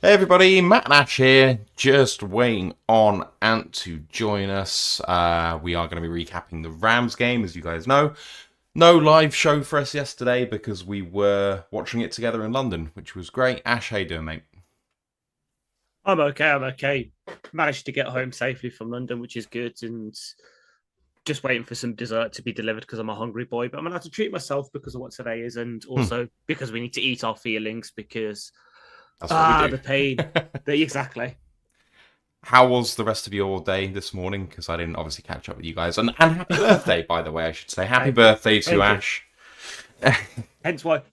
Hey everybody, Matt and Ash here, just waiting on Ant to join us. We are going to be recapping the Rams game, as you guys know. No live show for us yesterday because we were watching it together in London, which was great. Ash, how you doing, mate? I'm okay. I'm okay. Managed to get home safely from London, which is good, and just waiting for some dessert to be delivered because I'm a hungry boy. But I'm gonna have to treat myself because of what today is, and Hmm, also because we need to eat our feelings because that's what we do. the pain. Exactly. How was the rest of your day this morning? Because I didn't obviously catch up with you guys. And happy birthday, by the way, I should say. Happy Thank, birthday to thank you. Ash.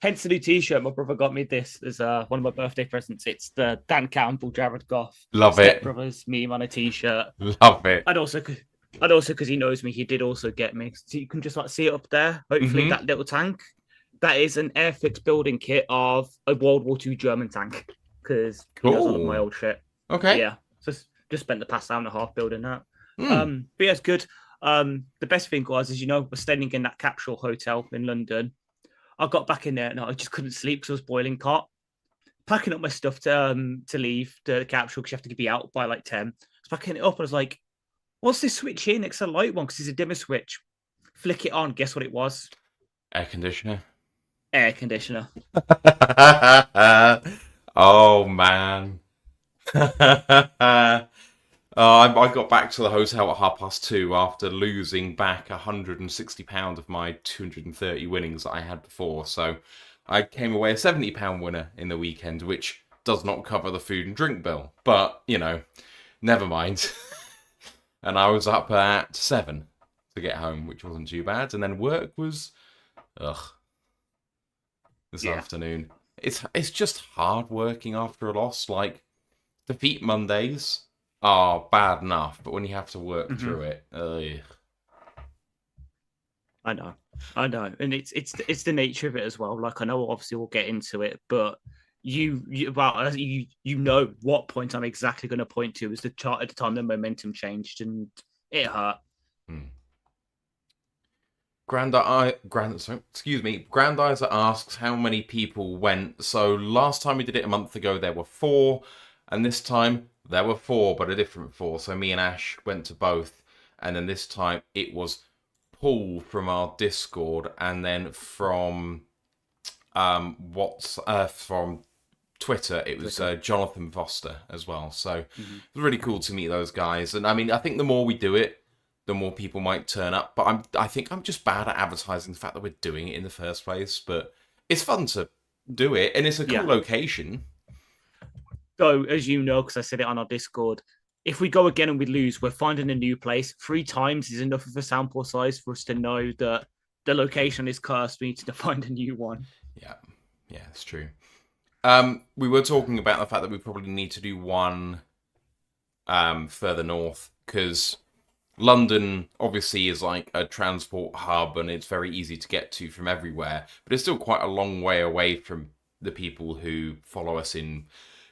Hence the new T-shirt. My brother got me this as one of my birthday presents. It's the Dan Campbell, Jared Goff, Love Step it. Brothers meme on a T-shirt. Love it. And also, because he knows me, he did also get me. So you can just like see it up there. Hopefully, Mm-hmm. that little tank. That is an Airfix building kit of a World War II German tank. Because he knows I love my Cool. old shit. Okay. Yeah, just spent the past hour and a half building that. Hmm. But yeah, it's good. The best thing was, as you know, we're staying in that capsule hotel in London. I got back in there and I just couldn't sleep because I was boiling hot. Packing up my stuff to leave the capsule because you have to be out by like 10. I was packing it up and I was like, what's this switch here next to the light one? Because it's a dimmer switch. Flick it on. Guess what it was? Air conditioner. Air conditioner. Oh man. I got back to the hotel at 2:30 after losing back £160 of my 230 winnings that I had before. So I came away a £70 winner in the weekend, which does not cover the food and drink bill. But, never mind. And I was up at 7 to get home, which wasn't too bad. And then work was, ugh, this Yeah. afternoon. It's just hard working after a loss. Like, defeat Mondays are bad enough, but when you have to work Mm-hmm. through it, ugh. I know. I know. And it's the nature of it as well. Like I know obviously we'll get into it, but you know what point I'm exactly going to point to is the chart at the time the momentum changed and it hurt. Hmm. Excuse me. Grandizer asks how many people went. So last time we did it a month ago, there were 4, and this time there were 4, but a different 4. So me and Ash went to both, and then this time it was Poole from our Discord, and then from from Twitter, it was Twitter. Jonathan Foster as well. So it Mm-hmm. was really cool to meet those guys. And I mean, I think the more we do it, the more people might turn up. But I think I'm just bad at advertising the fact that we're doing it in the first place. But it's fun to do it, and it's a cool Yeah. location. So as you know, because I said it on our Discord, if we go again and we lose, we're finding a new place. 3 times is enough of a sample size for us to know that the location is cursed. We need to find a new one. Yeah, yeah, it's true. We were talking about the fact that we probably need to do one further north because London obviously is like a transport hub and it's very easy to get to from everywhere, but it's still quite a long way away from the people who follow us in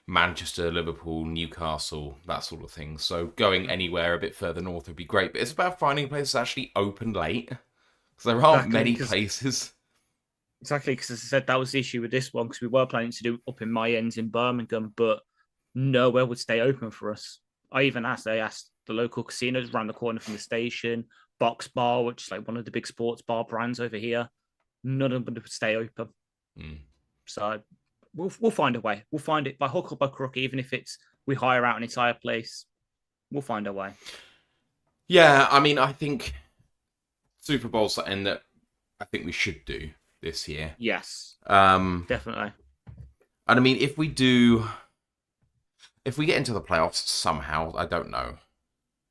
Manchester, Liverpool, Newcastle, that sort of thing. So going anywhere a bit further north would be great, but it's about finding places actually open late because there aren't Exactly, many because places. as I said, that was the issue with this one because we were planning to do up in my ends in Birmingham, but nowhere would stay open for us. I asked the local casinos around the corner from the station, Box Bar, which is like one of the big sports bar brands over here. None of them would stay open. Mm. So we'll find a way. We'll find it by hook or by crook, even if it's we hire out an entire place. We'll find a way. Yeah, I mean, I think Super Bowl's something that I think we should do this year. Yes, Um, definitely. and I mean, if we get into the playoffs somehow, I don't know.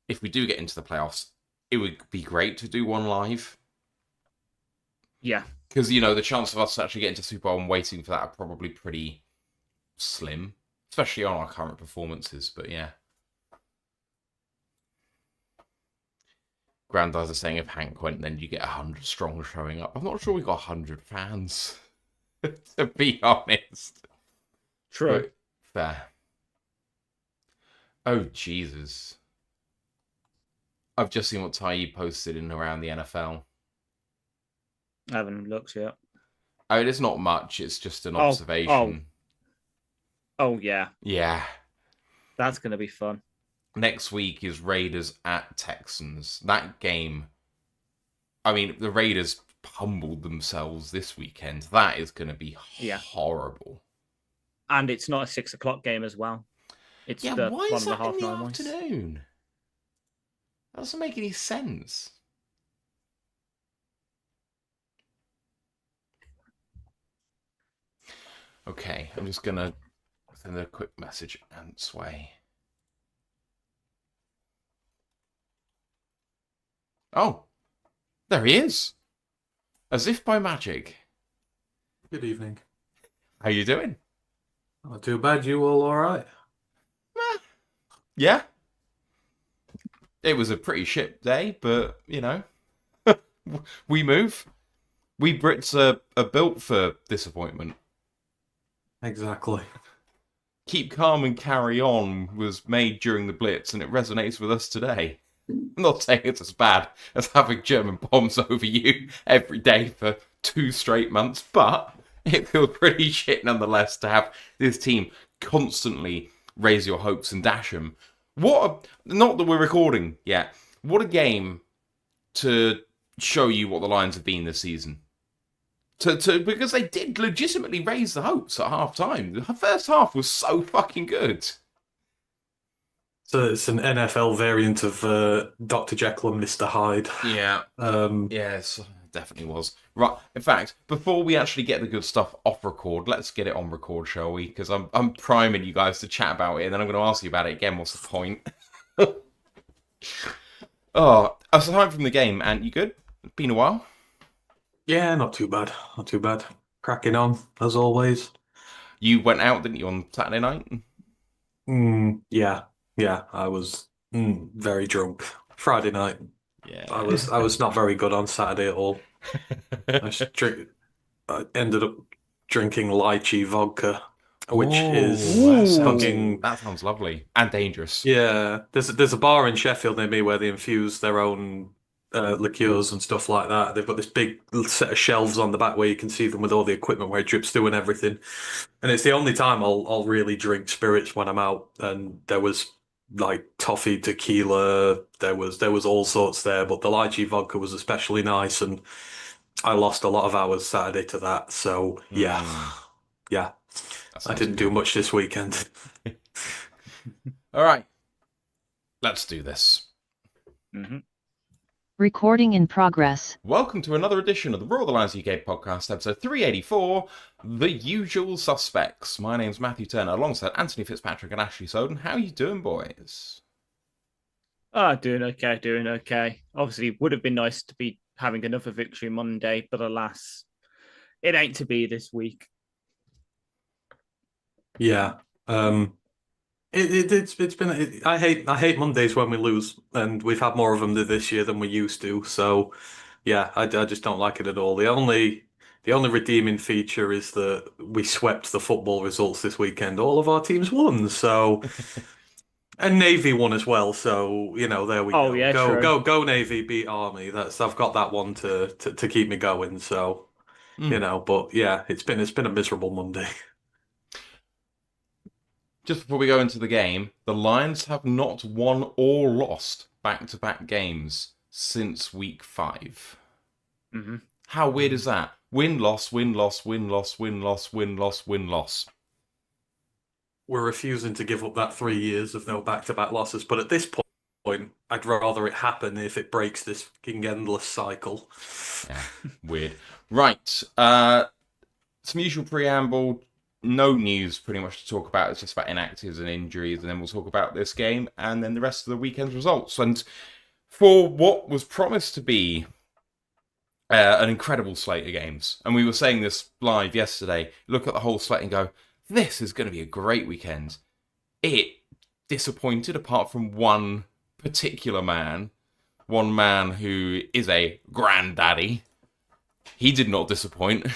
If we do get into the playoffs, it would be great to do one live Yeah, because the chance of us actually getting to Super Bowl and waiting for that are probably pretty slim, especially on our current performances. But yeah, Grandizer saying if Hank went, then you get 100 strong showing up. I'm not sure we got 100 fans, to be honest. true. But fair. Oh Jesus! I've just seen what Ty posted in around the NFL. I haven't looked yet. Oh, it is not much. It's just an Oh, observation. Oh yeah, Yeah. that's gonna be fun. Next week is Raiders at Texans. That game, I mean, the Raiders pummeled themselves this weekend. That is going to be Yeah, horrible. and it's not a 6 o'clock game as well. It's Yeah, the why one is of the that in half the nine ones. afternoon? That doesn't make any sense. Okay, I'm just going to send a quick message and sway. Oh, there he is. As if by magic. Good evening. How you doing? Not too bad. You all right? Yeah. It was a pretty shit day, but, you know, we move. We Brits are built for disappointment. Exactly. Keep calm and carry on was made during the Blitz, and it resonates with us today. I'm not saying it's as bad as having German bombs over you every day for 2 straight months, but it feels pretty shit nonetheless to have this team constantly raise your hopes and dash them. Not that we're recording yet. What a game to show you what the Lions have been this season. Because they did legitimately raise the hopes at half time. The first half was so fucking good. So it's an NFL variant of Dr. Jekyll and Mr. Hyde. Yeah. Um, Yes, definitely was. Right. In fact, before we actually get the good stuff off record, let's get it on record, shall we? Because I'm priming you guys to chat about it, and then I'm going to ask you about it again. What's the point? Oh, aside from the game, and you good? It's been a while. yeah, not too bad. Not too bad. Cracking on, as always. You went out, didn't you, on Saturday night? Yeah. I was very drunk. Friday night. Yeah. I was not very good on Saturday at all. I ended up drinking lychee vodka, which is fucking. That sounds lovely and dangerous. Yeah, there's a bar in Sheffield near me where they infuse their own liqueurs and stuff like that. They've got this big set of shelves on the back where you can see them with all the equipment where it drips through and everything. And it's the only time I'll really drink spirits when I'm out. And there was like toffee, tequila, there was all sorts there, but the lychee vodka was especially nice, and I lost a lot of hours Saturday to that. So yeah, I didn't do much this weekend. All right, let's do this. Mm-hmm. Recording in progress. Welcome to another edition of the Roar of the Lions UK podcast, episode 384, The Usual Suspects. My name's Matthew Turner, alongside Anthony Fitzpatrick and Ashley Soden. How you doing, boys? Doing okay. Obviously, would have been nice to be having another victory Monday, but alas, it ain't to be this week. Yeah. It's been. I hate Mondays when we lose, and we've had more of them this year than we used to. So, yeah, I just don't like it at all. The only redeeming feature is that we swept the football results this weekend. All of our teams won, so and Navy won as well. So there we go. Yeah, Go true. go Navy, beat Army. I've got that one to keep me going. So but yeah, it's been a miserable Monday. Just before we go into the game, the Lions have not won or lost back-to-back games since week 5. Mm-hmm. How weird is that? Win-loss, win-loss, win-loss, win-loss, win-loss, win-loss. We're refusing to give up that 3 years of no back-to-back losses, but at this point, I'd rather it happen if it breaks this fucking endless cycle. Yeah, weird. Right, some usual preamble. No news pretty much to talk about. It's just about inactives and injuries, and then we'll talk about this game and then the rest of the weekend's results. And for what was promised to be an incredible slate of games, and we were saying this live yesterday, look at the whole slate and go, this is going to be a great weekend. It disappointed apart from one particular man, one man who is a granddaddy. He did not disappoint.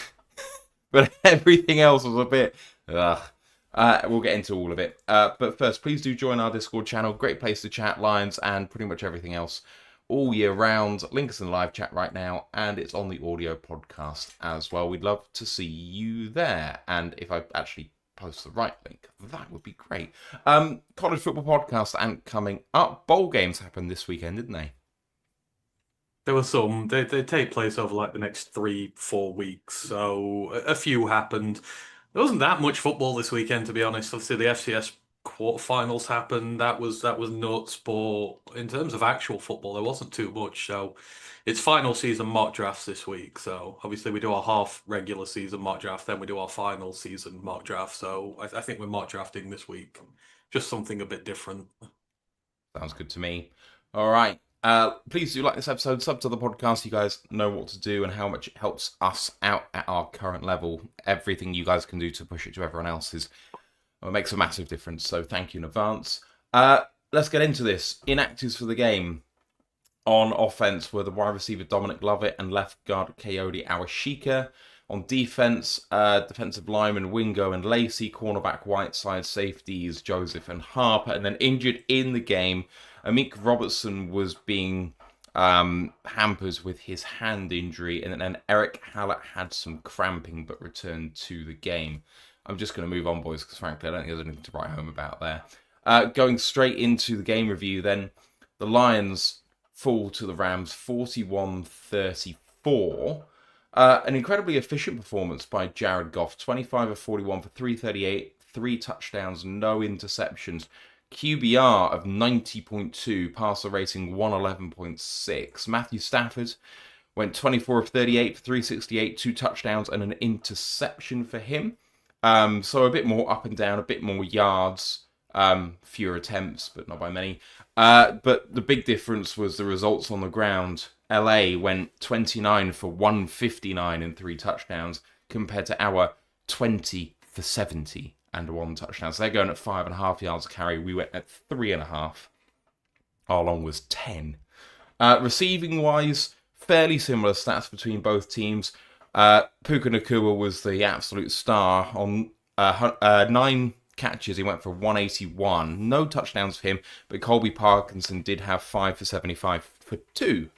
But everything else was a bit... we'll get into all of it. But first, please do join our Discord channel. Great place to chat Lions and pretty much everything else all year round. Link is in the live chat right now, and it's on the audio podcast as well. We'd love to see you there. And if I actually post the right link, that would be great. College football podcast and coming up. Bowl games happened this weekend, didn't they? There were some. They take place over like the next 3-4 weeks, so a few happened. There wasn't that much football this weekend, to be honest. Obviously, the FCS quarterfinals happened. That was nuts. But in terms of actual football, there wasn't too much. So it's final season mock drafts this week. So obviously, we do our half regular season mock draft, then we do our final season mock draft. So I think we're mock drafting this week. Just something a bit different. Sounds good to me. All right. Please do like this episode, sub to the podcast. You guys know what to do and how much it helps us out at our current level. Everything you guys can do to push it to everyone else makes a massive difference. So thank you in advance. Let's get into this. Inactives for the game. On offense were the wide receiver Dominic Lovett and left guard Coyote Awashika. On defense, defensive lineman Wingo and Lacey, cornerback Whiteside, safeties Joseph and Harper. And then injured in the game, Amik Robertson was being hampered with his hand injury, and then Eric Hallett had some cramping but returned to the game. I'm just going to move on, boys, because frankly, I don't think there's anything to write home about there. Going straight into the game review, then, the Lions fall to the Rams 41-34. An incredibly efficient performance by Jared Goff, 25 of 41 for 338, 3 touchdowns, no interceptions. QBR of 90.2, passer rating 111.6. Matthew Stafford went 24 of 38 for 368, 2 touchdowns and an interception for him. So a bit more up and down, a bit more yards, fewer attempts, but not by many. But the big difference was the results on the ground. LA went 29 for 159 and 3 touchdowns compared to our 20 for 70 and 1 touchdown. So they're going at 5.5 yards a carry. We went at 3.5. Our long was 10. Receiving wise, fairly similar stats between both teams. Puka Nacua was the absolute star on 9 catches. He went for 181. No touchdowns for him, but Colby Parkinson did have 5 for 75 for 2.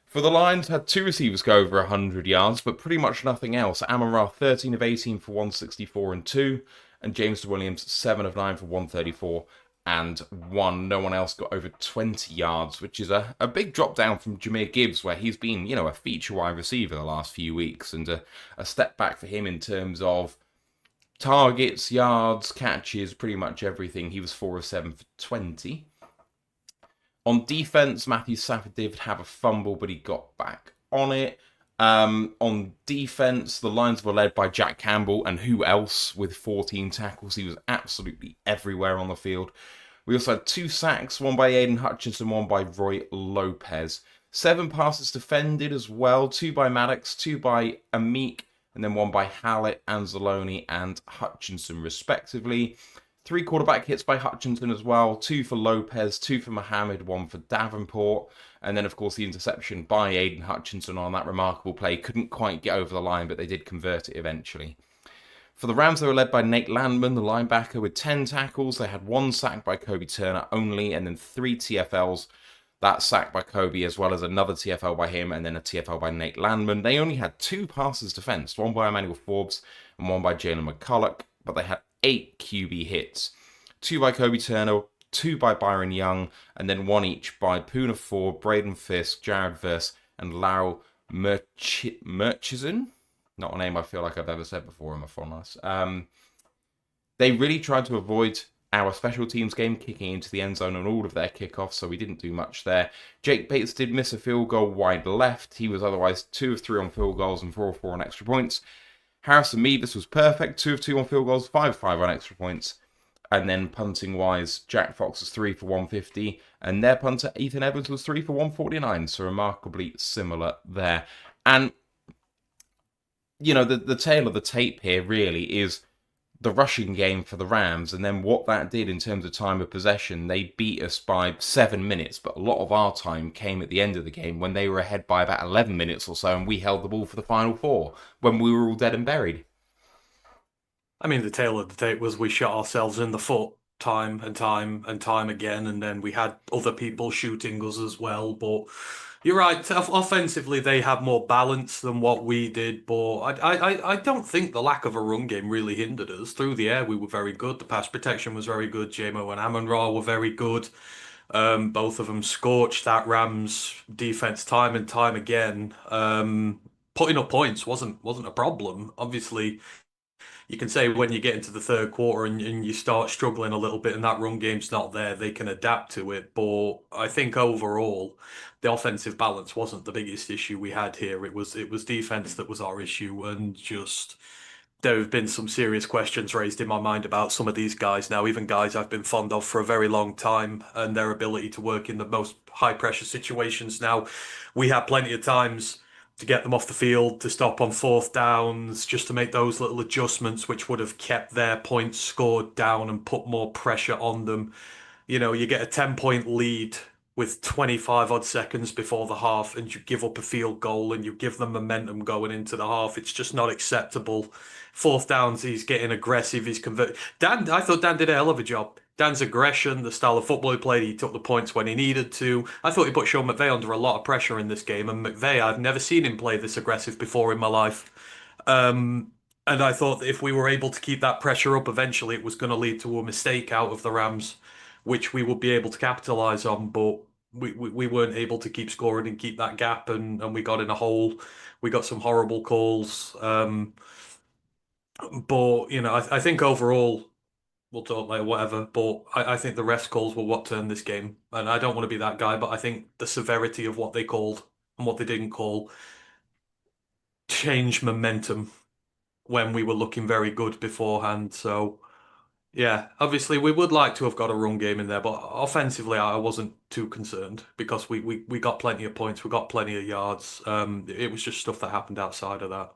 For the Lions, had 2 receivers go over 100 yards, but pretty much nothing else. Amon-Ra, 13 of 18 for 164 and 2. And James Williams, 7 of 9 for 134 and 1. No one else got over 20 yards, which is a big drop down from Jahmyr Gibbs, where he's been, a feature wide receiver the last few weeks, and a step back for him in terms of targets, yards, catches, pretty much everything. He was 4 of 7 for 20. On defense, Matthew Stafford did have a fumble, but he got back on it. On defense, the Lions were led by Jack Campbell, and who else with 14 tackles? He was absolutely everywhere on the field. We also had 2 sacks, one by Aiden Hutchinson, one by Roy Lopez. 7 passes defended as well, 2 by Maddox, 2 by Amik, and then 1 by Hallett, Anzalone, and Hutchinson, respectively. 3 quarterback hits by Hutchinson as well, 2 for Lopez, 2 for Mohammed, 1 for Davenport. And then, of course, the interception by Aiden Hutchinson on that remarkable play. Couldn't quite get over the line, but they did convert it eventually. For the Rams, they were led by Nate Landman, the linebacker, with 10 tackles. They had 1 sack by Kobe Turner only, and then 3 TFLs. That sack by Kobe, as well as another TFL by him, and then a TFL by Nate Landman. They only had 2 passes defensed, 1 by Emmanuel Forbes and 1 by Jalen McCulloch, but they had 8 QB hits. 2 by Kobe Turner, 2 by Byron Young, and then 1 each by Poona Ford, Braden Fisk, Jared Verse, and Laurel Murchison. Not a name I feel like I've ever said before in my fondness. They really tried to avoid our special teams game, kicking into the end zone on all of their kickoffs, so we didn't do much there. Jake Bates did miss a field goal wide left. He was otherwise 2 of 3 on field goals and 4 of 4 on extra points. Harrison Meavis was perfect, 2 of 2 on field goals, 5 of 5 on extra points. And then punting-wise, Jack Fox was 3 for 150, and their punter, Ethan Evans, was 3 for 149, so remarkably similar there. And, the tail of the tape here really is the rushing game for the Rams, and then what that did in terms of time of possession. They beat us by 7 minutes, but a lot of our time came at the end of the game when they were ahead by about 11 minutes or so, and we held the ball for the final 4, when we were all dead and buried. I mean, the tail of the tape was we shot ourselves in the foot time and time and time again, and then we had other people shooting us as well. But you're right, offensively they had more balance than what we did, but I don't think the lack of a run game really hindered us. Through the air we were very good, the pass protection was very good, JMO and Amon-Ra were very good. Both of them scorched that Rams defense time and time again. Putting up points wasn't a problem. Obviously, you can say when you get into the third quarter and you start struggling a little bit and that run game's not there, they can adapt to it. But I think overall, the offensive balance wasn't the biggest issue we had here. It was defense that was our issue, and just there have been some serious questions raised in my mind about some of these guys now, even guys I've been fond of for a very long time, and their ability to work in the most high pressure situations. Now, we had plenty of times to get them off the field, to stop on fourth downs, just to make those little adjustments which would have kept their points scored down and put more pressure on them. You know, you get a 10-point lead with 25 odd seconds before the half and you give up a field goal and you give them momentum going into the half. It's just not acceptable. Fourth downs, he's getting aggressive, he's converted. I thought Dan did a hell of a job. Dan's aggression, the style of football he played, he took the points when he needed to. I thought he put Sean McVay under a lot of pressure in this game, and McVay, I've never seen him play this aggressive before in my life. And I thought that if we were able to keep that pressure up, eventually it was going to lead to a mistake out of the Rams, which we would be able to capitalize on, but we weren't able to keep scoring and keep that gap, and we got in a hole. We got some horrible calls. But, you know, I think overall, we'll talk later, whatever, but I think the refs calls were what turned this game. And I don't want to be that guy, but I think the severity of what they called and what they didn't call changed momentum when we were looking very good beforehand. So, yeah, obviously we would like to have got a run game in there, but offensively I wasn't too concerned because we got plenty of points, we got plenty of yards. It was just stuff that happened outside of that.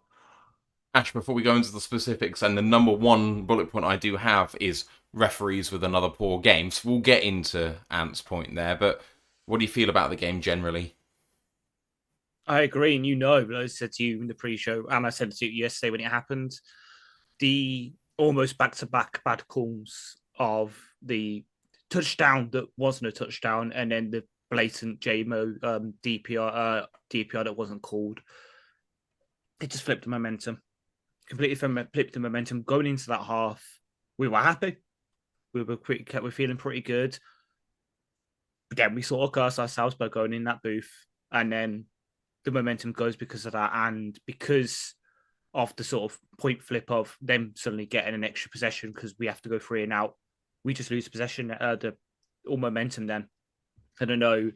Ash, before we go into the specifics, and the number one bullet point I do have is referees with another poor game. So we'll get into Ant's point there, but what do you feel about the game generally? I agree, and you know, but I said to you in the pre-show, and I said it to you yesterday when it happened, the almost back-to-back bad calls of the touchdown that wasn't a touchdown, and then the blatant JMO DPR that wasn't called. It just flipped the momentum. Completely flipped the momentum. Going into that half, we were happy. We were feeling pretty good. Again, we sort of cursed ourselves by going in that booth, and then the momentum goes because of that, and because of the sort of point flip of them suddenly getting an extra possession because we have to go 3 and out. We just lose possession, all momentum then. I don't know.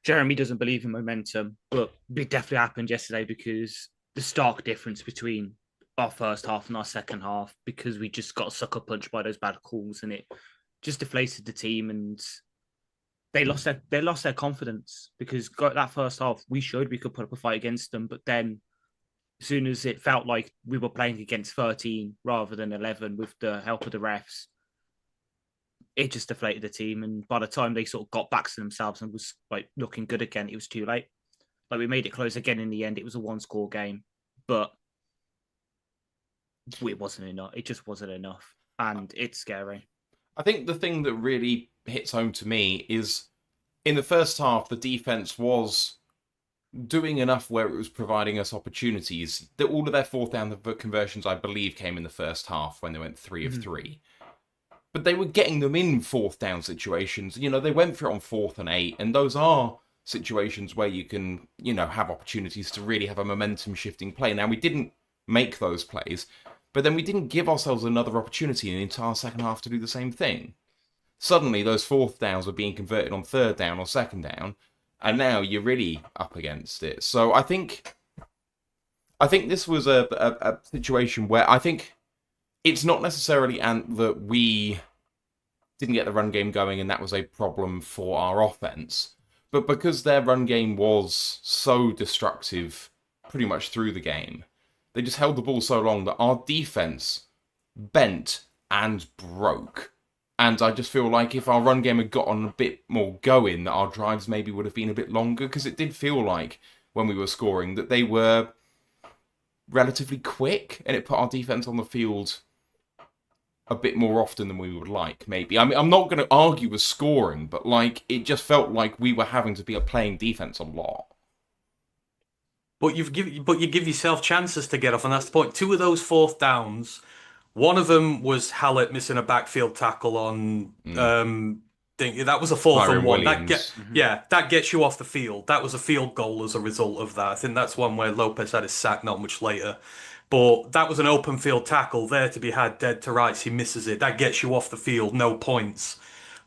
Jeremy doesn't believe in momentum, but it definitely happened yesterday because the stark difference between our first half and our second half, because we just got sucker punched by those bad calls, and it just deflated the team, and they lost their confidence because that first half we showed we could put up a fight against them, but then as soon as it felt like we were playing against 13 rather than 11 with the help of the refs, it just deflated the team. And by the time they sort of got back to themselves and was like looking good again, it was too late. Like, we made it close again in the end. It was a 1-score game, but it wasn't enough. It just wasn't enough. And it's scary. I think the thing that really hits home to me is in the first half, the defense was doing enough where it was providing us opportunities. That all of their fourth down conversions, I believe, came in the first half when they went 3 of 3. But they were getting them in fourth down situations. You know, they went for it on 4th and 8, and those are situations where you can, you know, have opportunities to really have a momentum shifting play. Now, we didn't make those plays, but then we didn't give ourselves another opportunity in the entire second half to do the same thing. Suddenly, those fourth downs were being converted on 3rd down or 2nd down, and now you're really up against it. So I think this was a situation where I think it's not necessarily that we didn't get the run game going and that was a problem for our offense, but because their run game was so destructive pretty much through the game, they just held the ball so long that our defense bent and broke. And I just feel like if our run game had gotten a bit more going, that our drives maybe would have been a bit longer, because it did feel like when we were scoring that they were relatively quick, and it put our defense on the field a bit more often than we would like, maybe. I mean, I'm not going to argue with scoring, but like it just felt like we were having to be playing defense a lot. But you give yourself chances to get off, and that's the point. Two of those fourth downs, one of them was Hallett missing a backfield tackle on that was a fourth Kyron and one. Williams. That gets you off the field. That was a field goal as a result of that. I think that's one where Lopez had his sack not much later. But that was an open field tackle there to be had dead to rights. He misses it. That gets you off the field, no points.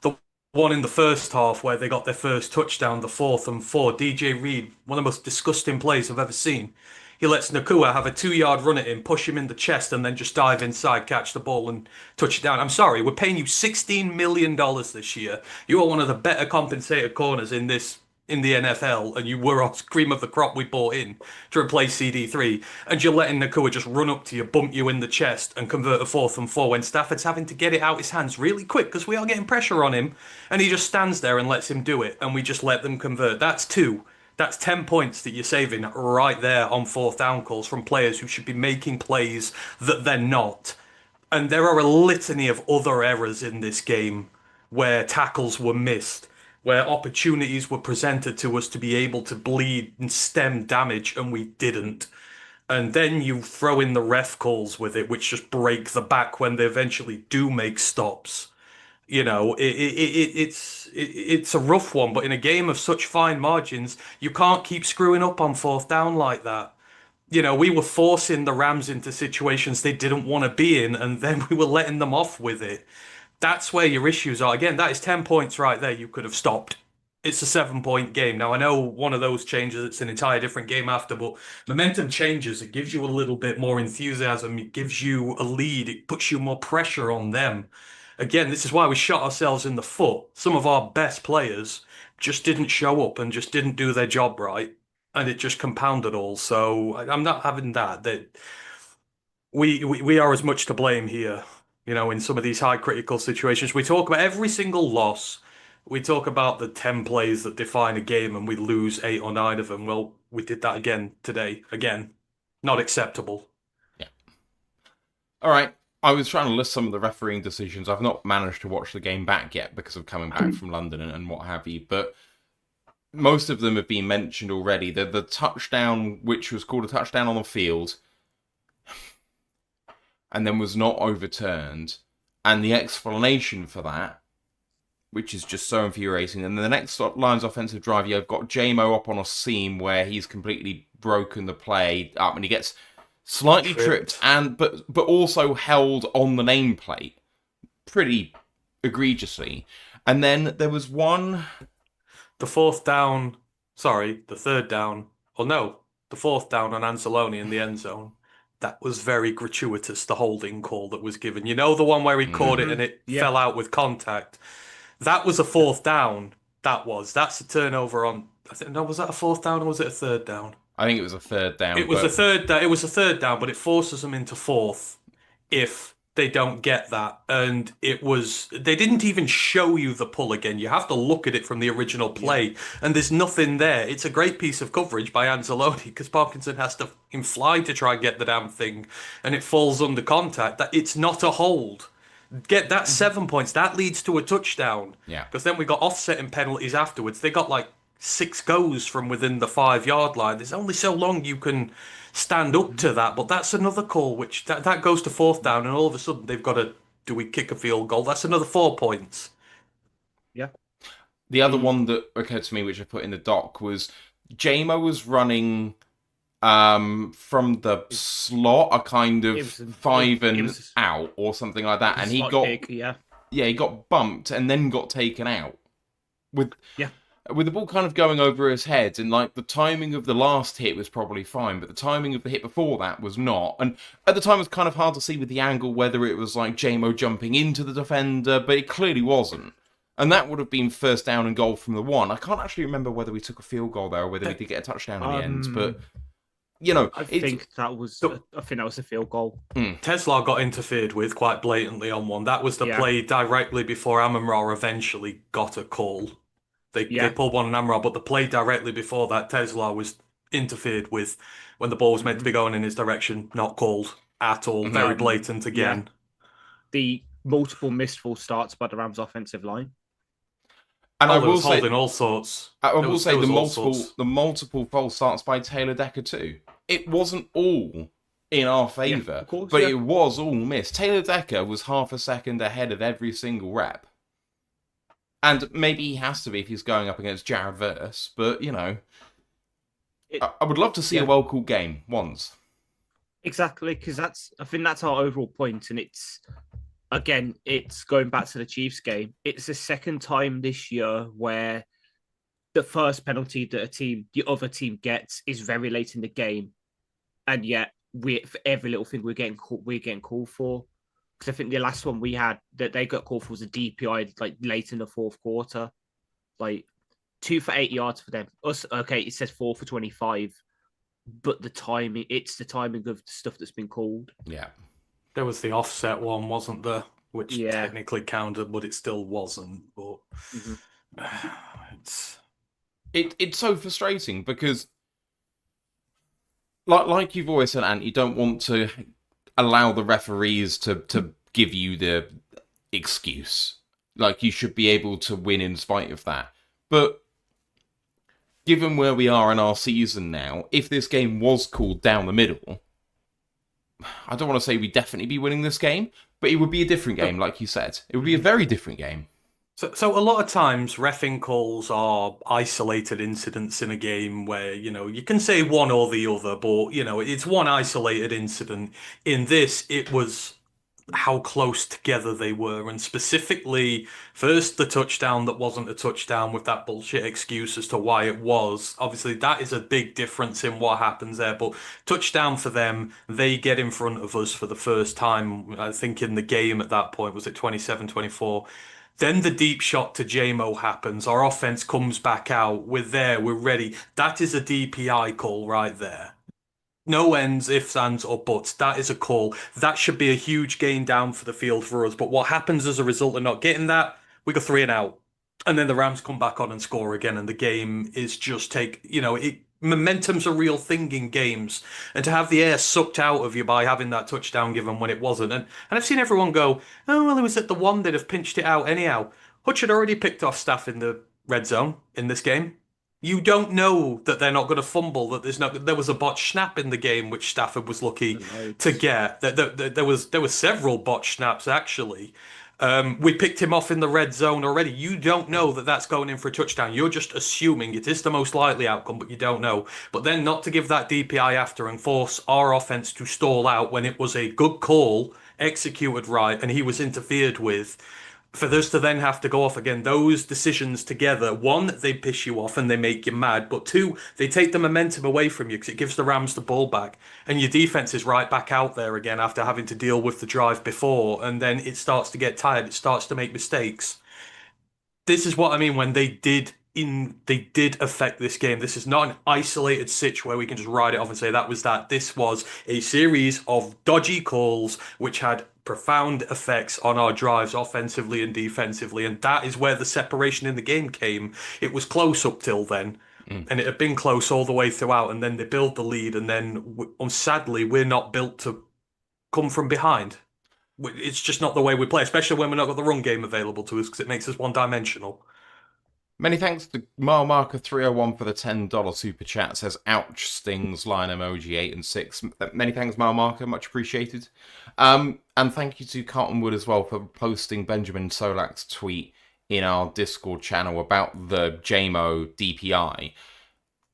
The one in the first half where they got their first touchdown, the 4th and 4, DJ Reed, one of the most disgusting plays I've ever seen. He lets Nakua have a 2-yard run at him, push him in the chest, and then just dive inside, catch the ball, and touch it down. I'm sorry, we're paying you $16 million this year. You are one of the better compensated corners in the NFL, and you were our cream of the crop we bought in to replace CD3, and you're letting Nakua just run up to you, bump you in the chest, and convert a 4th and 4 when Stafford's having to get it out his hands really quick because we are getting pressure on him, and he just stands there and lets him do it, and we just let them convert. That's 2. That's 10 points that you're saving right there on fourth down calls from players who should be making plays that they're not. And there are a litany of other errors in this game where tackles were missed, where opportunities were presented to us to be able to bleed and stem damage, and we didn't. And then you throw in the ref calls with it, which just break the back when they eventually do make stops. You know, it's a rough one, but in a game of such fine margins, you can't keep screwing up on fourth down like that. You know, we were forcing the Rams into situations they didn't want to be in, and then we were letting them off with it. That's where your issues are. Again, that is 10 points right there you could have stopped. It's a 7-point game. Now, I know one of those changes, it's an entire different game after, but momentum changes. It gives you a little bit more enthusiasm. It gives you a lead. It puts you more pressure on them. Again, this is why we shot ourselves in the foot. Some of our best players just didn't show up and just didn't do their job right, and it just compounded all. So I'm not having that. That we are as much to blame here, you know, in some of these high critical situations. We talk about every single loss. We talk about the 10 plays that define a game, and we lose 8 or 9 of them. Well, we did that again today. Again, not acceptable. Yeah. All right. I was trying to list some of the refereeing decisions. I've not managed to watch the game back yet because of coming back from London and what have you. But most of them have been mentioned already. The touchdown, which was called a touchdown on the field, and then was not overturned. And the explanation for that, which is just so infuriating. And the next Lions offensive drive, you've got JMO up on a seam where he's completely broken the play up, and he gets slightly tripped and but also held on the nameplate pretty egregiously. And then there was one, the third down, the fourth down on Anzalone in the end zone. That was very gratuitous, the holding call that was given. You know, the one where he caught it and it fell out with contact. That was a fourth down. That's a turnover on, was that a fourth down or was it a third down? I think it was a third down. It was a third down, but it forces them into fourth if they don't get that. And they didn't even show you the pull again. You have to look at it from the original play, and there's nothing there. It's a great piece of coverage by Anzalone because Parkinson has to fly to try and get the damn thing, and it falls under contact. It's not a hold. Get that 7 points. That leads to a touchdown. Yeah. Because then we got offsetting penalties afterwards. They got like 6 goes from within the 5-yard line. There's only so long you can stand up to that, but that's another call, which that goes to fourth down, and all of a sudden they've got to, do we kick a field goal? That's another 4 points. Yeah. The other one that occurred to me, which I put in the doc, was JMO was running from the slot, a kind of 5 and out or something like that, and he got he got bumped and then got taken out with the ball kind of going over his head, and like the timing of the last hit was probably fine, but the timing of the hit before that was not. And at the time it was kind of hard to see with the angle whether it was like JMO jumping into the defender, but it clearly wasn't. And that would have been first down and goal from the 1. I can't actually remember whether we took a field goal there or whether we did get a touchdown in the end, but you know, I think that was a field goal. Tesla got interfered with quite blatantly on one. That was the play directly before Amon-Ra eventually got a call. They pulled one on Amon-Ra, but the play directly before that, Tesla was interfered with when the ball was meant to be going in his direction. Not called at all. Very blatant again. The multiple missed false starts by the Rams' offensive line. And I there will was say, holding all sorts. I There will was- say there the was all sorts. multiple false starts by Taylor Decker too. It wasn't all in our favour, of course, but yeah. it was all missed. Taylor Decker was half a second ahead of every single rep. And maybe he has to be if he's going up against Jared Verse, but, you know, I would love to see a well-called game once. Exactly, because I think that's our overall point, and it's going back to the Chiefs game. It's the second time this year where the first penalty that the other team gets is very late in the game, and yet for every little thing we're getting called for. Because I think the last one we had that they got called for was a DPI like late in the fourth quarter, like 2 for 8 yards for them. Us, okay, it says 4 for 25, but it's the timing of the stuff that's been called. Yeah. There was the offset one, wasn't there? Which technically counted, but it still wasn't. But it's so frustrating because, like you've always said, Ant, you don't want to allow the referees to give you the excuse. Like, you should be able to win in spite of that. But given where we are in our season now, if this game was called down the middle, I don't want to say we'd definitely be winning this game, but it would be a different game, like you said. It would be a very different game. So a lot of times reffing calls are isolated incidents in a game where, you know, you can say one or the other, but, you know, it's one isolated incident. In this, it was how close together they were, and specifically first the touchdown that wasn't a touchdown with that bullshit excuse as to why it was. Obviously that is a big difference in what happens there, but touchdown for them, they get in front of us for the first time, I think, in the game at that point. Was it 27-24? Then the deep shot to JMO happens. Our offense comes back out. We're there. We're ready. That is a DPI call right there. No ends, ifs, ands, or buts. That is a call. That should be a huge gain down for the field for us. But what happens as a result of not getting that? We go 3 and out. And then the Rams come back on and score again. And the game is just momentum's a real thing in games. And to have the air sucked out of you by having that touchdown given when it wasn't. And I've seen everyone go, oh, well, it was at the one, they'd have pinched it out anyhow. Hutch had already picked off Staff in the red zone in this game. You don't know that they're not going to fumble, that there was a botched snap in the game, which Stafford was lucky to get. There was several botched snaps, actually. We picked him off in the red zone already. You don't know that that's going in for a touchdown. You're just assuming it is the most likely outcome, but you don't know. But then not to give that DPI after and force our offense to stall out when it was a good call, executed right, and he was interfered with. For this to then have to go off again, those decisions together, one, they piss you off and they make you mad, but two, they take the momentum away from you because it gives the Rams the ball back, and your defense is right back out there again after having to deal with the drive before, and then it starts to get tired, it starts to make mistakes. This is what I mean when they did affect this game. This is not an isolated sitch where we can just write it off and say that was that. This was a series of dodgy calls which had profound effects on our drives offensively and defensively, and that is where the separation in the game came. It was close up till then, and it had been close all the way throughout, and then they build the lead, and then sadly we're not built to come from behind. It's just not the way we play, especially when we've not got the run game available to us, because it makes us one-dimensional. Many thanks to Mile Marker 301 for the $10 super chat. Says ouch stings, line emoji 8 and 6. Many thanks, Mile Marker, much appreciated. And thank you to Carlton Wood as well for posting Benjamin Solak's tweet in our Discord channel about the JMO DPI.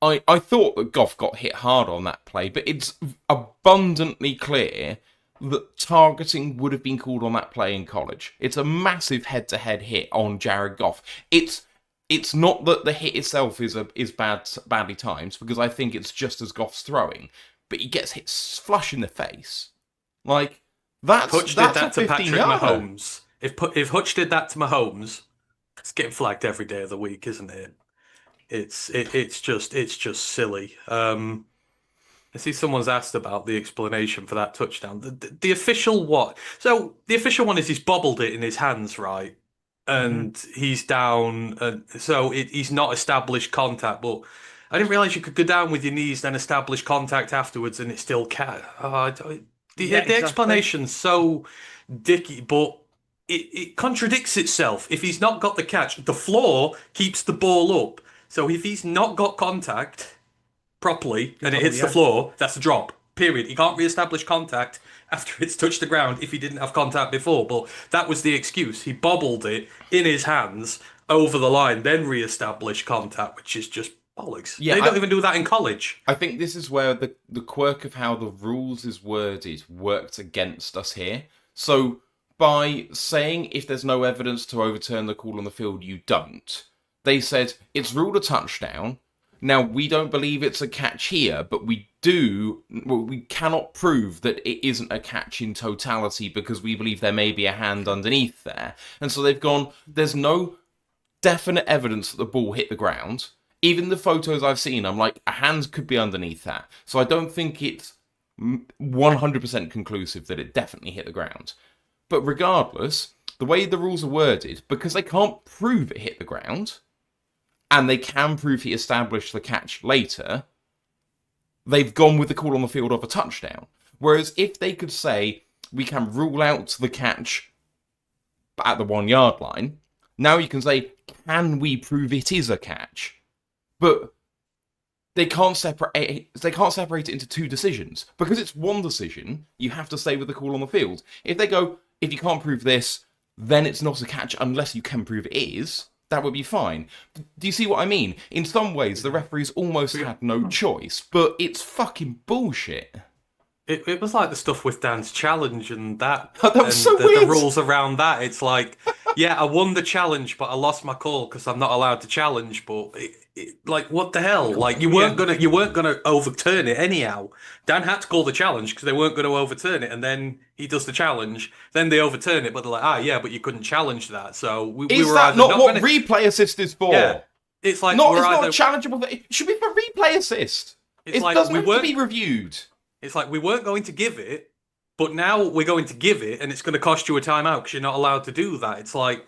I thought that Goff got hit hard on that play, but it's abundantly clear that targeting would have been called on that play in college. It's a massive head-to-head hit on Jared Goff. It's not that the hit itself is badly timed, because I think it's just as Goff's throwing, but he gets hit flush in the face. Like, that's Hutch did that to 15 Patrick yarder. Mahomes. If Hutch did that to Mahomes, it's getting flagged every day of the week, isn't it? It's just silly. I see someone's asked about the explanation for that touchdown. The official what? So the official one is he's bobbled it in his hands, right? And he's down, and so he's not established contact. But I didn't realize you could go down with your knees, then establish contact afterwards, and it still can. The explanation's so dicky, but it contradicts itself. If he's not got the catch, the floor keeps the ball up. So if he's not got contact properly and it hits the floor, that's a drop. Period. He can't re-establish contact after it's touched the ground if he didn't have contact before. But that was the excuse. He bobbled it in his hands over the line, then re-established contact, which is just bollocks. Yeah, they don't even do that in college. I think this is where the quirk of how the rules is worded worked against us here. So by saying if there's no evidence to overturn the call on the field, you don't. They said it's ruled a touchdown. Now, we don't believe it's a catch here, but we cannot prove that it isn't a catch in totality because we believe there may be a hand underneath there. And so they've gone, there's no definite evidence that the ball hit the ground. Even the photos I've seen, I'm like, a hand could be underneath that. So I don't think it's 100% conclusive that it definitely hit the ground. But regardless, the way the rules are worded, because they can't prove it hit the ground, and they can prove he established the catch later, they've gone with the call on the field of a touchdown. Whereas if they could say, we can rule out the catch at the 1 yard line, now you can say, can we prove it is a catch? But they can't separate it into two decisions. Because it's one decision, you have to stay with the call on the field. If they go, if you can't prove this, then it's not a catch unless you can prove it is, that would be fine. Do you see what I mean? In some ways, the referees almost had no choice, but it's fucking bullshit. It was like the stuff with Dan's challenge and that. That was and so the weird. rules around that. It's like, yeah, I won the challenge, but I lost my call because I'm not allowed to challenge. But like, what the hell? Like, you weren't gonna overturn it anyhow. Dan had to call the challenge because they weren't going to overturn it, and then he does the challenge. Then they overturn it, but they're like, yeah, but you couldn't challenge that. So we Is were that either not what gonna... replay assist is for? Yeah, it's like It's we're not either... challengeable. It should be for replay assist. It's It like doesn't we have to weren't- be reviewed. It's like we weren't going to give it, but now we're going to give it, and it's going to cost you a timeout because you're not allowed to do that. It's like,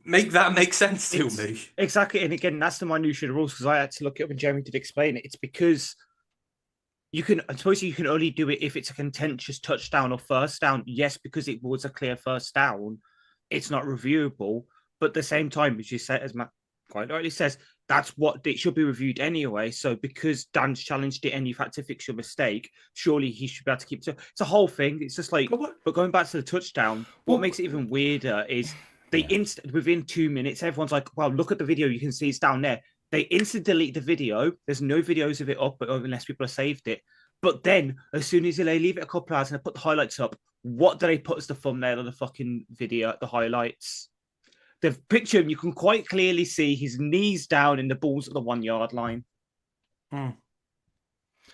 make that make sense to me. Exactly. And again, that's the minutiae of the rules because I had to look it up and Jeremy did explain it. It's because I suppose you can only do it if it's a contentious touchdown or first down. Yes, because it was a clear first down, it's not reviewable. But at the same time, as you said, as Matt quite rightly says, that's what it should be reviewed anyway. So because Dan's challenged it and you've had to fix your mistake, surely he should be able to keep it. It's a whole thing. It's just like, but going back to the touchdown, what makes it even weirder is within 2 minutes, everyone's like, wow, look at the video. You can see it's down there. They instantly delete the video. There's no videos of it up, but unless people have saved it. But then, as soon as they leave it a couple hours and they put the highlights up, what do they put as the thumbnail of the fucking video, the highlights? The picture, you can quite clearly see his knees down and the ball's at the 1 yard line.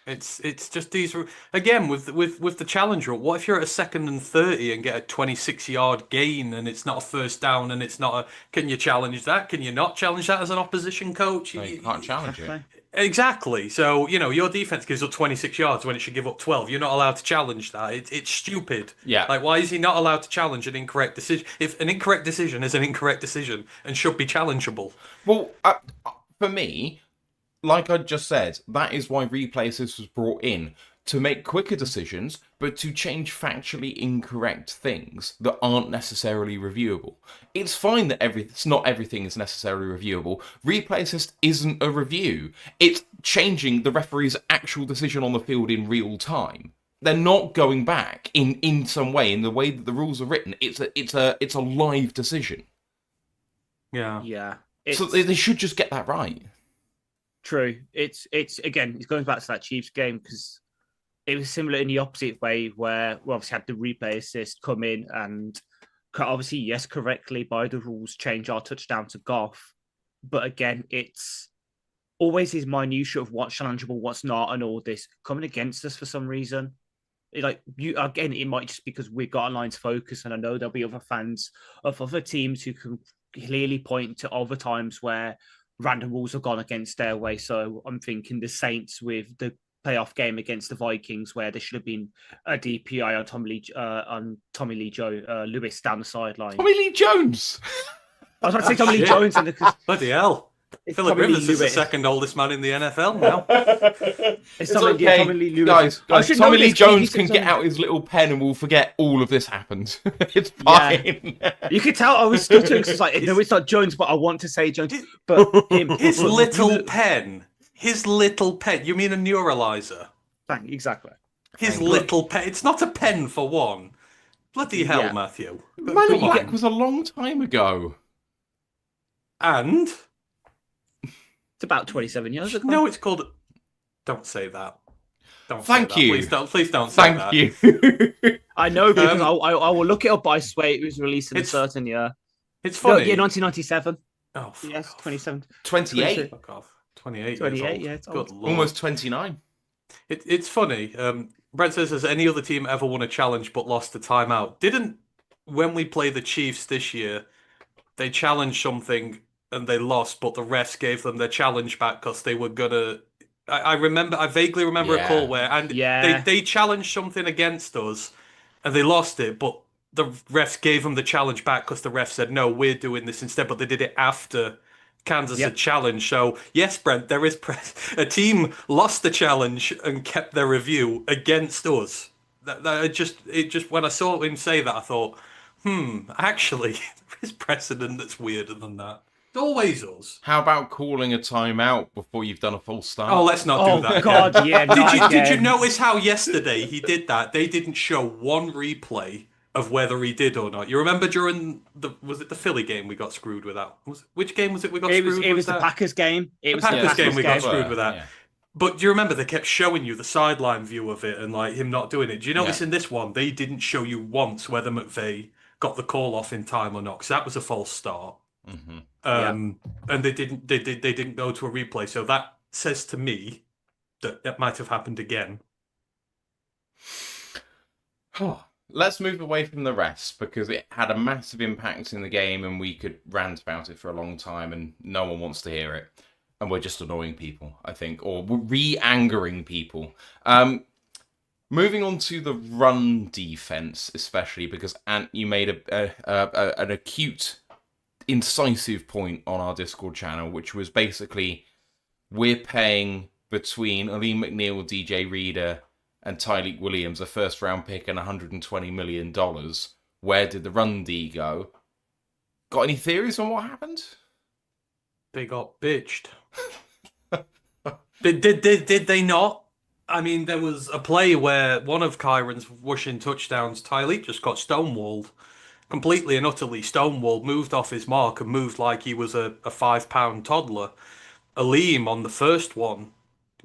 It's just these again with the challenge rule. What if you're at a 2nd and 30 and get a 26-yard gain and it's not a first down and it's not a? Can you challenge that? Can you not challenge that as an opposition coach? No, you can't challenge it. Exactly. So your defense gives up 26 yards when it should give up 12. You're not allowed to challenge that. It's stupid. Yeah. Like, why is he not allowed to challenge an incorrect decision? If an incorrect decision is an incorrect decision and should be challengeable. Well, for me, like I just said, that is why replay assist was brought in, to make quicker decisions, but to change factually incorrect things that aren't necessarily reviewable. It's fine that not everything is necessarily reviewable. Replay assist isn't a review. It's changing the referee's actual decision on the field in real time. They're not going back in some way, in the way that the rules are written. It's a live decision. Yeah. So they should just get that right. True. It's again, it's going back to that Chiefs game because it was similar in the opposite way where we obviously had the replay assist come in and obviously, yes, correctly by the rules, change our touchdown to Goff. But again, it's always his minutiae of what's challengeable, what's not, and all this coming against us for some reason. It might just because we've got our lines focused, and I know there'll be other fans of other teams who can clearly point to other times where random rules have gone against their way. So I'm thinking the Saints with the playoff game against the Vikings, where there should have been a DPI on Tommy Lee Lewis down the sideline. Tommy Lee Jones. I was about to say Tommy Lee Jones, and Bloody hell! It's Philip Tommy Lee Rivers is the Lewis. second oldest man in the NFL now. It's okay. Tommy Lee Lewis. Guys, I should know Tommy Lee this 'cause he Jones used to can get tell- out his little pen and we'll forget all of this happened. It's Yeah. fine. You could tell I was stuttering. So it's like, no, it's not Jones, but I want to say Jones. But him. His but- little pen. His little pen. You mean a neuralizer? Exactly. His Thank little pen. It's not a pen for one. Bloody hell, Yeah. Matthew. Man in Come on. Black was a long time ago. And It's about 27 years ago. no, it's called. Don't say that. Don't. Thank say that. you. Please don't say that. Thank you. I know because I will look it up, but I swear it was released in a It's certain year. It's No, funny. yeah, 1997. Oh, fuck Yes, off. 27. 28. Fuck off. 28. 28, years old. yeah, it's Good old. lord. Almost 29. It's funny. Brent says, has any other team ever won a challenge but lost a timeout? Didn't, when we play the Chiefs this year, they challenged something and they lost, but the refs gave them their challenge back because they were gonna. I vaguely remember a call where they challenged something against us and they lost it, but the refs gave them the challenge back because the ref said, no, we're doing this instead, but they did it after Kansas had challenged. So yes, Brent, there is a team lost the challenge and kept their review against us. It just when I saw him say that, I thought, actually, there is precedent that's weirder than that. It's always us. How about calling a timeout before you've done a full start? Oh, let's not do that. Oh God, yeah. Did you notice how yesterday he did that? They didn't show one replay of whether he did or not. You remember during the Philly game we got screwed with that? Which game was it we got screwed with? It was the Packers game. It was the Packers game we got game. screwed with that. Yeah. But do you remember they kept showing you the sideline view of it and like him not doing it? Do you notice in this one they didn't show you once whether McVeigh got the call off in time or not? Because that was a false start. Mm-hmm. And they didn't go to a replay. So that says to me that might have happened again. Let's move away from the rest because it had a massive impact in the game and we could rant about it for a long time and no one wants to hear it. And we're just annoying people, I think, or we're re-angering people. Moving on to the run defense, especially because Ant, you made an acute, incisive point on our Discord channel, which was basically we're paying between Aleem McNeil, DJ Reader, and Tyreek Williams a first-round pick and $120 million. Where did the run D go? Got any theories on what happened? They got bitched. Did they not? I mean, there was a play where one of Kyron's rushing touchdowns, Tyreek just got stonewalled. Completely and utterly stonewalled, moved off his mark and moved like he was a 5-pound toddler. Aleem on the first one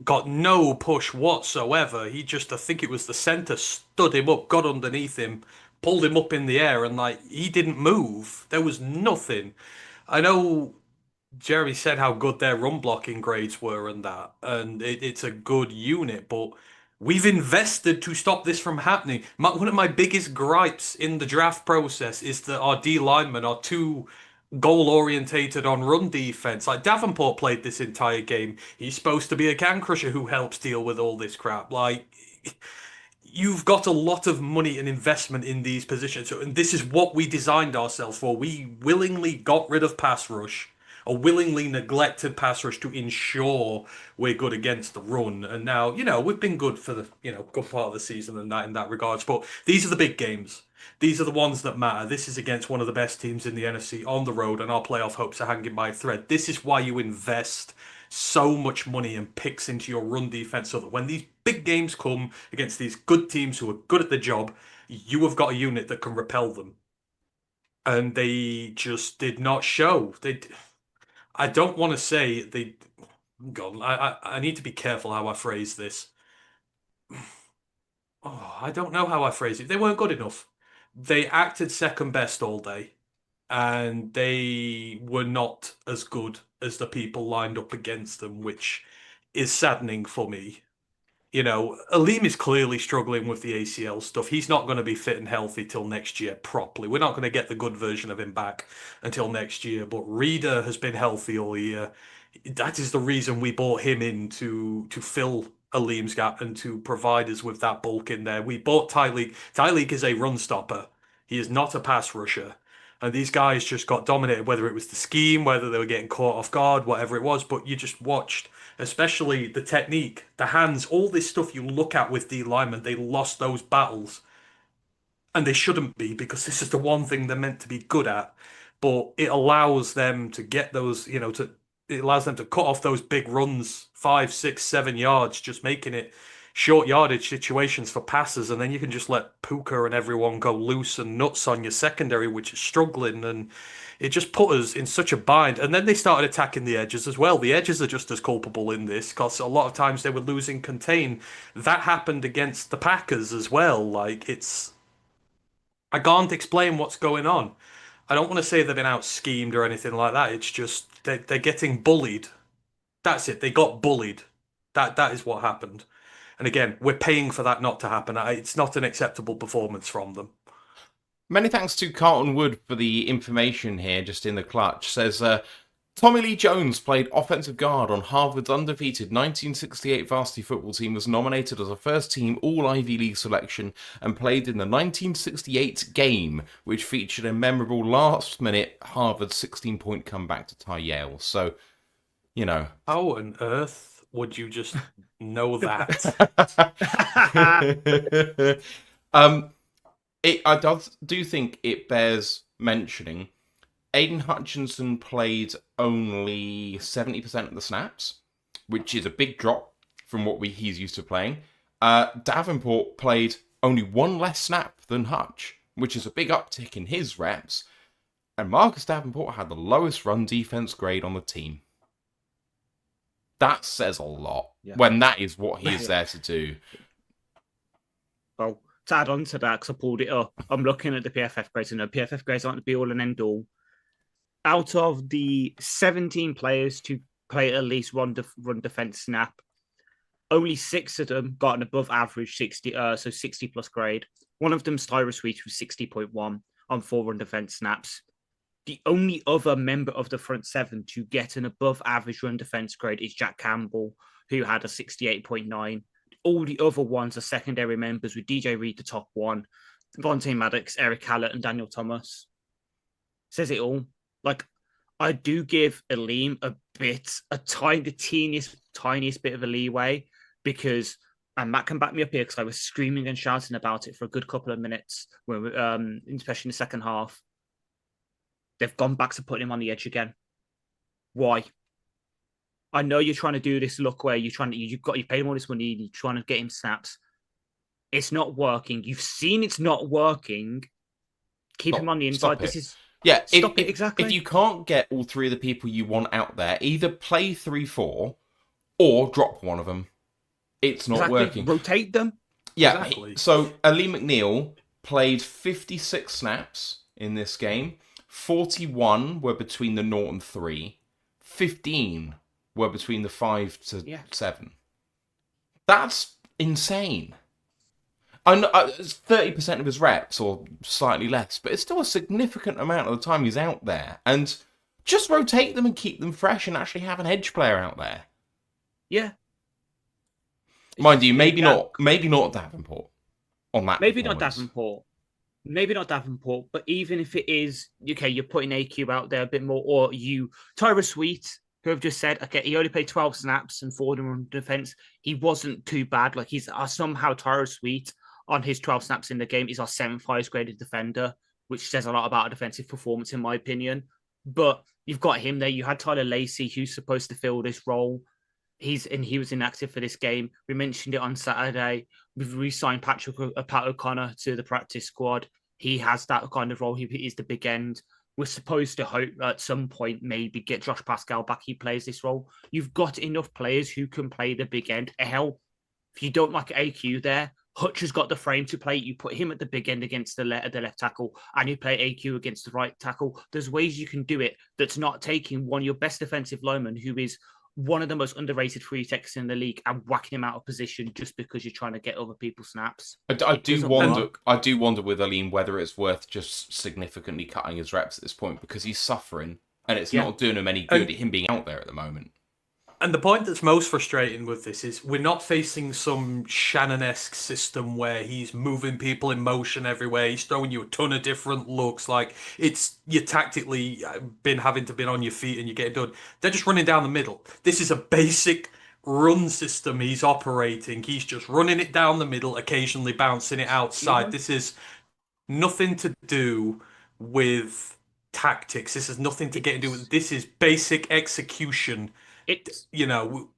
got no push whatsoever. He just, I think it was the centre, stood him up, got underneath him, pulled him up in the air, and like he didn't move. There was nothing. I know Jeremy said how good their run blocking grades were and that, and it's a good unit, but we've invested to stop this from happening. One of my biggest gripes in the draft process is that our D linemen are too goal orientated on run defense. Like Davenport played this entire game. He's supposed to be a can crusher who helps deal with all this crap. Like, you've got a lot of money and investment in these positions, and this is what we designed ourselves for. We willingly got rid of pass rush, or willingly neglected pass rush to ensure we're good against the run. And now, we've been good for the, good part of the season and that in that regards. But these are the big games. These are the ones that matter. This is against one of the best teams in the NFC on the road, and our playoff hopes are hanging by a thread. This is why you invest so much money and picks into your run defense, so that when these big games come against these good teams who are good at the job, you have got a unit that can repel them. And they just did not show. I don't want to say they. God, I need to be careful how I phrase this. Oh, I don't know how I phrase it. They weren't good enough. They acted second best all day, and they were not as good as the people lined up against them, which is saddening for me. Aleem is clearly struggling with the ACL stuff. He's not going to be fit and healthy till next year properly. We're not going to get the good version of him back until next year, but Reader has been healthy all year. That is the reason we bought him in to fill Aleem's gap and to provide us with that bulk in there. We bought Tyreek. Tyreek is a run stopper. He is not a pass rusher. And these guys just got dominated, whether it was the scheme, whether they were getting caught off guard, whatever it was. But you just watched, especially the technique, the hands, all this stuff you look at with D linemen. They lost those battles, and they shouldn't be, because this is the one thing they're meant to be good at. But it allows them to get those, it allows them to cut off those big runs, 5, 6, 7 yards, just making it short yardage situations for passes, and then you can just let Puka and everyone go loose and nuts on your secondary, which is struggling, and it just put us in such a bind. And then they started attacking the edges as well. The edges are just as culpable in this, because a lot of times they were losing contain. That happened against the Packers as well. I can't explain what's going on. I don't want to say they've been out schemed or anything like that. It's just they're getting bullied. That's it. They got bullied. That is what happened. And again, we're paying for that not to happen. It's not an acceptable performance from them. Many thanks to Carlton Wood for the information here, just in the clutch. Says, Tommy Lee Jones played offensive guard on Harvard's undefeated 1968 varsity football team, was nominated as a first-team All-Ivy League selection, and played in the 1968 game, which featured a memorable last-minute Harvard 16-point comeback to tie Yale. So, How on earth would you just know that? I do think it bears mentioning. Aiden Hutchinson played only 70% of the snaps, which is a big drop from what he's used to playing. Davenport played only one less snap than Hutch, which is a big uptick in his reps. And Marcus Davenport had the lowest run defense grade on the team. That says a lot, when that is what he is there to do. Well, to add on to that, because I pulled it up, I'm looking at the PFF grades, and the PFF grades aren't the be all and end all. Out of the 17 players to play at least one defense snap, only 6 of them got an above average 60 plus grade. One of them's Tyrus Sweet, who's 60.1 on 4 run defense snaps. The only other member of the front 7 to get an above average run defense grade is Jack Campbell, who had a 68.9. All the other ones are secondary members, with DJ Reed the top one, Vontae Maddox, Eric Hallett, and Daniel Thomas. Says it all. I do give Aleem the tiniest bit of a leeway, because, and Matt can back me up here, because I was screaming and shouting about it for a good couple of minutes, especially in the second half. They've gone back to putting him on the edge again. Why? I know you're trying to do this look where you paid him all this money, you're trying to get him snaps. It's not working. You've seen it's not working. Keep him on the inside. If you can't get all 3 of the people you want out there, either play 3-4 or drop one of them. It's not working. Rotate them. Yeah. Exactly. So Ali McNeil played 56 snaps in this game. 41 were between the 0 and 3. 15 were between the 5 to 7. That's insane. I know it's 30% of his reps, or slightly less, but it's still a significant amount of the time he's out there. And just rotate them and keep them fresh, and actually have an edge player out there. Yeah. Mind you, maybe not Davenport on that. Maybe not Davenport, but even if it is, okay, you're putting AQ out there a bit more, or Tyrus Sweet, who I've just said, okay, he only played 12 snaps and 4 on defense. He wasn't too bad. He's somehow Tyrus Sweet on his 12 snaps in the game is our 7th highest graded defender, which says a lot about a defensive performance, in my opinion. But you've got him there. You had Tyler Lacey, who's supposed to fill this role. He was inactive for this game. We mentioned it on Saturday. We've re-signed Pat O'Connor to the practice squad. He has that kind of role. He is the big end. We're supposed to hope at some point maybe get Josh Pascal back. He plays this role. You've got enough players who can play the big end. Hell, if you don't like AQ there, Hutch has got the frame to play. You put him at the big end against the left tackle, and you play AQ against the right tackle. There's ways you can do it that's not taking one of your best defensive linemen, who is one of the most underrated free techs in the league, and whacking him out of position just because you're trying to get other people snaps. I do wonder with Aleem whether it's worth just significantly cutting his reps at this point, because he's suffering, and it's not doing him any good, him being out there at the moment. And the point that's most frustrating with this is we're not facing some Shannon-esque system where he's moving people in motion everywhere. He's throwing you a ton of different looks. Like it's you tactically been having to be on your feet and you're getting done. They're just running down the middle. This is a basic run system he's operating. He's just running it down the middle, occasionally bouncing it outside. This is nothing to do with tactics. This has nothing to get to do with. This is basic execution. It's You know,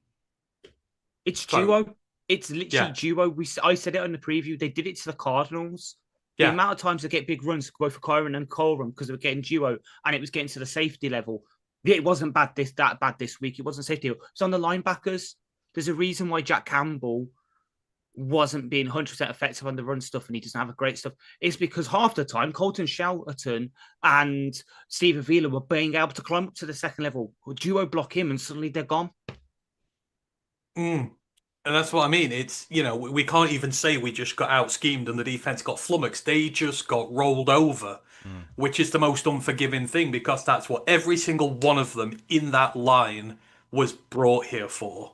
it's so duo. It's literally yeah, duo. I said it on the preview. They did it to the Cardinals. The yeah. amount of times they get big runs, both for Courier and Coleman, because they were getting duo, and it was getting to the safety level. Yeah, it wasn't that bad this week. It wasn't safety. It's on the linebackers. There's a reason why Jack Campbell wasn't being 100% effective on the run stuff and he doesn't have a great stuff. It's because half the time Colton Shelton and Steve Avila were being able to climb up to the second level, duo block him, and suddenly they're gone. Mm. And that's what I mean. It's, we can't even say we just got out schemed and the defense got flummoxed. They just got rolled over, which is the most unforgiving thing because that's what every single one of them in that line was brought here for.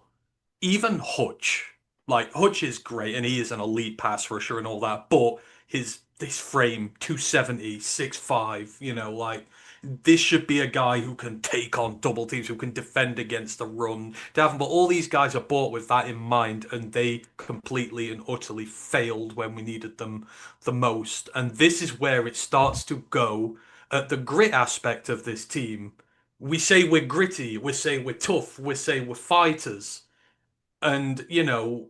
Even Hutch, like Hutch is great and he is an elite pass rusher and all that, but this frame 270, 6'5", like this should be a guy who can take on double teams, who can defend against the run. But all these guys are bought with that in mind, and they completely and utterly failed when we needed them the most. And this is where it starts to go at the grit aspect of this team. We say we're gritty, we say we're tough, we say we're fighters. And,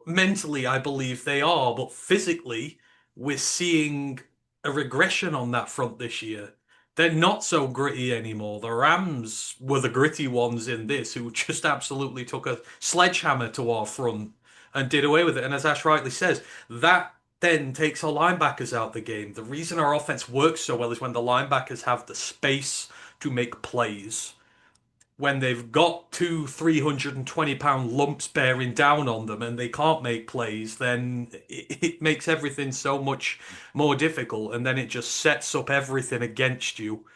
mentally, I believe they are, but physically, we're seeing a regression on that front this year. They're not so gritty anymore. The Rams were the gritty ones in this who just absolutely took a sledgehammer to our front and did away with it. And as Ash rightly says, that then takes our linebackers out the game. The reason our offense works so well is when the linebackers have the space to make plays when they've got two 320-pound lumps bearing down on them and they can't make plays, then it makes everything so much more difficult. And then it just sets up everything against you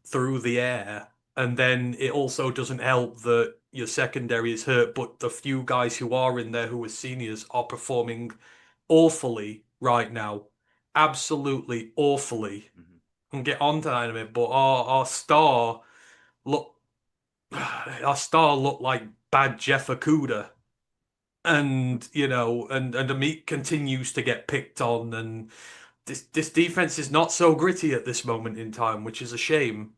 through the air. And then it also doesn't help that your secondary is hurt, but the few guys who are in there who are seniors are performing awfully right now. Absolutely awfully. And get on to that in a minute, but our star look our star looked like bad Jeff Okuda. And, and Amit continues to get picked on. And this defense is not so gritty at this moment in time, which is a shame.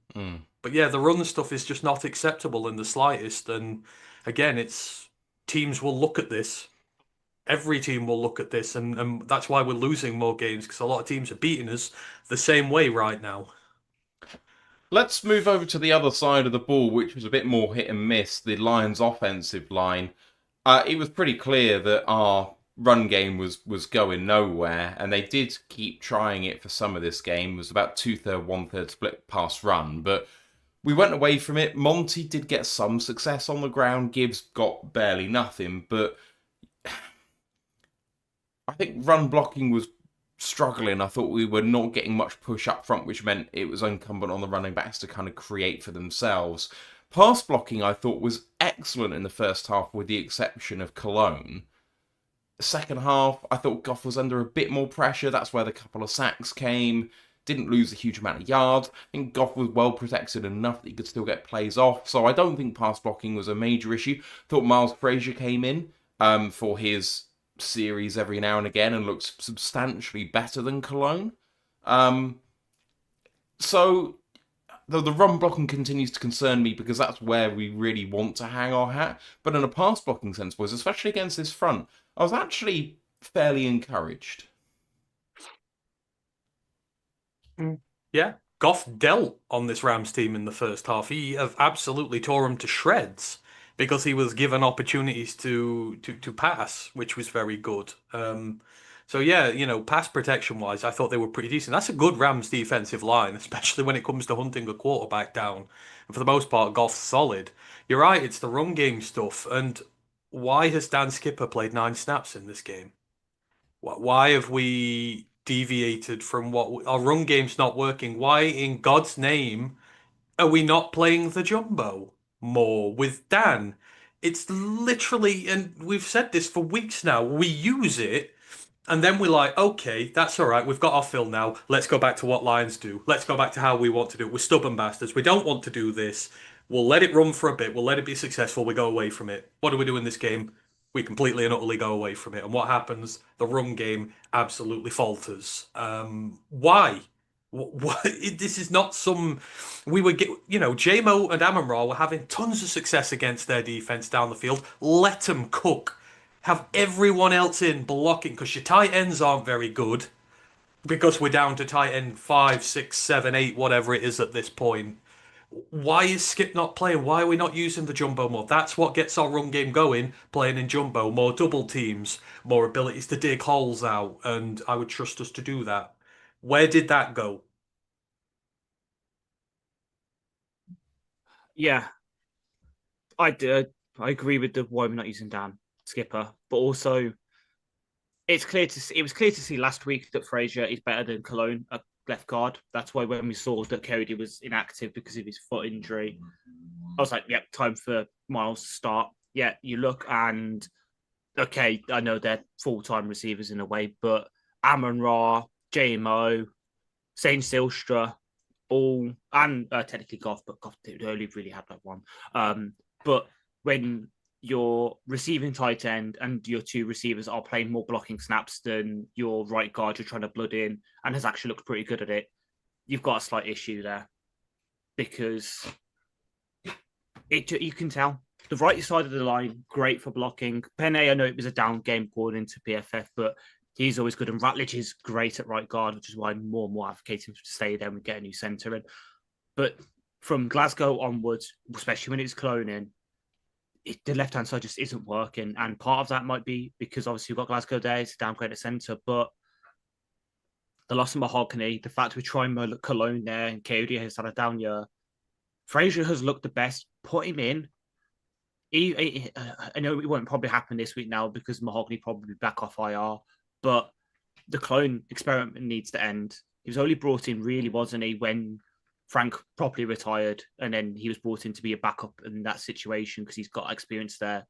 But yeah, the run stuff is just not acceptable in the slightest. And again, teams will look at this. Every team will look at this. And that's why we're losing more games, because a lot of teams are beating us the same way right now. Let's move over to the other side of the ball, which was a bit more hit and miss, the Lions' offensive line. It was pretty clear that our run game was going nowhere, and they did keep trying it for some of this game. It was about 2/3, 1/3 split pass run, but we went away from it. Monty did get some success on the ground. Gibbs got barely nothing, but I think run blocking was struggling. I thought we were not getting much push up front, which meant it was incumbent on the running backs to kind of create for themselves. Pass blocking, I thought, was excellent in the first half, with the exception of Cologne. Second half, I thought Goff was under a bit more pressure. That's where the couple of sacks came. Didn't lose a huge amount of yards. I think Goff was well protected enough that he could still get plays off. So I don't think pass blocking was a major issue. Thought Miles Frazier came in for his series every now and again and looks substantially better than Cologne. So the run blocking continues to concern me because that's where we really want to hang our hat. But in a pass blocking sense, boys, especially against this front, I was actually fairly encouraged. Yeah, Goff dealt on this Rams team in the first half. He have absolutely tore them to shreds because he was given opportunities to pass, which was very good. So yeah, pass protection wise, I thought they were pretty decent. That's a good Rams defensive line, especially when it comes to hunting a quarterback down. And for the most part, Goff's solid. You're right, it's the run game stuff. And why has Dan Skipper played 9 snaps in this game? Why have we deviated from what our run game's not working? Why in God's name are we not playing the jumbo more with Dan? It's literally, and we've said this for weeks now, we use it and then we're like, okay, that's all right. We've got our fill now. Let's go back to what Lions do. Let's go back to how we want to do it. We're stubborn bastards. We don't want to do this. We'll let it run for a bit. We'll let it be successful. We go away from it. What do we do in this game? We completely and utterly go away from it. And what happens? The run game absolutely falters. Why? This is not some. We were, JMO and Amon-Ra were having tons of success against their defense down the field. Let them cook. Have everyone else in blocking because your tight ends aren't very good because we're down to tight end 5, 6, 7, 8, whatever it is at this point. Why is Skip not playing? Why are we not using the jumbo more? That's what gets our run game going, playing in jumbo. More double teams, more abilities to dig holes out, and I would trust us to do that. Where did that go? Yeah, I did. I agree with the why we're not using Dan Skipper, but also it was clear to see last week that Fraser is better than Cologne at left guard. That's why when we saw that Cody was inactive because of his foot injury, I was like, yep, time for Miles to start. Yeah, you look and okay, I know they're full-time receivers in a way, but Amon-Ra, JMO, Saint Silstra, all, and technically Goff, but Goff only really had that one. But when your receiving tight end and your two receivers are playing more blocking snaps than your right guard you're trying to blood in and has actually looked pretty good at it, you've got a slight issue there because you can tell. The right side of the line, great for blocking. Penne, I know it was a down game going into PFF, but he's always good. And Ratledge is great at right guard, which is why I'm more and more advocating to stay there and we get a new centre in. But from Glasgow onwards, especially when it's cloning, the left-hand side just isn't working. And part of that might be because obviously you've got Glasgow there, it's a downgraded centre, but the loss of Mahogany, the fact we're trying Cologne there and Cody has had a down year, Fraser has looked the best. Put him in. I know it won't probably happen this week now because Mahogany probably back off IR, but the clone experiment needs to end. He was only brought in, really, wasn't he, when Frank properly retired, and then he was brought in to be a backup in that situation because he's got experience there.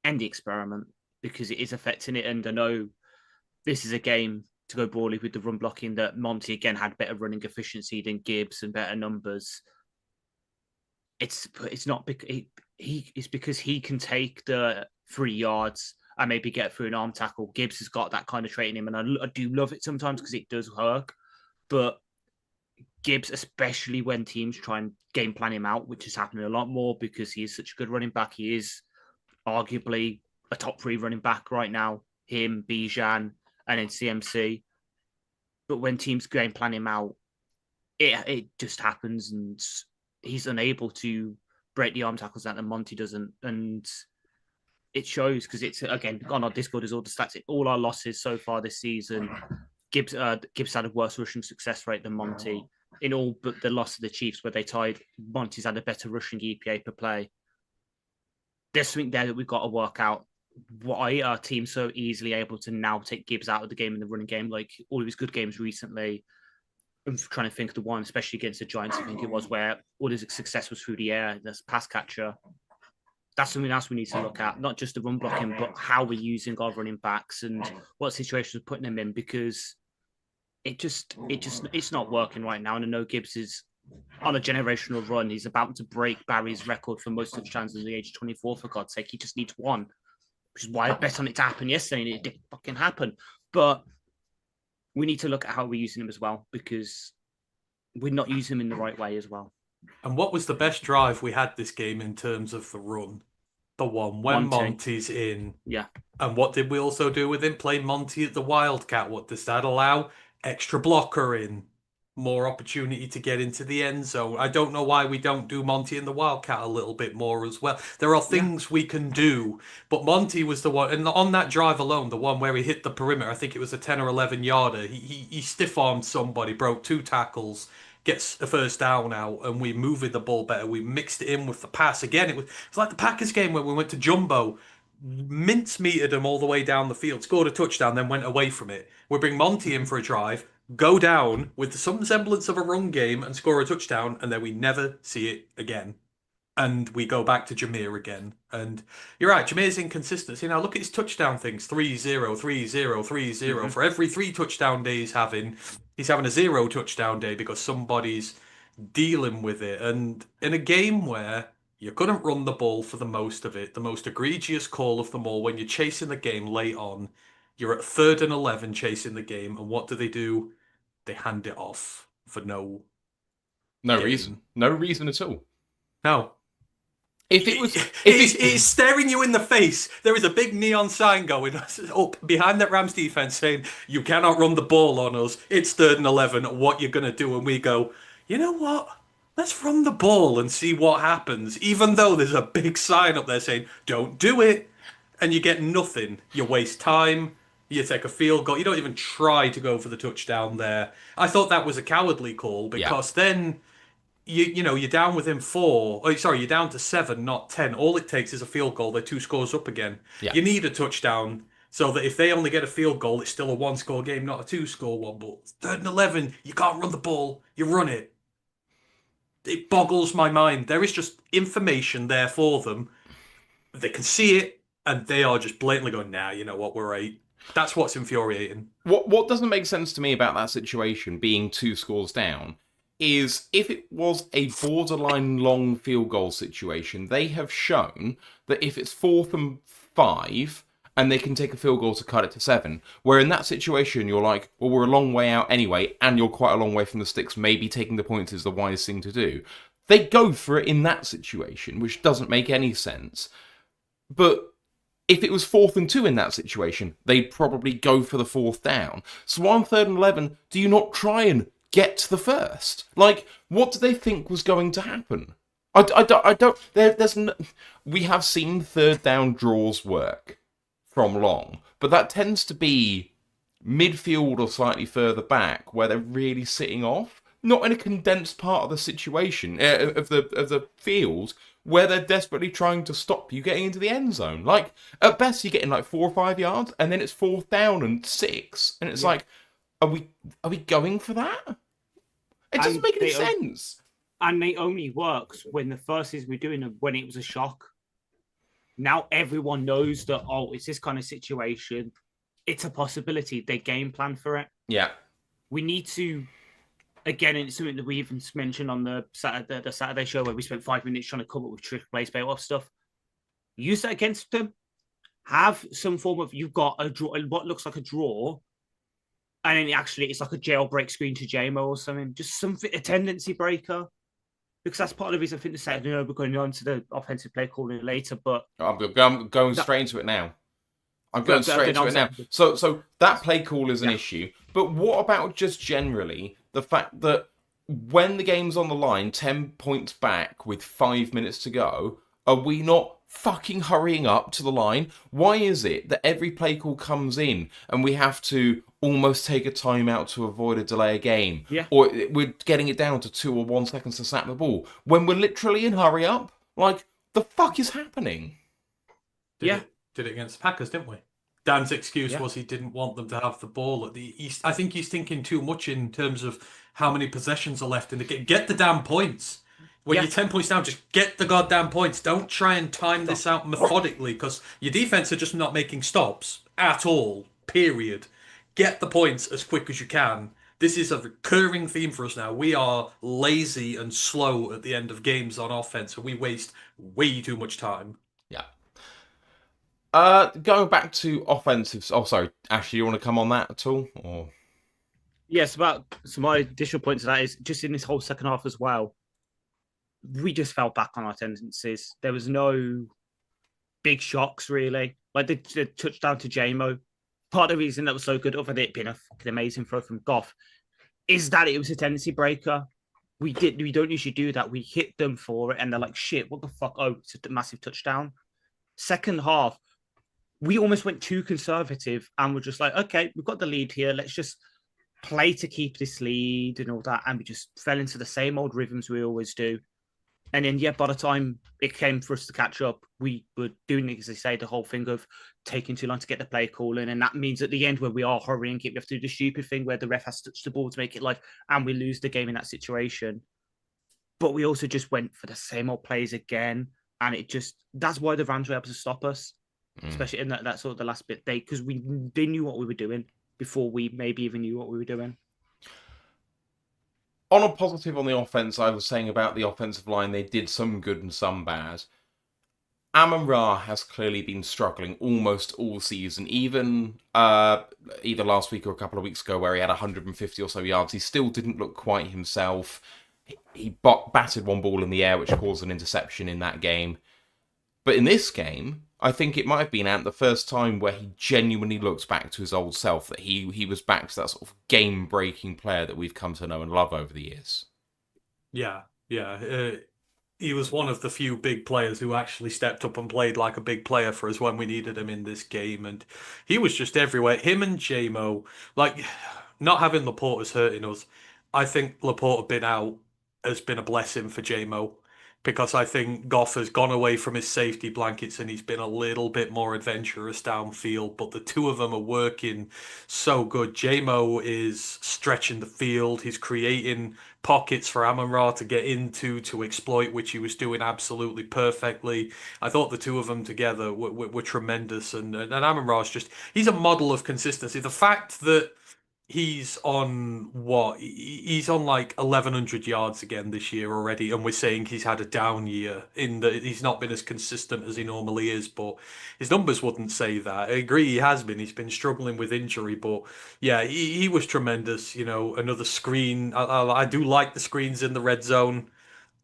End the experiment because it is affecting it, and I know this is a game to go broadly with the run blocking that Monty again had better running efficiency than Gibbs and better numbers. It's not because it's because he can take the 3 yards and maybe get through an arm tackle. Gibbs has got that kind of trait in him, and I do love it sometimes because it does work. But Gibbs, especially when teams try and game plan him out, which is happening a lot more because he is such a good running back. He is arguably a top 3 running back right now. Him, Bijan, and then CMC. But when teams game plan him out, it just happens, and he's unable to break the arm tackles out, and Monty doesn't. And it shows because it's, again, on our Discord is all the stats. All our losses so far this season, Gibbs had a worse rushing success rate than Monty. In all but the loss of the Chiefs where they tied, Monty's had a better rushing EPA per play. There's something there that we've got to work out. Why are teams so easily able to now take Gibbs out of the game in the running game? Like all of his good games recently, I'm trying to think of the one, especially against the Giants, I think it was, where all his success was through the air, this pass catcher. That's something else we need to look at, not just the run blocking, but how we're using our running backs and what situations we're putting them in, because it's not working right now. And I know Gibbs is on a generational run. He's about to break Barry's record for most touchdowns at the age of 24, for God's sake. He just needs one, which is why I bet on it to happen yesterday, and it didn't fucking happen. But we need to look at how we're using him as well, because we're not using him in the right way as well. And what was the best drive we had this game in terms of the run? The one when Monty's in. Yeah. And what did we also do with him? Play Monty at the Wildcat. What does that allow? Extra blocker in. More opportunity to get into the end zone. I don't know why we don't do Monty in the Wildcat a little bit more as well. There are things we can do, but Monty was the one, and on that drive alone, the one where he hit the perimeter, I think it was a 10 or 11 yarder, he stiff-armed somebody, broke 2 tackles, gets a first down out, and we moved the ball better. We mixed it in with the pass. Again, it was like the Packers game where we went to Jumbo, mince-metered them all the way down the field, scored a touchdown, then went away from it. We bring Monty in for a drive, go down with some semblance of a run game and score a touchdown, and then we never see it again. And we go back to Jameer again. And you're right, Jameer's inconsistency. Now look at his touchdown things. 3-0, 3-0, 3-0. For every 3 touchdown day he's having a 0 touchdown day because somebody's dealing with it. And in a game where you couldn't run the ball for the most of it, the most egregious call of them all, when you're chasing the game late on, you're at 3rd and 11 chasing the game, and what do? They hand it off for no gain. reason. No reason at all. No. If it was, it's staring you in the face. There is a big neon sign going up behind that Rams defense saying, "You cannot run the ball on us. It's 3rd and 11. What you're gonna do?" And we go, "You know what? Let's run the ball and see what happens." Even though there's a big sign up there saying, "Don't do it," and you get nothing. You waste time. You take a field goal. You don't even try to go for the touchdown there. I thought that was a cowardly call because then. You're down within 4. Oh, sorry, you're down to 7, not 10. All it takes is a field goal. They're 2 scores up again. Yeah. You need a touchdown so that if they only get a field goal, it's still a 1-score game, not a 2-score one. But 3rd and 11, you can't run the ball. You run it. It boggles my mind. There is just information there for them. They can see it, and they are just blatantly going, "Nah, you know what? We're right." That's what's infuriating. What doesn't make sense to me about that situation being 2 scores down is if it was a borderline long field goal situation, they have shown that if it's 4th and 5 and they can take a field goal to cut it to 7, where in that situation you're like, well, we're a long way out anyway, and you're quite a long way from the sticks, maybe taking the points is the wise thing to do. They go for it in that situation, which doesn't make any sense. But if it was 4th and 2 in that situation, they'd probably go for the 4th down. So on 3rd and 11, do you not try and get to the first? Like, what do they think was going to happen? I don't. There's no, we have seen 3rd down draws work from long, but that tends to be midfield or slightly further back where they're really sitting off, not in a condensed part of the situation of the field where they're desperately trying to stop you getting into the end zone. Like, at best you're getting like 4 or 5 yards, and then it's 4th down and 6, and it's like, Are we going for that? It doesn't make any sense. And it only works when the first is we're doing it when it was a shock. Now everyone knows that, oh, it's this kind of situation. It's a possibility. They game plan for it. Yeah. We need to, again, and it's something that we even mentioned on the Saturday show where we spent 5 minutes trying to come up with trick plays, off stuff. Use that against them. Have some form of, you've got a draw, what looks like a draw, and then it's like a jailbreak screen to JMO or something. Just something, a tendency breaker. Because that's part of the reason I think the Saturday, we're going on to the offensive play calling later, but... I'm going straight into it now. I'm going straight into it now. So that play call is an issue. But what about just generally the fact that when the game's on the line, 10 points back with 5 minutes to go, are we not fucking hurrying up to the line? Why is it that every play call comes in and we have to almost take a timeout to avoid a delay of game? Yeah. Or we're getting it down to 2 or 1 seconds to snap the ball when we're literally in hurry up? Like, the fuck is happening? Did it against the Packers, didn't we? Dan's excuse was he didn't want them to have the ball at the East. I think he's thinking too much in terms of how many possessions are left in the game. Get the damn points. When you're 10 points down, just get the goddamn points. Don't try and time this out methodically, because your defense are just not making stops at all, period. Get the points as quick as you can. This is a recurring theme for us now. We are lazy and slow at the end of games on offense, and we waste way too much time. Yeah. Going back to offensive... Oh, sorry. Ashley, you want to come on that at all? Or... Yes, so my additional point to that is just in this whole second half as well, we just fell back on our tendencies. There was no big shocks, really. Like the touchdown to JMO, part of the reason that was so good, other than it being a fucking amazing throw from Goff, is that it was a tendency breaker. We don't usually do that. We hit them for it, and they're like, shit, what the fuck? Oh, it's a massive touchdown. Second half, we almost went too conservative, and we're just like, okay, we've got the lead here. Let's just play to keep this lead and all that. And we just fell into the same old rhythms we always do. And then, by the time it came for us to catch up, we were doing, as I say, the whole thing of taking too long to get the play call in. And that means at the end where we are hurrying it, we have to do the stupid thing where the ref has to touch the ball to make it live, and we lose the game in that situation. but we also just went for the same old plays again. And that's why the Rams were able to stop us, especially in that sort of the last bit. Because they knew what we were doing before we maybe even knew what we were doing. On a positive on the offense, I was saying about the offensive line, they did some good and some bad. Amon-Ra has clearly been struggling almost all season, even either last week or a couple of weeks ago where he had 150 or so yards. He still didn't look quite himself. He batted one ball in the air, which caused an interception in that game. But in this game, I think it might have been the first time where he genuinely looks back to his old self, that he was back to that sort of game-breaking player that we've come to know and love over the years. Yeah. He was one of the few big players who actually stepped up and played like a big player for us when we needed him in this game. And he was just everywhere. Him and JMO, like, not having Laporte is hurting us. I think Laporte being out has been a blessing for JMO, because I think Goff has gone away from his safety blankets and he's been a little bit more adventurous downfield. But the two of them are working so good. JMO is stretching the field. He's creating pockets for Amon-Ra to get into, to exploit, which he was doing absolutely perfectly. I thought the two of them together were tremendous. And Amon-Ra's he's a model of consistency. The fact that he's on he's on like 1,100 yards again this year already, and we're saying he's had a down year in that he's not been as consistent as he normally is, but his numbers wouldn't say that. I agree, he's been struggling with injury, but yeah, he was tremendous. Another screen. I do like the screens in the red zone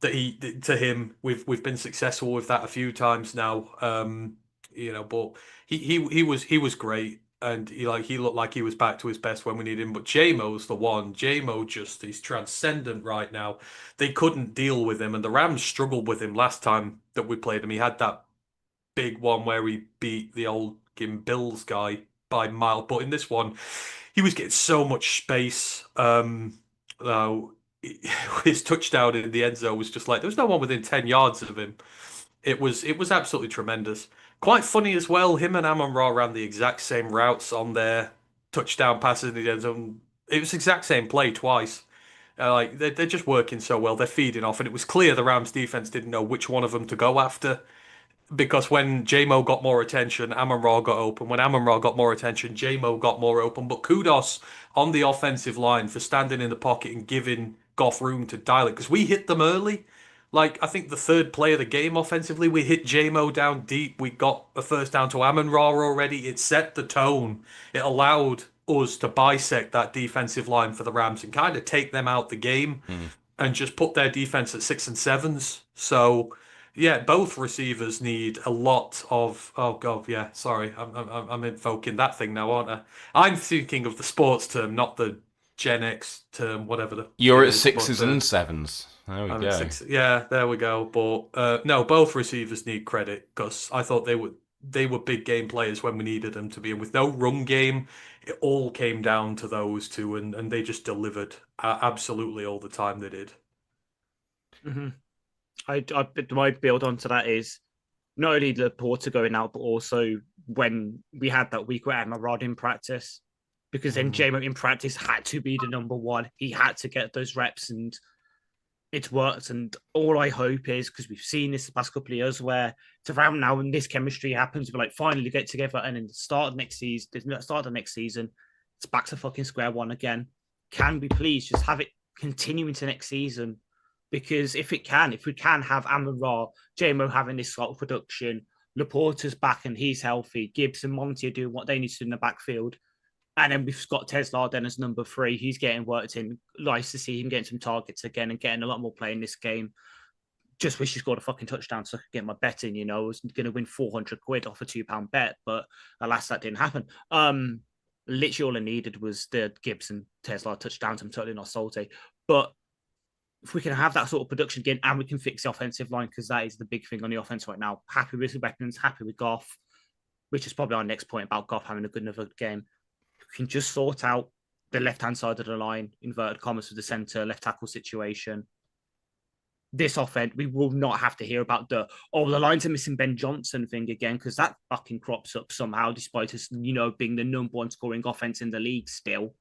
that to him. We've been successful with that a few times now. But he was great. And he looked like he was back to his best when we needed him. But JMO's the one. JMO he's transcendent right now. They couldn't deal with him, and the Rams struggled with him last time that we played him. He had that big one where he beat the old Bills guy by mile. But in this one, he was getting so much space. His touchdown in the end zone was just like there was no one within 10 yards of him. It was absolutely tremendous. Quite funny as well. Him and Amon-Ra ran the exact same routes on their touchdown passes in the end zone. It was the exact same play twice. They're just working so well. They're feeding off, and it was clear the Rams defense didn't know which one of them to go after, because when JMO got more attention, Amon-Ra got open. When Amon-Ra got more attention, JMO got more open. But kudos on the offensive line for standing in the pocket and giving Goff room to dial it, because we hit them early. Like, I think the third play of the game offensively, we hit JMO down deep. We got a first down to Amon-Ra already. It set the tone. It allowed us to bisect that defensive line for the Rams and kind of take them out the game and just put their defense at 6 and 7s. So, yeah, both receivers need a lot of. Oh God, yeah. Sorry, I'm invoking that thing now, aren't I? I'm thinking of the sports term, not the Gen X term, whatever. You're at 6s and 7s. There we go. Yeah, there we go. But no, both receivers need credit, because I thought they were big game players when we needed them to be. And with no run game, it all came down to those two, and they just delivered absolutely all the time they did. Mm-hmm. My build onto that is not only the Porter going out, but also when we had that week where Amon-Ra in practice, because then JMO in practice had to be the number one. He had to get those reps, and it's worked. And all I hope is, because we've seen this the past couple of years, where it's around now when this chemistry happens, we're like finally get together, and in the start of the next season, it's back to fucking square one again. Can we please just have it continue into next season? Because if we can have Amon-Ra, JMO having this sort of production, Laporta's back and he's healthy, Gibbs and Monty are doing what they need to do in the backfield, and then we've got Tesla then as number 3. He's getting worked in. Nice to see him getting some targets again and getting a lot more play in this game. Just wish he scored a fucking touchdown so I could get my bet in. I was going to win 400 quid off a £2 bet, but alas, that didn't happen. Literally all I needed was the Gibbs and Tesla touchdowns. I'm totally not salty. But if we can have that sort of production again, and we can fix the offensive line, because that is the big thing on the offense right now. Happy with the weapons, happy with Goff, which is probably our next point about Goff having a good enough game. We can just sort out the left-hand side of the line, inverted commas, with the centre, left tackle situation. This offense, we will not have to hear about the Lions are missing Ben Johnson thing again, because that fucking crops up somehow, despite us, being the number one scoring offense in the league still.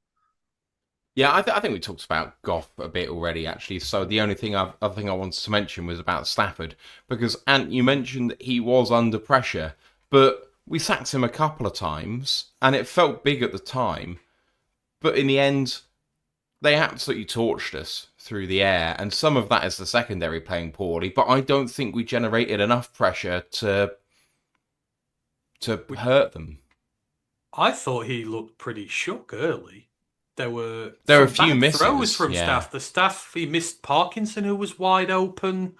Yeah, I think we talked about Goff a bit already, actually. So the only other thing I wanted to mention was about Stafford, because Ant, you mentioned that he was under pressure, but we sacked him a couple of times, and it felt big at the time. But in the end, they absolutely torched us through the air, and some of that is the secondary playing poorly. But I don't think we generated enough pressure to hurt them. I thought he looked pretty shook early. There were There were a some few bad throws misses, from yeah. Staff. The Staff, he missed Parkinson, who was wide open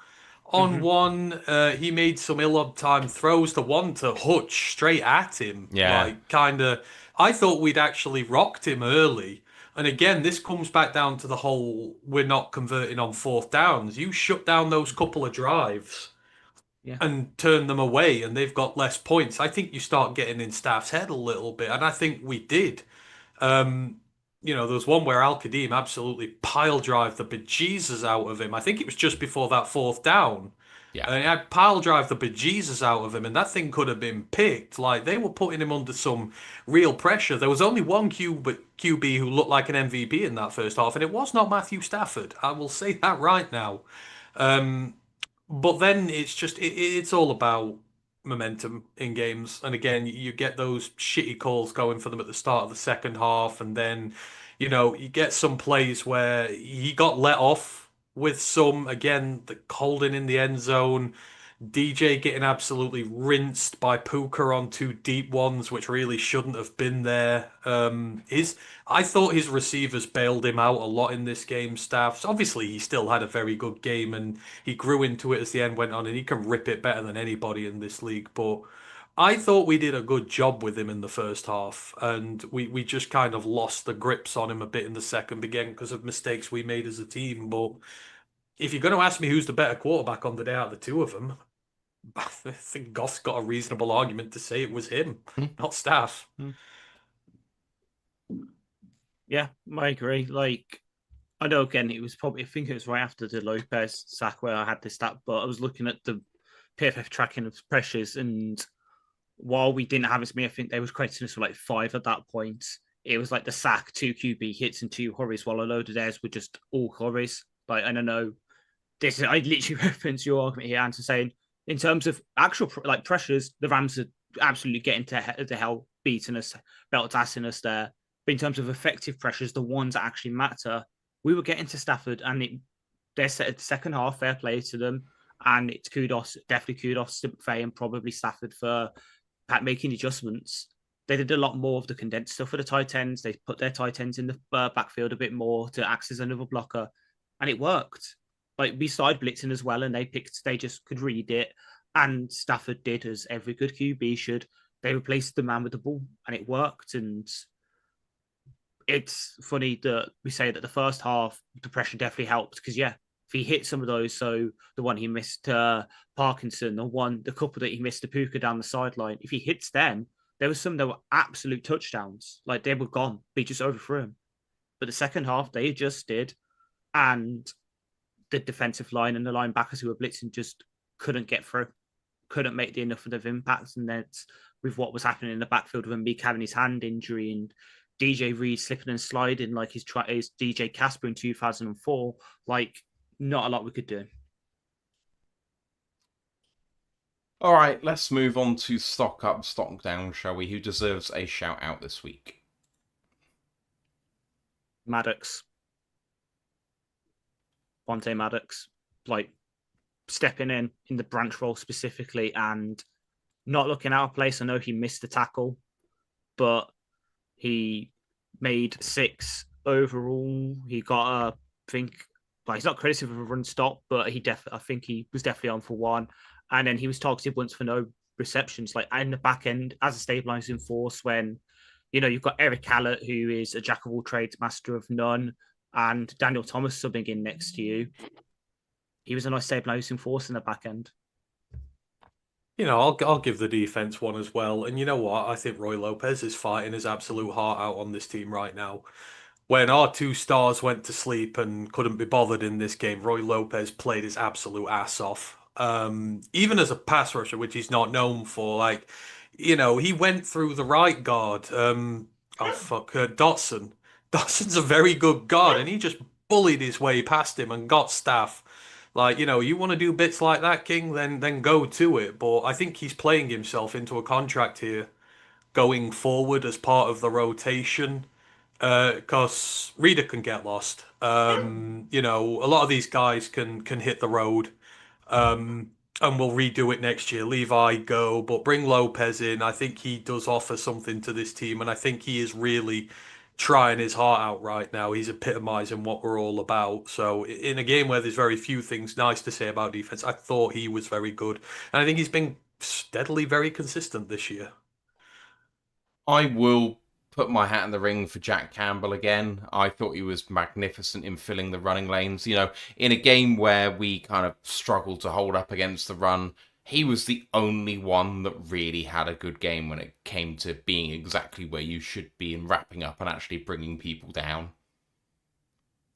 on one. He made some ill-timed throws. The one to Hutch straight at him, Yeah. like kind of. I thought we'd actually rocked him early. And again, this comes back down to the whole we're not converting on fourth downs. You shut down those couple of drives Yeah. and turn them away, and they've got less points. I think you start getting in Staff's head a little bit, and I think we did. There was one where Al Qadim absolutely pile drive the bejesus out of him. I think it was just before that fourth down. Yeah. And he had pile drive the bejesus out of him, and that thing could have been picked. Like, they were putting him under some real pressure. There was only one QB who looked like an MVP in that first half, and it was not Matthew Stafford. I will say that right now. But then it's all about momentum in games. And again, you get those shitty calls going for them at the start of the second half, and then you get some plays where he got let off with some, again, the holding in the end zone. DJ getting absolutely rinsed by Puka on two deep ones, which really shouldn't have been there. I thought his receivers bailed him out a lot in this game. Staffs, obviously, he still had a very good game, and he grew into it as the end went on, and he can rip it better than anybody in this league. But I thought we did a good job with him in the first half, and we just kind of lost the grips on him a bit in the second, again, because of mistakes we made as a team. But if you're going to ask me who's the better quarterback on the day out of the two of them, I think Goff's got a reasonable argument to say it was him, not Staff. Yeah, I agree. Like, I know, again, I think it was right after the Lopez sack where I had this stat, but I was looking at the PFF tracking of pressures, and while we didn't have as many, I think they was crediting us for like 5 at that point. It was like the sack, 2 QB hits, and 2 hurries, while a load of theirs were just all hurries. Like, I don't know. I literally reference your argument here, Anton, saying in terms of actual pressures, the Rams are absolutely getting to hell, beating us, belt assing us there. But in terms of effective pressures, the ones that actually matter, we were getting to Stafford, and their second half, fair play to them, and it's definitely kudos to Faye and probably Stafford for making adjustments. They did a lot more of the condensed stuff for the tight ends. They put their tight ends in the backfield a bit more to act as another blocker, and it worked. Like, we started blitzing as well, and they just could read it. And Stafford did, as every good QB should. They replaced the man with the ball, and it worked. And it's funny that we say that the first half, the pressure definitely helped, because, yeah, if he hit some of those, so the one he missed Parkinson, the couple that he missed to Puka down the sideline, if he hits them, there was some that were absolute touchdowns. Like, they were gone. They just overthrew him. But the second half, they adjusted, and the defensive line and the linebackers who were blitzing just couldn't get through, couldn't make enough of impacts. And that's with what was happening in the backfield with Meek having his hand injury and DJ Reed slipping and sliding like his DJ Casper in 2004, like, not a lot we could do. All right, let's move on to stock up, stock down, shall we? Who deserves a shout out this week? Maddox. Vontae Maddox, like, stepping in the branch role specifically and not looking out of place. I know he missed the tackle, but he made 6 overall. He got he's not credited for a run stop, but I think he was definitely on for 1. And then he was targeted once for no receptions, like in the back end as a stabilizing force when, you've got Eric Hallett, who is a jack of all trades, master of none, and Daniel Thomas subbing in next to you. He was a nice stabilizing force in the back end. I'll give the defense one as well. And you know what? I think Roy Lopez is fighting his absolute heart out on this team right now. When our 2 stars went to sleep and couldn't be bothered in this game, Roy Lopez played his absolute ass off. Even as a pass rusher, which he's not known for, he went through the right guard. Dotson. Dawson's a very good guard, and he just bullied his way past him and got Staff. Like, you want to do bits like that, King, then go to it. But I think he's playing himself into a contract here going forward as part of the rotation. Because Reader can get lost. A lot of these guys can hit the road. And we'll redo it next year. Levi go, but bring Lopez in. I think he does offer something to this team, and I think he is really trying his heart out right now. He's epitomizing what we're all about. So in a game where there's very few things nice to say about defense, I thought he was very good, and I think he's been steadily very consistent this year. I will put my hat in the ring for Jack Campbell again. I thought he was magnificent in filling the running lanes. In a game where we kind of struggled to hold up against the run, he was the only one that really had a good game when it came to being exactly where you should be and wrapping up and actually bringing people down.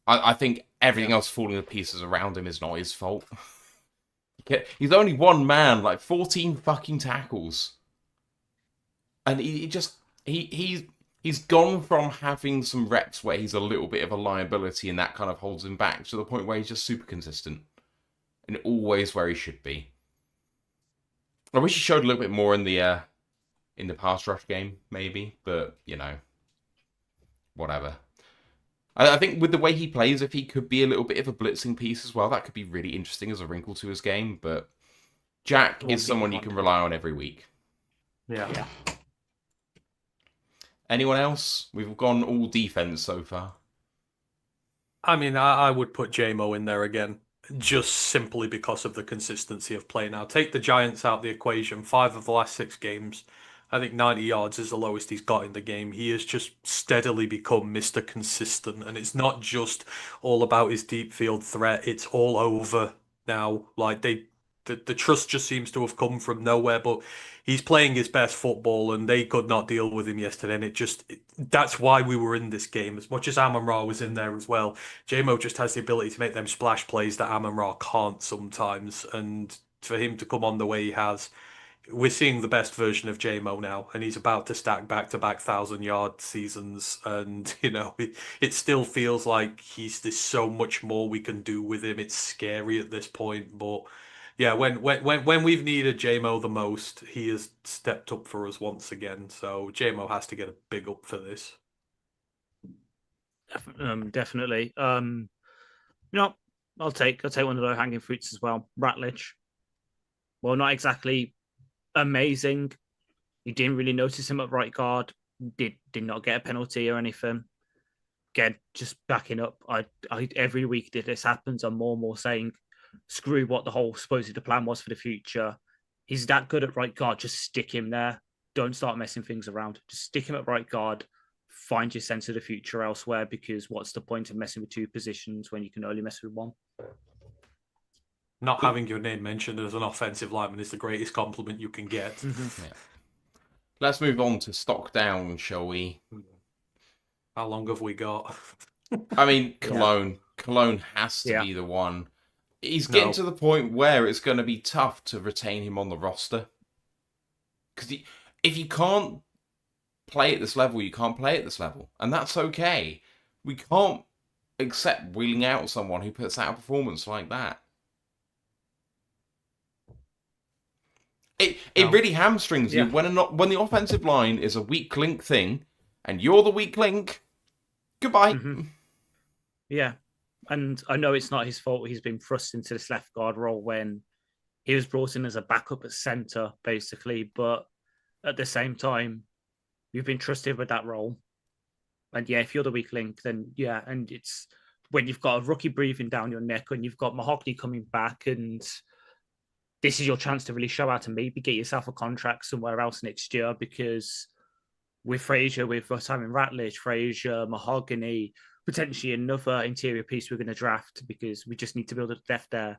I think everything else falling to pieces around him is not his fault. He's only one man, like 14 fucking tackles. And he's gone from having some reps where he's a little bit of a liability and that kind of holds him back to the point where he's just super consistent and always where he should be. I wish he showed a little bit more in the pass rush game, maybe, but whatever. I think with the way he plays, if he could be a little bit of a blitzing piece as well, that could be really interesting as a wrinkle to his game. But Jack is someone you can rely on every week. Yeah. Anyone else? We've gone all defense so far. I mean, I would put JMO in there again, just simply because of the consistency of play now. Take the Giants out of the equation. 5 of the last 6 games, I think 90 yards is the lowest he's got in the game. He has just steadily become Mr. Consistent, and it's not just all about his deep field threat. It's all over now. Like the trust just seems to have come from nowhere, but he's playing his best football, and they could not deal with him yesterday. And that's why we were in this game. As much as Amon-Ra was in there as well, JMO just has the ability to make them splash plays that Amon-Ra can't sometimes. And for him to come on the way he has, we're seeing the best version of JMO now, and he's about to stack back-to-back 1,000-yard seasons. And it still feels like there's so much more we can do with him. It's scary at this point, but yeah, when we've needed JMO the most, he has stepped up for us once again. So JMO has to get a big up for this. Definitely. I'll take one of the low-hanging fruits as well. Ratledge. Well, not exactly amazing. You didn't really notice him at right guard. Did not get a penalty or anything. Again, just backing up. I every week that this happens, I'm more and more saying, screw what the whole supposedly the plan was for the future. He's that good at right guard. Just stick him there. Don't start messing things around. Just stick him at right guard. Find your sense of the future elsewhere, because what's the point of messing with 2 positions when you can only mess with 1? Not having your name mentioned as an offensive lineman is the greatest compliment you can get. Mm-hmm. Yeah. Let's move on to stock down, shall we? How long have we got? I mean, Cologne. Yeah. Cologne has to be the one. He's getting to the point where it's going to be tough to retain him on the roster. Because if you can't play at this level, you can't play at this level. And that's okay. We can't accept wheeling out someone who puts out a performance like that. It really hamstrings you when the offensive line is a weak link thing, and you're the weak link. Goodbye. Mm-hmm. Yeah. And I know it's not his fault he's been thrust into this left guard role when he was brought in as a backup at centre, basically. But at the same time, you've been trusted with that role. And yeah, if you're the weak link, then yeah. And it's when you've got a rookie breathing down your neck and you've got Mahogany coming back, and this is your chance to really show out and maybe get yourself a contract somewhere else next year, because with Frazier, with us having Ratledge, Frazier, Mahogany, potentially another interior piece we're going to draft, because we just need to build a depth there.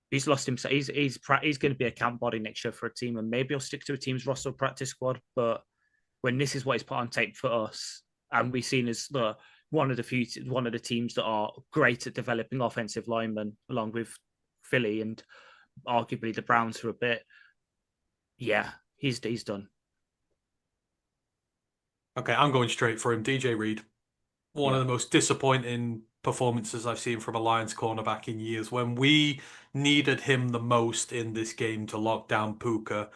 He's lost himself. He's going to be a camp body next year for a team, and maybe he'll stick to a team's roster practice squad. But when this is what he's put on tape for us, and we've seen as one of the teams that are great at developing offensive linemen, along with Philly and arguably the Browns for a bit. Yeah, he's done. Okay, I'm going straight for him. DJ Reed. one of the most disappointing performances I've seen from a Lions cornerback in years. When we needed him the most in this game to lock down Puka,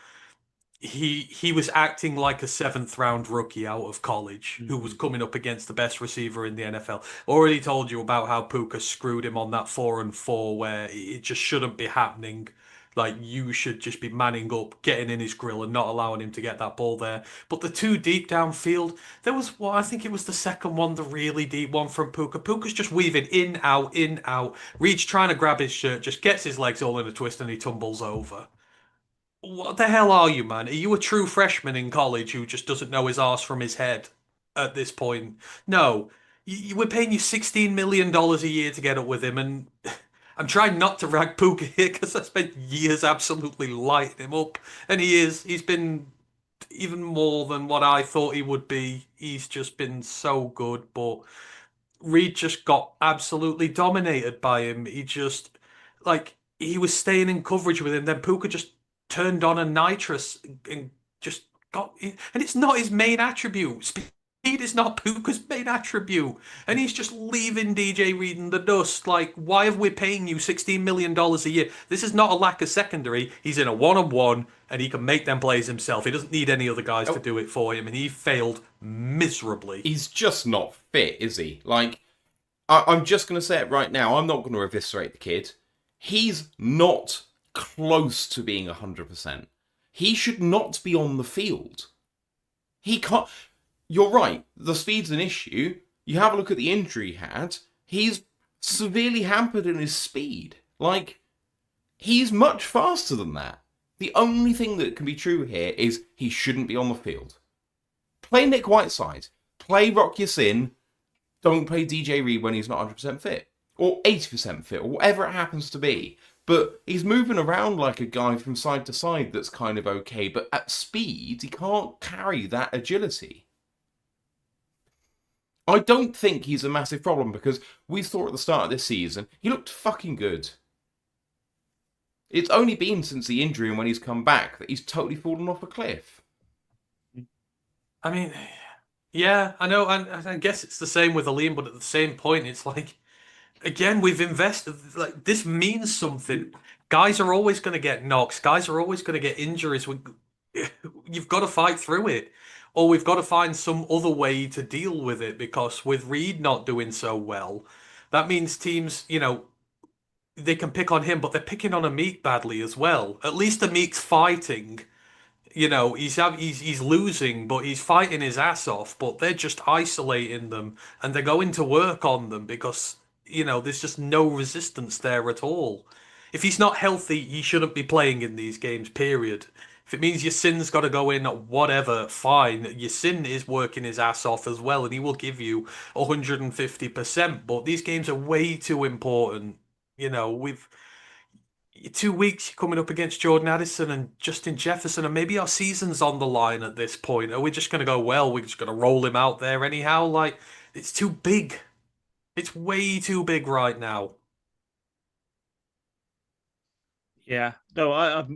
he was acting like a seventh round rookie out of college who was coming up against the best receiver in the NFL. Already told you about how Puka screwed him on that 4-and-4 where it just shouldn't be happening. Like, you should just be manning up, getting in his grill, and not allowing him to get that ball there. But the two deep downfield, there was one, I think it was the second one, the really deep one from Puka. Puka's just weaving in, out, in, out. Reed's trying to grab his shirt, just gets his legs all in a twist, and he tumbles over. What the hell are you, man? Are you a true freshman in college who just doesn't know his arse from his head at this point? No. We're paying you $16 million a year to get up with him, and I'm trying not to rag Puka here because I spent years absolutely lighting him up, and he's been even more than what I thought he would be. He's just been so good, but Reed just got absolutely dominated by him. He just, like, he was staying in coverage with him, then Puka just turned on a nitrous and just got, and it's not his main attribute. Speed is not Puka's main attribute, and he's just leaving DJ Reed in the dust. Like, why are we paying you $16 million a year? This is not a lack of secondary. He's in a one-on-one, and he can make them plays himself. He doesn't need any other guys to do it for him, and he failed miserably. He's just not fit, is he? Like, I'm just going to say it right now. I'm not going to eviscerate the kid. He's not close to being 100%. He should not be on the field. He can't. You're right. The speed's an issue. You have a look at the injury he had. He's severely hampered in his speed. Like, he's much faster than that. The only thing that can be true here is he shouldn't be on the field. Play Nick Whiteside. Play Rock Ya-Sin. Don't play DJ Reed when he's not 100% fit. Or 80% fit, or whatever it happens to be. But he's moving around like a guy from side to side that's kind of okay. But at speed, he can't carry that agility. I don't think he's a massive problem because we thought at the start of this season, he looked fucking good. It's only been since the injury and when he's come back that he's totally fallen off a cliff. I mean, yeah, I know, and I guess it's the same with Aleem, but at the same point, it's like, again, we've invested, like, this means something. Guys are always going to get knocks. Guys are always going to get injuries. You've got to fight through it. Or we've got to find some other way to deal with it, because with Reed not doing so well, that means teams, they can pick on him, but they're picking on Amit badly as well. At least Amit's fighting. He's losing, but he's fighting his ass off. But they're just isolating them, and they're going to work on them because there's just no resistance there at all. If he's not healthy, he shouldn't be playing in these games. Period. If it means Ya-Sin's got to go in, whatever, fine. Ya-Sin is working his ass off as well, and he will give you 150%. But these games are way too important. We've 2 weeks coming up against Jordan Addison and Justin Jefferson, and maybe our season's on the line at this point. Are we just going to go, well, we're just going to roll him out there anyhow? Like, it's too big. It's way too big right now. Yeah. No,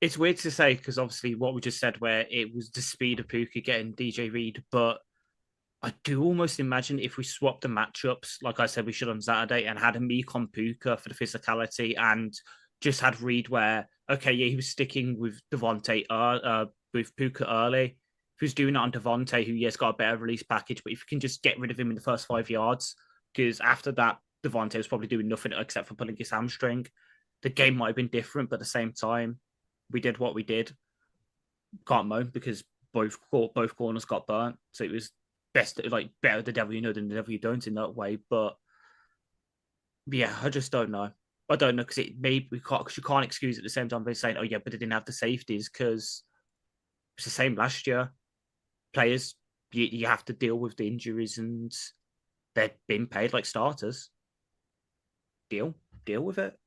it's weird to say because obviously what we just said, where it was the speed of Puka getting DJ Reed, but I do almost imagine if we swapped the matchups, like I said we should on Saturday, and had a Meek on Puka for the physicality and just had Reed where, okay, yeah, he was sticking with Devontae, with Puka early. If he was doing it on Devontae, who, yes, got a better release package, but if you can just get rid of him in the first 5 yards, because after that, Devontae was probably doing nothing except for pulling his hamstring. The game might have been different, but at the same time, we did what we did. Can't moan because both corners got burnt. So it was better the devil you know than the devil you don't in that way. But yeah, I just don't know. I don't know because you can't excuse it at the same time by saying, oh yeah, but they didn't have the safeties, because it's the same last year. Players, you have to deal with the injuries and they're being paid like starters. Deal with it.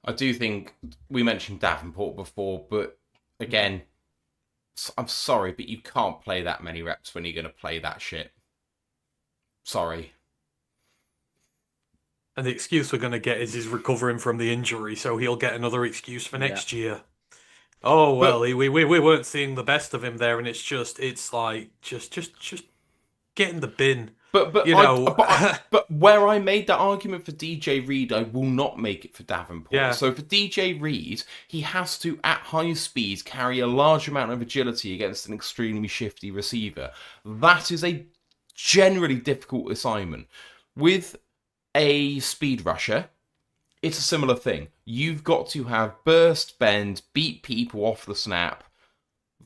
I do think we mentioned Davenport before, but again, I'm sorry, but you can't play that many reps when you're going to play that shit. Sorry. And the excuse we're going to get is he's recovering from the injury, so he'll get another excuse for next year. Oh well, we weren't seeing the best of him there, and it's like just get in the bin. But You know, but where I made that argument for DJ Reed, I will not make it for Davenport. Yeah. So for DJ Reed, he has to, at high speed, carry a large amount of agility against an extremely shifty receiver. That is a generally difficult assignment. With a speed rusher, it's a similar thing. You've got to have burst, bend, beat people off the snap.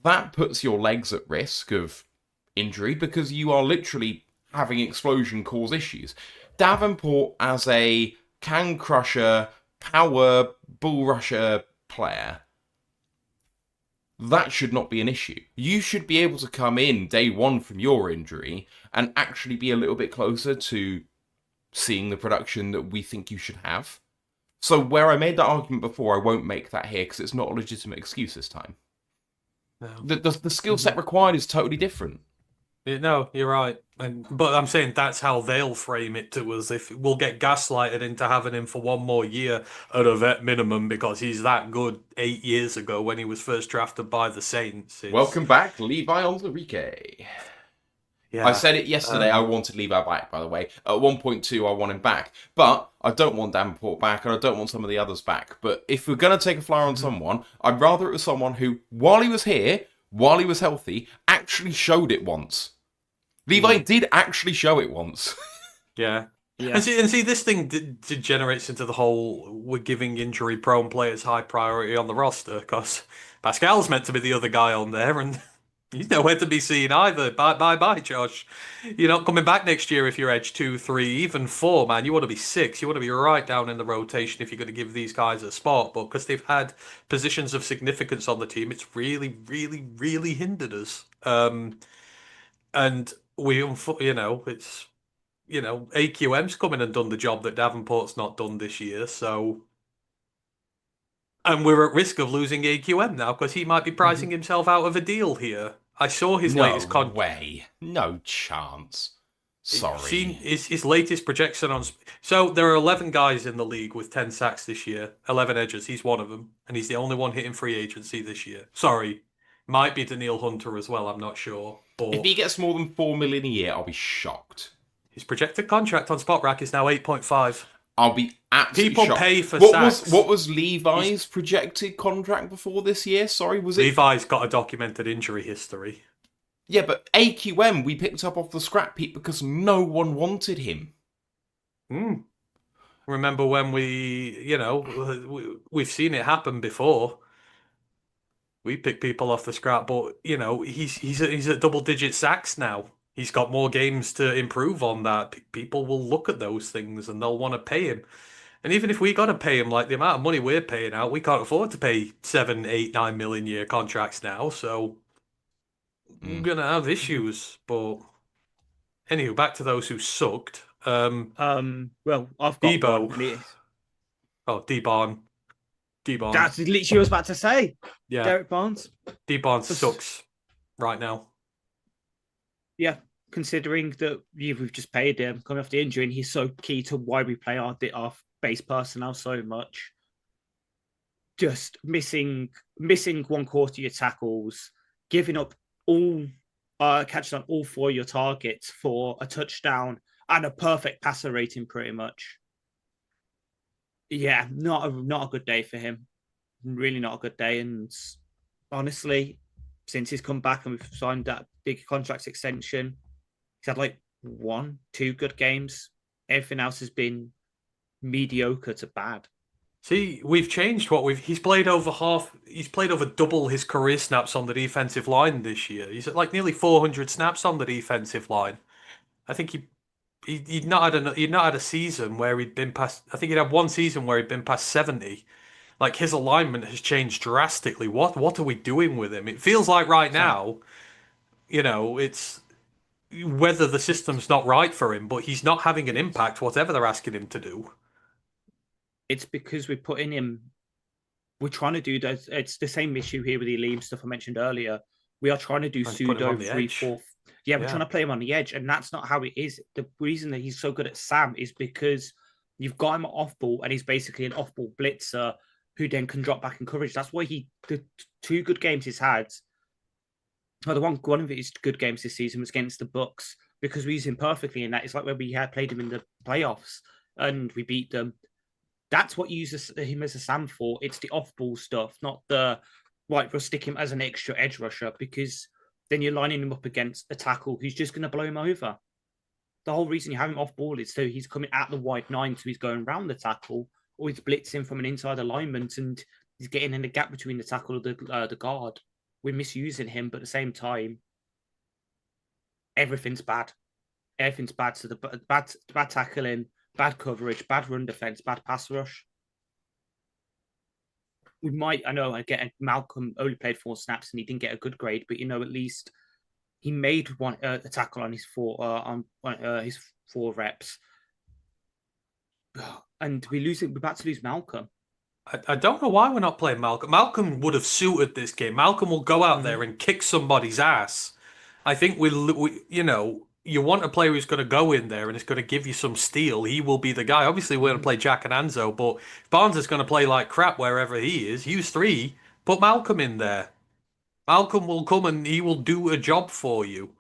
That puts your legs at risk of injury because you are literally having explosion cause issues. Davenport, as a can crusher, power, bull rusher player, that should not be an issue. You should be able to come in day one from your injury and actually be a little bit closer to seeing the production that we think you should have. So where I made that argument before, I won't make that here because it's not a legitimate excuse this time. No. The skill set required is totally different. No, you're right. But I'm saying that's how they'll frame it to us. If we'll get gaslighted into having him for one more year at a vet minimum because he's that good 8 years ago when he was first drafted by the Saints. Welcome back, Levi Onwuzurike. Yeah. I said it yesterday, I wanted Levi back, by the way. At 1.2, I want him back. But I don't want Davenport back, and I don't want some of the others back. But if we're going to take a flyer on someone, I'd rather it was someone who, while he was here, while he was healthy, actually showed it once. Levi did actually show it once. Yeah. Yeah. And see, this thing degenerates into the whole we're giving injury-prone players high priority on the roster because Pascal's meant to be the other guy on there, and he's nowhere to be seen either. Bye, Josh. You're not coming back next year if you're edge 2, 3, even 4, man. You want to be 6. You want to be right down in the rotation if you're going to give these guys a spot. But because they've had positions of significance on the team, it's really, really, really hindered us. And we, it's, AQM's come in and done the job that Davenport's not done this year, so. And we're at risk of losing AQM now because he might be pricing himself out of a deal here. I saw his latest No way. No chance. Sorry. Seen his latest projection on. So there are 11 guys in the league with 10 sacks this year. 11 edges. He's one of them, and he's the only one hitting free agency this year. Sorry, might be Daniil Hunter as well. I'm not sure. But If he gets more than $4 million a year, I'll be shocked. his projected contract on Spot Rack is now 8.5. I'll be absolutely People shocked. pay for sacks. sacks. What was Levi's projected contract before this year? Sorry, was it? Levi's got a documented injury history. Yeah, but AQM we picked up off the scrap heap because no one wanted him. Remember when we've seen it happen before. We pick people off the scrap, but he's at double-digit sacks now. He's got more games to improve on that. People will look at those things and they'll want to pay him. And even if we got to pay him, like the amount of money we're paying out, we can't afford to pay 7, 8, 9 million year contracts now. So we're gonna have issues. But anywho, back to those who sucked. Well, I've got Debo. one. Oh, D-Barn. That's literally what I was about to say. Yeah, Derek Barnes. D-Barn sucks right now. Yeah, considering that we've just paid him coming off the injury, and he's so key to why we play our base personnel so much. Just missing 1/4 of your tackles, giving up all, catching on all 4 of your targets for a touchdown and a perfect passer rating, pretty much. Yeah, not a good day for him. Really not a good day. And honestly, since he's come back and we've signed that big contract extension, he's had like 1, 2 good games. Everything else has been mediocre to bad. See, we've changed he's played over double his career snaps on the defensive line this year. He's at like nearly 400 snaps on the defensive line. I think he'd not had a season where he'd been past. I think he'd had 1 season where he'd been past 70. Like his alignment has changed drastically. What are we doing with him? It feels like right now, it's whether the system's not right for him, but he's not having an impact whatever they're asking him to do. It's because we're putting him. We're trying to do that. It's the same issue here with the Aleem stuff I mentioned earlier. We are trying to do pseudo 3/4. Yeah, we're trying to play him on the edge, and that's not how it is. The reason that he's so good at Sam is because you've got him off ball, and he's basically an off ball blitzer. who then can drop back in coverage. That's why the 2 good games he's had. Well, one of his good games this season was against the Bucks because we used him perfectly in that. It's like when we had played him in the playoffs and we beat them. That's what you use him as a SAM for. It's the off-ball stuff, not the right. We'll stick him as an extra edge rusher because then you're lining him up against a tackle who's just going to blow him over. The whole reason you have him off ball is so he's coming at the wide 9, so he's going around the tackle, or he's blitzing from an inside alignment and he's getting in the gap between the tackle and the guard. We're misusing him, but at the same time, everything's bad. Everything's bad. So the bad tackling, bad coverage, bad run defense, bad pass rush. We might, I know, Malcolm only played 4 snaps and he didn't get a good grade, but at least he made a tackle on his 4 reps, and we're about to lose Malcolm. I don't know why we're not playing Malcolm. Malcolm would have suited this game. Malcolm will go out there and kick somebody's ass. I think we you want a player who's going to go in there and is going to give you some steel. He will be the guy. Obviously, we're going to play Jack and Anzo, but if Barnes is going to play like crap wherever he is, use 3, put Malcolm in there. Malcolm will come and he will do a job for you.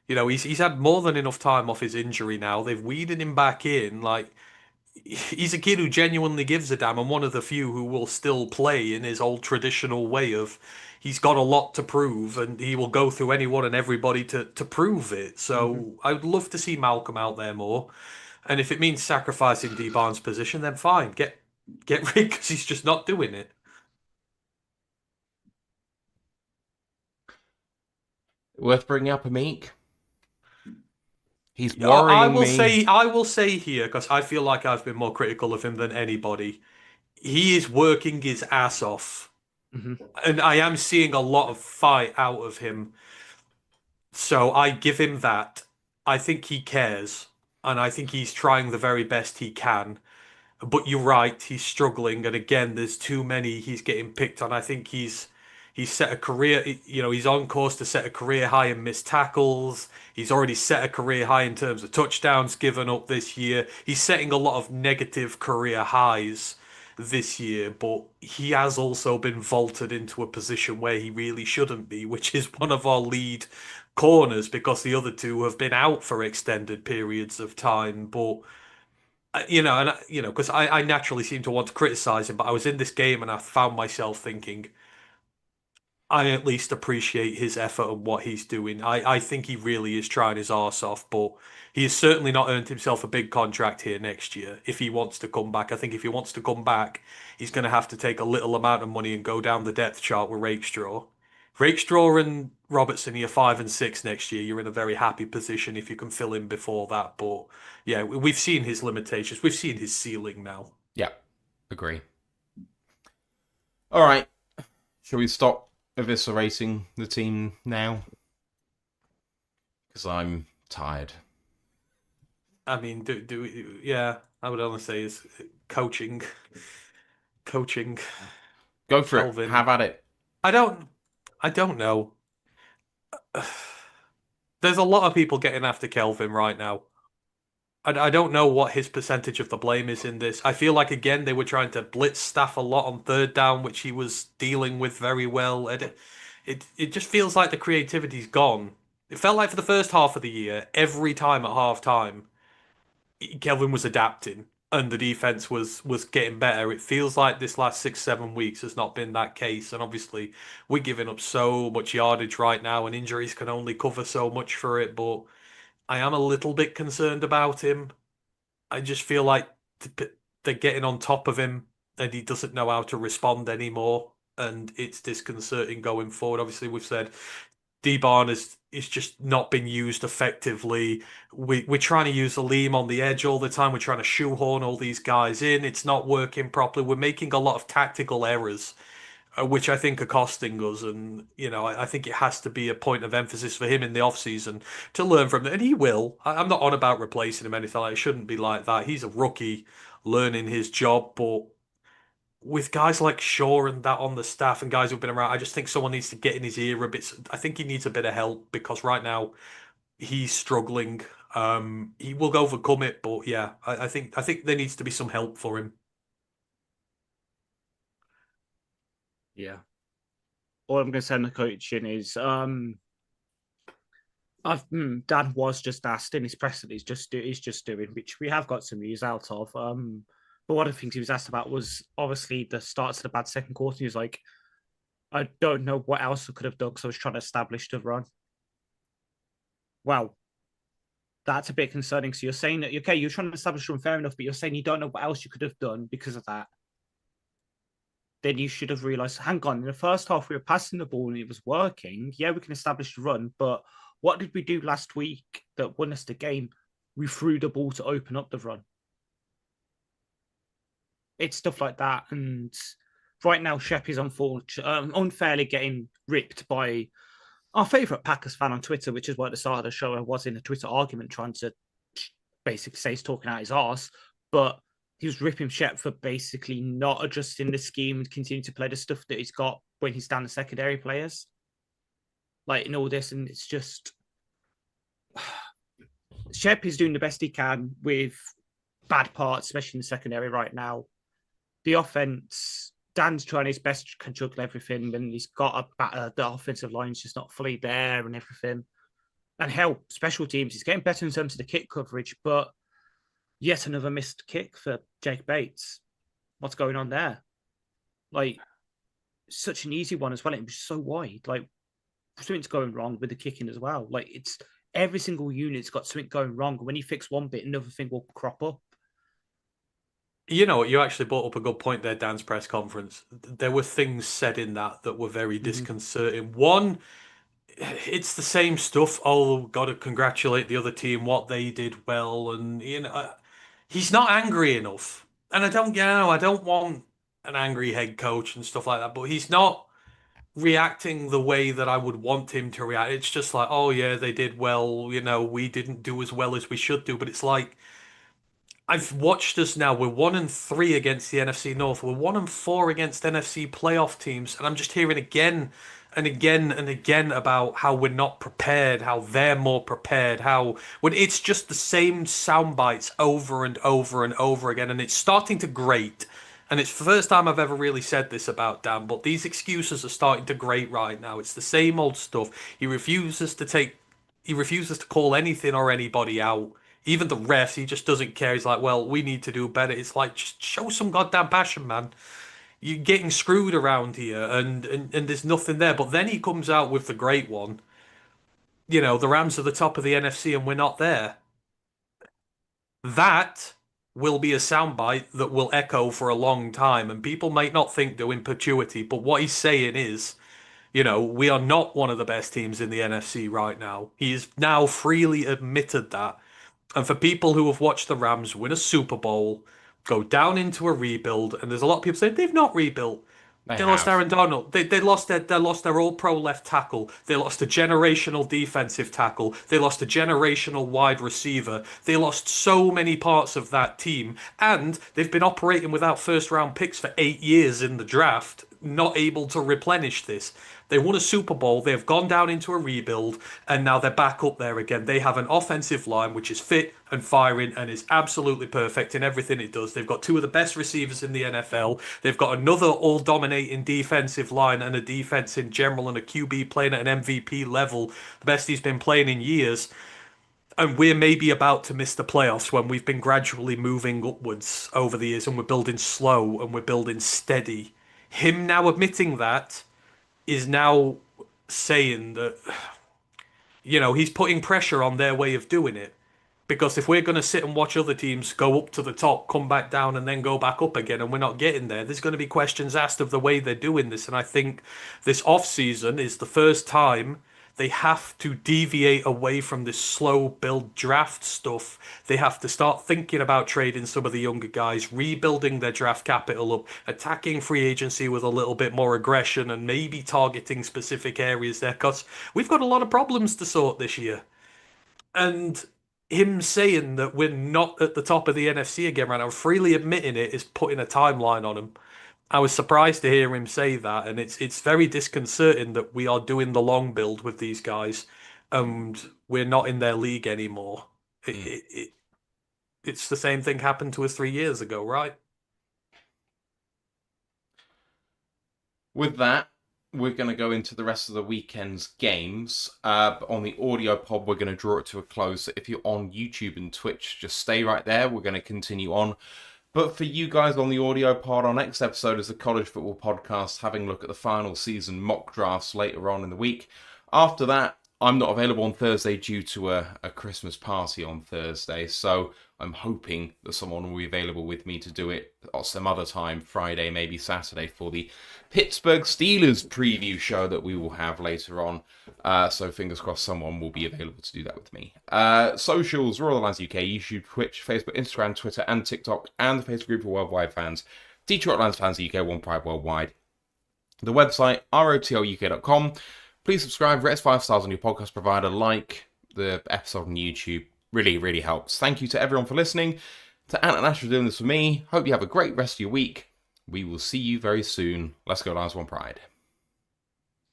He's had more than enough time off his injury now. They've weeded him back in. Like, he's a kid who genuinely gives a damn and one of the few who will still play in his old traditional way of he's got a lot to prove and he will go through anyone and everybody to prove it. So I would love to see Malcolm out there more. And if it means sacrificing D Barnes' position, then fine. Get rid because he's just not doing it. Worth bringing up Amik. He's worrying me. I will say here, because I feel like I've been more critical of him than anybody. He is working his ass off. And I am seeing a lot of fight out of him. So I give him that. I think he cares. And I think he's trying the very best he can. But you're right, he's struggling. And again, there's too many he's getting picked on. I think he's set a career, he's on course to set a career high in missed tackles. He's already set a career high in terms of touchdowns given up this year. He's setting a lot of negative career highs this year, but he has also been vaulted into a position where he really shouldn't be, which is one of our lead corners because the other 2 have been out for extended periods of time. But because I naturally seem to want to criticize him, but I was in this game and I found myself thinking, I at least appreciate his effort and what he's doing. I think he really is trying his arse off, but he has certainly not earned himself a big contract here next year if he wants to come back. I think if he wants to come back, he's going to have to take a little amount of money and go down the depth chart with Rakestraw. Rakestraw and Robertson, you're 5 and 6 next year. You're in a very happy position if you can fill in before that. But yeah, we've seen his limitations. We've seen his ceiling now. Yeah, agree. All right. Shall we stop eviscerating the team now? Because I'm tired. I mean, yeah, I would only say is coaching. Go for Kelvin. it. Have at it. I don't know. There's a lot of people getting after Kelvin right now. I don't know what his percentage of the blame is in this. I feel like, again, they were trying to blitz Staff a lot on 3rd down, which he was dealing with very well. It just feels like the creativity's gone. It felt like for the first half of the year, every time at half-time, Kelvin was adapting and the defense was getting better. It feels like this last 6-7 weeks has not been that case. And obviously, we're giving up so much yardage right now and injuries can only cover so much for it. But I am a little bit concerned about him. I just feel like they're getting on top of him and he doesn't know how to respond anymore. And it's disconcerting going forward. Obviously, we've said D-Barn is just not been used effectively. We're trying to use Aleem on the edge all the time. We're trying to shoehorn all these guys in. It's not working properly. We're making a lot of tactical errors, which I think are costing us. And, I think it has to be a point of emphasis for him in the off-season to learn from it. And he will. I'm not on about replacing him or anything like that. It shouldn't be like that. He's a rookie learning his job, but with guys like Shaw and that on the staff and guys who've been around, I just think someone needs to get in his ear a bit. I think he needs a bit of help because right now he's struggling. He will overcome it, but yeah, I think there needs to be some help for him. Yeah. All I'm going to say on the coaching is, Dan was just asked in his press that he's just doing, which we have got some news out of. But one of the things he was asked about was obviously the starts of the bad second quarter. He was like, I don't know what else I could have done because I was trying to establish the run. Wow, that's a bit concerning. So you're saying that, okay, you're trying to establish run, fair enough, but you're saying you don't know what else you could have done because of that. Then you should have realised, hang on, in the first half we were passing the ball and it was working. Yeah, we can establish the run, but what did we do last week that won us the game? We threw the ball to open up the run. It's stuff like that. And right now, Shep is unfairly getting ripped by our favourite Packers fan on Twitter, which is why at the start of the show I was in a Twitter argument trying to basically say he's talking out his arse. But he was ripping Shep for basically not adjusting the scheme and continue to play the stuff that he's got when he's down the secondary players. Like in all this, and it's just Shep is doing the best he can with bad parts, especially in the secondary right now. The offense, Dan's trying his best to juggle everything, and he's got a batter. The offensive line's just not fully there and everything. And hell, special teams, he's getting better in terms of the kick coverage, but yet another missed kick for Jake Bates. What's going on there? Like, such an easy one as well. It was so wide. Like, something's going wrong with the kicking as well. Like, it's every single unit's got something going wrong. When you fix one bit, another thing will crop up. You know, you actually brought up a good point there, Dan's press conference. There were things said in that were very disconcerting. One, it's the same stuff. Oh, got to congratulate the other team, what they did well, and he's not angry enough. And I don't want an angry head coach and stuff like that, but he's not reacting the way that I would want him to react. It's just like, oh yeah, they did well. We didn't do as well as we should do. But it's like, I've watched us now. We're 1-3 against the NFC North. We're 1-4 against NFC playoff teams, and I'm just hearing again and again and again about how we're not prepared, how they're more prepared, how when it's just the same sound bites over and over and over again, and it's starting to grate. And it's the first time I've ever really said this about Dan, but these excuses are starting to grate right now. It's the same old stuff. He refuses to call anything or anybody out. Even the refs, he just doesn't care. He's like, well, we need to do better. It's like, just show some goddamn passion, man. You're getting screwed around here, and there's nothing there. But then he comes out with the great one. The Rams are the top of the NFC, and we're not there. That will be a soundbite that will echo for a long time, and people might not think they're in perpetuity, but what he's saying is, we are not one of the best teams in the NFC right now. He has now freely admitted that. And for people who have watched the Rams win a Super Bowl, go down into a rebuild, and there's a lot of people saying they've not rebuilt. They lost Aaron Donald. They lost their all-pro left tackle. They lost a generational defensive tackle. They lost a generational wide receiver. They lost so many parts of that team, and they've been operating without first-round picks for 8 years in the draft, not able to replenish this. They won a Super Bowl. They have gone down into a rebuild, and now they're back up there again. They have an offensive line which is fit and firing and is absolutely perfect in everything it does. They've got two of the best receivers in the NFL. They've got another all-dominating defensive line and a defense in general and a QB playing at an MVP level, the best he's been playing in years. And we're maybe about to miss the playoffs when we've been gradually moving upwards over the years, and we're building slow and we're building steady. Him now admitting that is now saying that, he's putting pressure on their way of doing it. Because if we're going to sit and watch other teams go up to the top, come back down, and then go back up again, and we're not getting there, there's going to be questions asked of the way they're doing this. And I think this off-season is the first time they have to deviate away from this slow build draft stuff. They have to start thinking about trading some of the younger guys, rebuilding their draft capital up, attacking free agency with a little bit more aggression, and maybe targeting specific areas there, because we've got a lot of problems to sort this year. And him saying that we're not at the top of the NFC again right now, freely admitting it, is putting a timeline on him. I was surprised to hear him say that, and it's very disconcerting that we are doing the long build with these guys, and we're not in their league anymore. It's the same thing happened to us 3 years ago, right? with that, we're going to go into the rest of the weekend's games. On the audio pod, we're going to draw it to a close. So if you're on YouTube and Twitch, just stay right there. We're going to continue on. But for you guys on the audio pod, our next episode is the College Football Podcast, having a look at the final season mock drafts later on in the week. After that, I'm not available on Thursday due to a Christmas party on Thursday, so I'm hoping that someone will be available with me to do it at some other time, Friday, maybe Saturday, for the Pittsburgh Steelers preview show that we will have later on. So fingers crossed someone will be available to do that with me. Socials, Royal Lions UK, YouTube, Twitch, Facebook, Instagram, Twitter, and TikTok, and the Facebook group for Worldwide fans, Detroit Lions fans UK, One Pride Worldwide. The website, rotluk.com. Please subscribe, rate us 5 stars on your podcast provider, like the episode on YouTube. Really, really helps. Thank you to everyone for listening. To Ant and Ash for doing this for me. Hope you have a great rest of your week. We will see you very soon. Let's go, Lions, One Pride.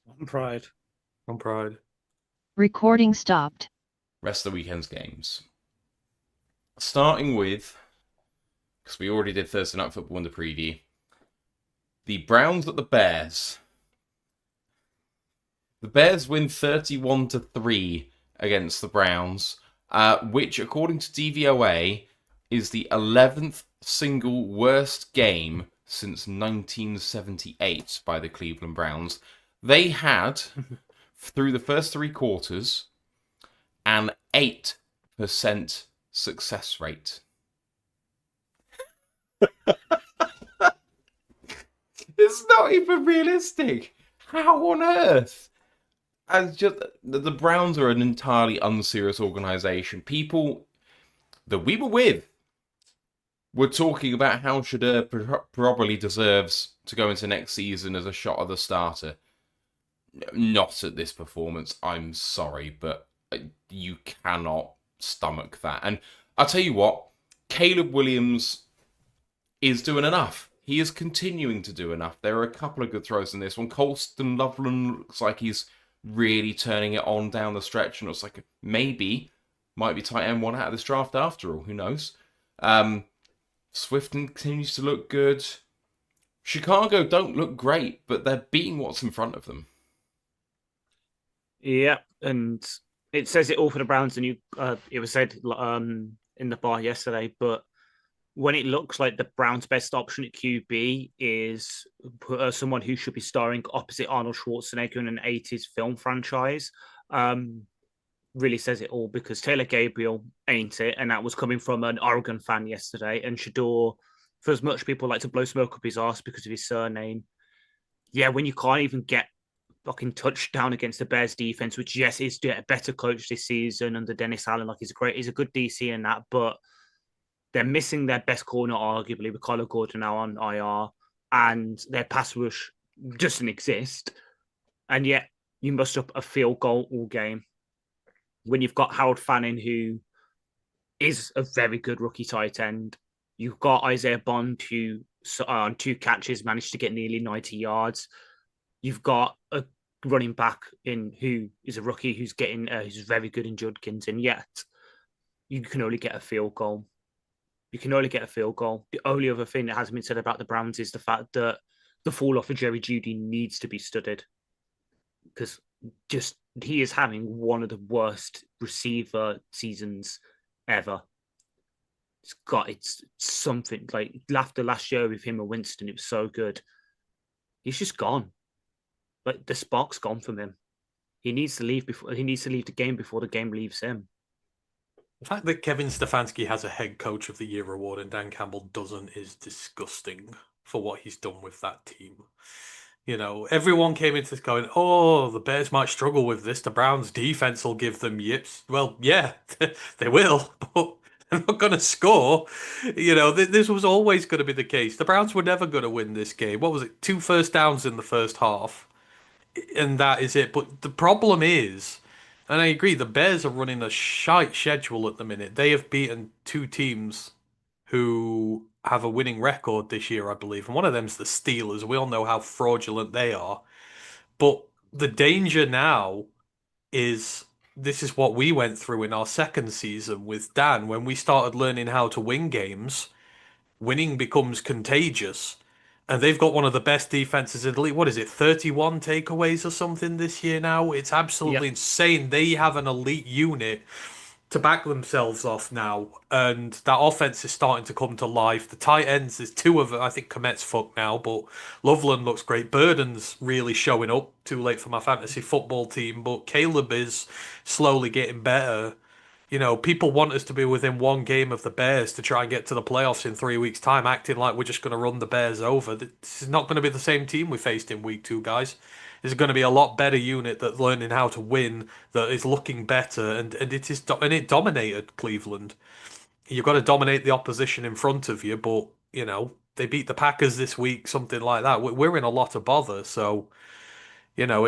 One Pride. One Pride. Recording stopped. Rest of the weekend's games. Starting with, because we already did Thursday Night Football in the preview, the Browns at the Bears. The Bears win 31-3 against the Browns, which, according to DVOA, is the 11th single worst game since 1978 by the Cleveland Browns. They had, through the first 3 quarters, an 8% success rate. It's not even realistic. How on earth? As just the Browns are an entirely unserious organization. People that we were with were talking about how Shedeur probably deserves to go into next season as a shot of the starter. Not at this performance. I'm sorry, but you cannot stomach that. And I'll tell you what, Caleb Williams is doing enough. He is continuing to do enough. There are a couple of good throws in this one. Colston Loveland looks like he's really turning it on down the stretch, and it's like maybe might be tight end one out of this draft after all. Who knows? Swift continues to look good. Chicago don't look great, but they're beating what's in front of them. Yeah, and it says it all for the Browns, and it was said in the bar yesterday, but when it looks like the Browns' best option at QB is someone who should be starring opposite Arnold Schwarzenegger in an 80s film franchise, really says it all, because Taylor Gabriel ain't it, and that was coming from an Oregon fan yesterday. And Shedeur, for as much people like to blow smoke up his ass because of his surname, yeah, when you can't even get fucking touchdown against the Bears defense, which yes is a better coach this season under Dennis Allen, like he's a good DC in that, but they're missing their best corner, arguably, with Kyler Gordon now on IR, and their pass rush doesn't exist. And yet, you must up a field goal all game when you've got Harold Fanning, who is a very good rookie tight end. You've got Isaiah Bond, who on 2 catches managed to get nearly 90 yards. You've got a running back who is a rookie who's very good in Judkins, and yet you can only get a field goal. You can only get a field goal. The only other thing that hasn't been said about the Browns is the fact that the fall off of Jerry Jeudy needs to be studied, because he is having one of the worst receiver seasons ever. It's something like after last year with him and Winston, it was so good. He's just gone. Like the spark's gone from him. He needs to leave the game before the game leaves him. The fact that Kevin Stefanski has a head coach of the year award and Dan Campbell doesn't is disgusting for what he's done with that team. You know, everyone came into this going, oh, the Bears might struggle with this. The Browns defense will give them yips. Well, yeah, they will, but they're not going to score. You know, this was always going to be the case. The Browns were never going to win this game. What was it? 2 first downs in the first half. And that is it. But the problem is, and I agree, the Bears are running a shite schedule at the minute. They have beaten 2 teams who have a winning record this year, I believe. And one of them's the Steelers. We all know how fraudulent they are. But the danger now is, this is what we went through in our second season with Dan. When we started learning how to win games, winning becomes contagious. And they've got one of the best defenses in the league. What is it, 31 takeaways or something this year now? It's absolutely insane. They have an elite unit to back themselves off now, and that offense is starting to come to life. The tight ends, there's two of them. I think Komet's fucked now, but Loveland looks great. Burden's really showing up. Too late for my fantasy football team, but Caleb is slowly getting better. You know, people want us to be within one game of the Bears to try and get to the playoffs in 3 weeks' time, acting like we're just going to run the Bears over. This is not going to be the same team we faced in week 2, guys. This is going to be a lot better unit that's learning how to win, that is looking better, and it dominated Cleveland. You've got to dominate the opposition in front of you, but you know they beat the Packers this week, something like that. We're in a lot of bother, so. You know,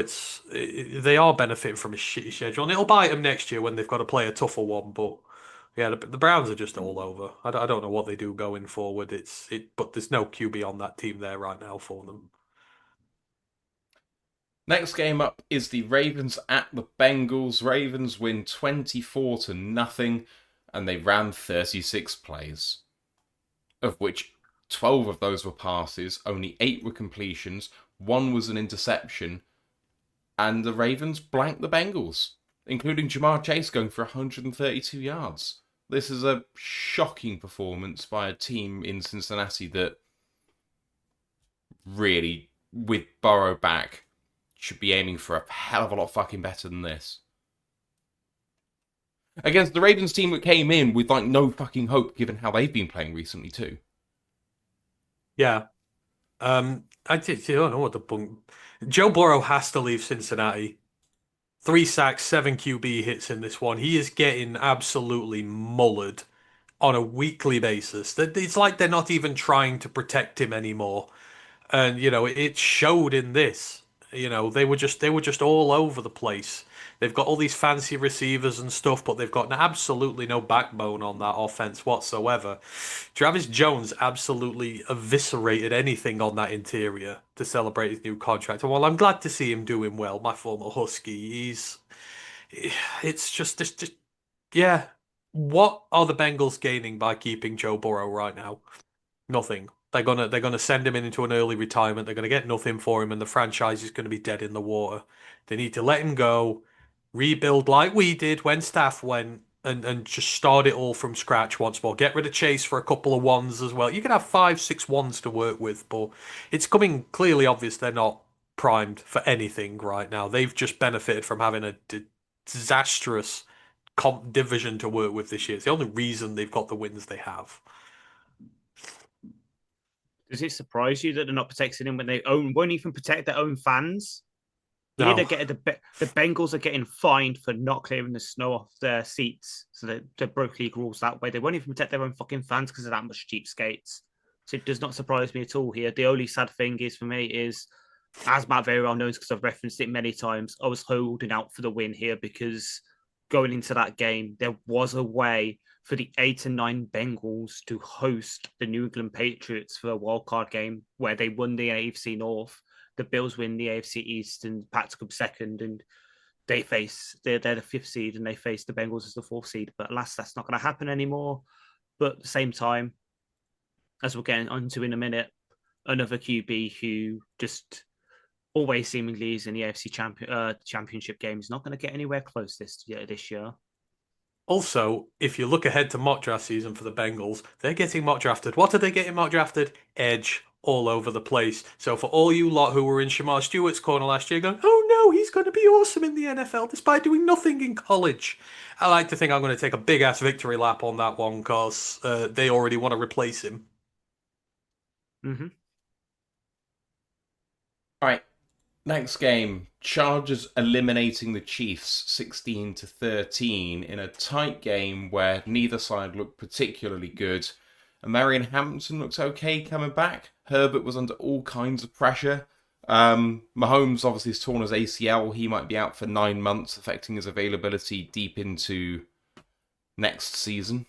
they are benefiting from a shitty schedule, and it'll bite them next year when they've got to play a tougher one. But yeah, the Browns are just all over. I don't know what they do going forward. But there's no QB on that team there right now for them. Next game up is the Ravens at the Bengals. Ravens win 24-0, and they ran 36 plays, of which 12 of those were passes, only 8 were completions, 1 was an interception. And the Ravens blanked the Bengals, including Jamar Chase going for 132 yards. This is a shocking performance by a team in Cincinnati that really, with Burrow back, should be aiming for a hell of a lot fucking better than this. Against the Ravens team that came in with like no fucking hope given how they've been playing recently too. Yeah. I don't know what the point. Joe Burrow has to leave Cincinnati. 3 sacks, 7 QB hits in this one. He is getting absolutely mullered on a weekly basis. It's like they're not even trying to protect him anymore. And you know, it showed in this. You know, they were just all over the place. They've got all these fancy receivers and stuff, but they've got absolutely no backbone on that offense whatsoever. Travis Jones absolutely eviscerated anything on that interior to celebrate his new contract. And while I'm glad to see him doing well, my former Husky, it's just yeah. What are the Bengals gaining by keeping Joe Burrow right now? Nothing. They're gonna send him into an early retirement. They're gonna get nothing for him, and the franchise is gonna be dead in the water. They need to let him go, rebuild like we did when Staff went, and just start it all from scratch once more. Get rid of Chase for a couple of ones as well. You can have 5, 6 ones to work with, but it's coming clearly obvious they're not primed for anything right now. They've just benefited from having a disastrous comp division to work with this year. It's the only reason they've got the wins they have. Does it surprise you that they're not protecting him when they won't even protect their own fans? No. Here they're getting the Bengals are getting fined for not clearing the snow off their seats, so that they broke league rules that way. They won't even protect their own fucking fans because of that much cheapskates. So it does not surprise me at all here. The only sad thing is for me is, as Matt very well knows because I've referenced it many times, I was holding out for the win here because going into that game, there was a way for the 8 and 9 Bengals to host the New England Patriots for a wildcard game where they won the AFC North. The Bills win the AFC East and Pats come second, and they're the 5th seed and they face the Bengals as the 4th seed. But alas, that's not going to happen anymore. But at the same time, as we're getting onto in a minute, another QB who just always seemingly is in the AFC championship game is not going to get anywhere close this year. Also, if you look ahead to mock draft season for the Bengals, they're getting mock drafted. What are they getting mock drafted? Edge all over the place. So for all you lot who were in Shamar Stewart's corner last year going, oh no, he's going to be awesome in the NFL despite doing nothing in college, I like to think I'm going to take a big-ass victory lap on that one because they already want to replace him. Mm-hmm. All right. Next game, Chargers eliminating the Chiefs 16-13 in a tight game where neither side looked particularly good. And Marion Hampton looks okay coming back. Herbert was under all kinds of pressure. Mahomes obviously has torn his ACL. He might be out for 9 months, affecting his availability deep into next season.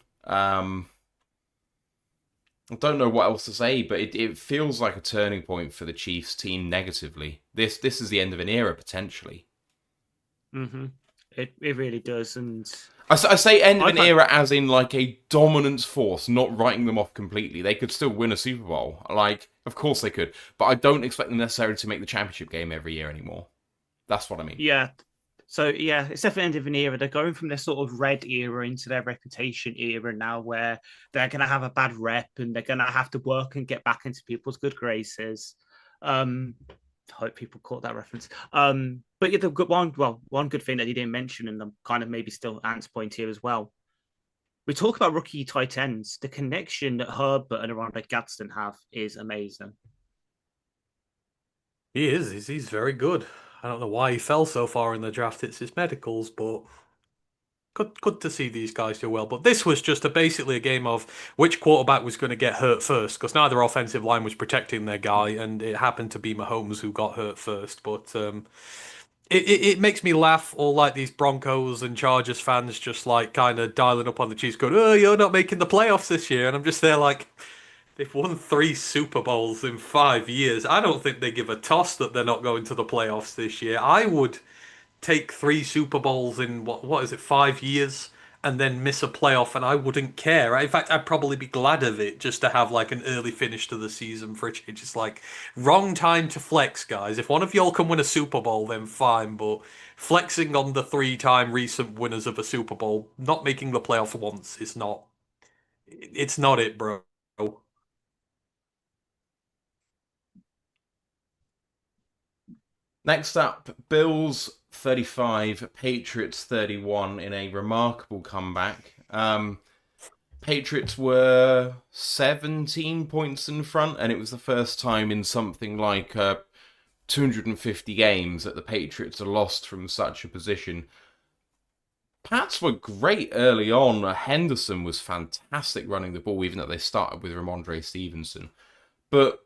I don't know what else to say, but it feels like a turning point for the Chiefs team negatively. This is the end of an era, potentially. Mm-hmm. It really does. And I say end of an era as in like a dominance force, not writing them off completely. They could still win a Super Bowl. Like, Of course they could, but I don't expect them necessarily to make the championship game every year anymore. That's what I mean. Yeah. So yeah, it's definitely end of an era. They're going from their sort of red era into their reputation era now, where they're going to have a bad rep and they're going to have to work and get back into people's good graces. Hope people caught that reference. But yeah, the good one good thing that you didn't mention, and I'm kind of maybe still Ant's point here as well. We talk about rookie tight ends. The connection that Herbert and Aranda Gadsden have is amazing. He is. He's very good. I don't know why he fell so far in the draft. It's his medicals, but good to see these guys do well. But this was just basically a game of which quarterback was going to get hurt first, because neither offensive line was protecting their guy, and it happened to be Mahomes who got hurt first. But it makes me laugh, all like these Broncos and Chargers fans just like kind of dialing up on the Chiefs, going, "Oh, you're not making the playoffs this year," and I'm just there like. They've won 3 Super Bowls in 5 years. I don't think they give a toss that they're not going to the playoffs this year. I would take 3 Super Bowls in what is it, 5 years, and then miss a playoff, and I wouldn't care. In fact, I'd probably be glad of it just to have like an early finish to the season for a change. It's like wrong time to flex, guys. If one of y'all can win a Super Bowl, then fine. But flexing on the 3-time recent winners of a Super Bowl, not making the playoff once, is not. It's not it, bro. Next up, Bills 35, Patriots 31 in a remarkable comeback. Patriots were 17 points in front, and it was the first time in something like 250 games that the Patriots are lost from such a position. Pats were great early on. Henderson was fantastic running the ball, even though they started with Ramondre Stevenson. But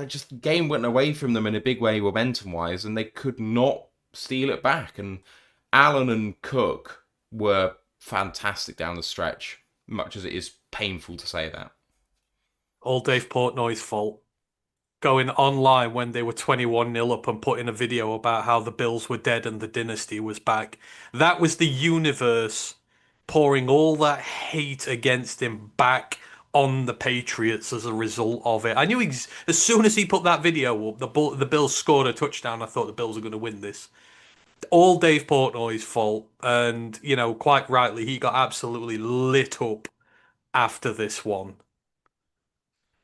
just the game went away from them in a big way momentum-wise, and they could not steal it back. And Allen and Cook were fantastic down the stretch, much as it is painful to say that. All Dave Portnoy's fault. Going online when they were 21-0 up and putting a video about how the Bills were dead and the dynasty was back. That was the universe pouring all that hate against him back on the Patriots as a result of it. I knew as soon as he put that video up, the Bills scored a touchdown. I thought the Bills were going to win this. All Dave Portnoy's fault, and quite rightly, he got absolutely lit up after this one.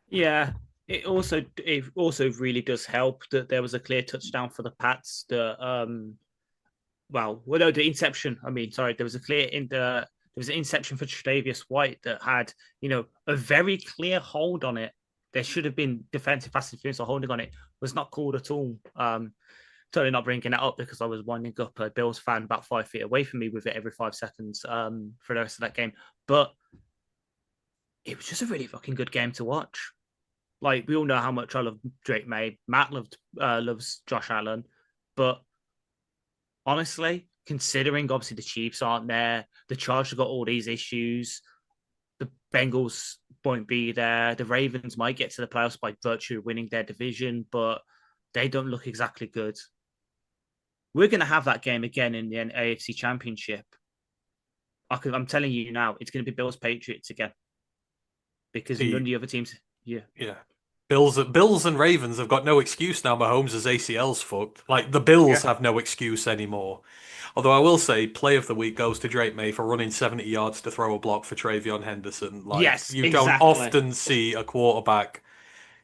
Yeah, it also really does help that there was a clear touchdown for the Pats. The inception. I mean, sorry, there was an inception for Tre'Davious White that had, a very clear hold on it. There should have been defensive pass interference or holding on it. Was not called at all. Totally not bringing it up because I was winding up a Bills fan about 5 feet away from me with it every 5 seconds for the rest of that game. But it was just a really fucking good game to watch. Like, we all know how much I love Drake May. Matt loves Josh Allen. But honestly, considering obviously the Chiefs aren't there, the Chargers have got all these issues, the Bengals won't be there, the Ravens might get to the playoffs by virtue of winning their division, but they don't look exactly good. We're going to have that game again in the AFC Championship. I'm telling you now, it's going to be Bills Patriots again. Because none of the other teams... Yeah. Bills and Ravens have got no excuse now. Mahomes' ACL's fucked. Like, the Bills have no excuse anymore. Although I will say, play of the week goes to Drake May for running 70 yards to throw a block for Travion Henderson. Like, yes, you don't often see a quarterback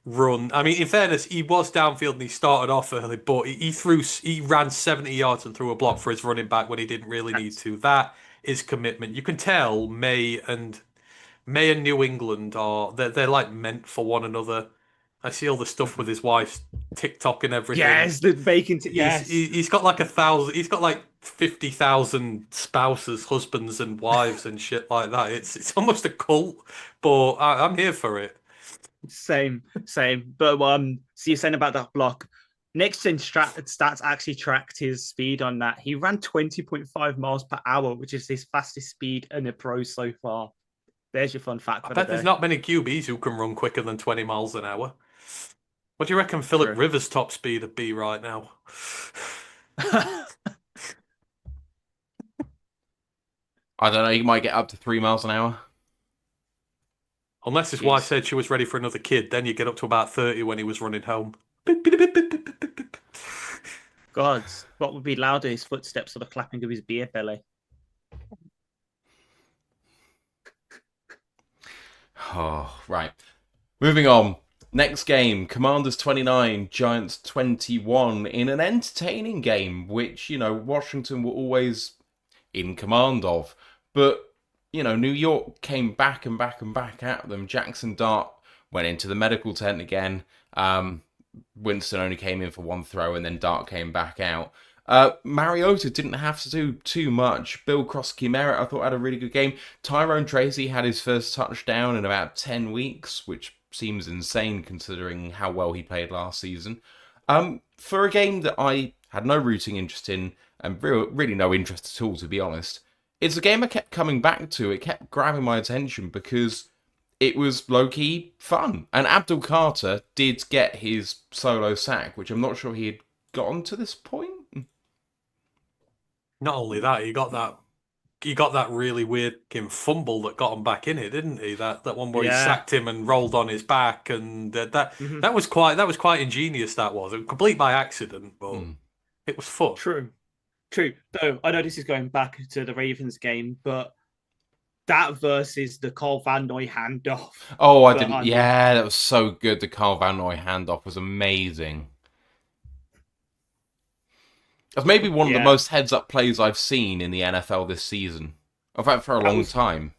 run. I mean, in fairness, he was downfield and he started off early, but he ran 70 yards and threw a block for his running back when he didn't really need to. That is commitment. You can tell May and New England they're like meant for one another. I see all the stuff with his wife's TikTok and everything. Yes, the vacant. Yes, he's got like 1,000. He's got like 50,000 spouses, husbands, and wives and shit like that. It's almost a cult, but I'm here for it. Same. But so you're saying about that block. Next Gen stats actually tracked his speed on that. He ran 20.5 miles per hour, which is his fastest speed in a pro so far. There's your fun fact. I bet there's not many QBs who can run quicker than 20 miles an hour. What do you reckon Philip Rivers' top speed would be right now? I don't know. You might get up to 3 miles an hour. Unless his wife said she was ready for another kid, then you get up to about 30 when he was running home. God, what would be louder, his footsteps or the clapping of his beer belly? Oh, right. Moving on. Next game, Commanders 29, Giants 21, in an entertaining game, which, Washington were always in command of. But, New York came back and back and back at them. Jackson Dart went into the medical tent again. Winston only came in for one throw, and then Dart came back out. Mariota didn't have to do too much. Bill Krosky-Merritt, I thought, had a really good game. Tyrone Tracy had his first touchdown in about 10 weeks, which seems insane considering how well he played last season. For a game that I had no rooting interest in, and really no interest at all, to be honest, it's a game I kept coming back to. It kept grabbing my attention because it was low-key fun. And Abdul Carter did get his solo sack, which I'm not sure he had gotten to this point. Not only that, he got that really weird fumble that got him back in it, didn't he? That one where he sacked him and rolled on his back, and that was quite ingenious. That was complete by accident, but it was fun. True. Though I know this is going back to the Ravens game, but that versus the Carl Van Noy handoff. Oh, I didn't. Yeah, that was so good. The Carl Van Noy handoff was amazing. That's maybe one of the most heads-up plays I've seen in the NFL this season. In fact, for a long time.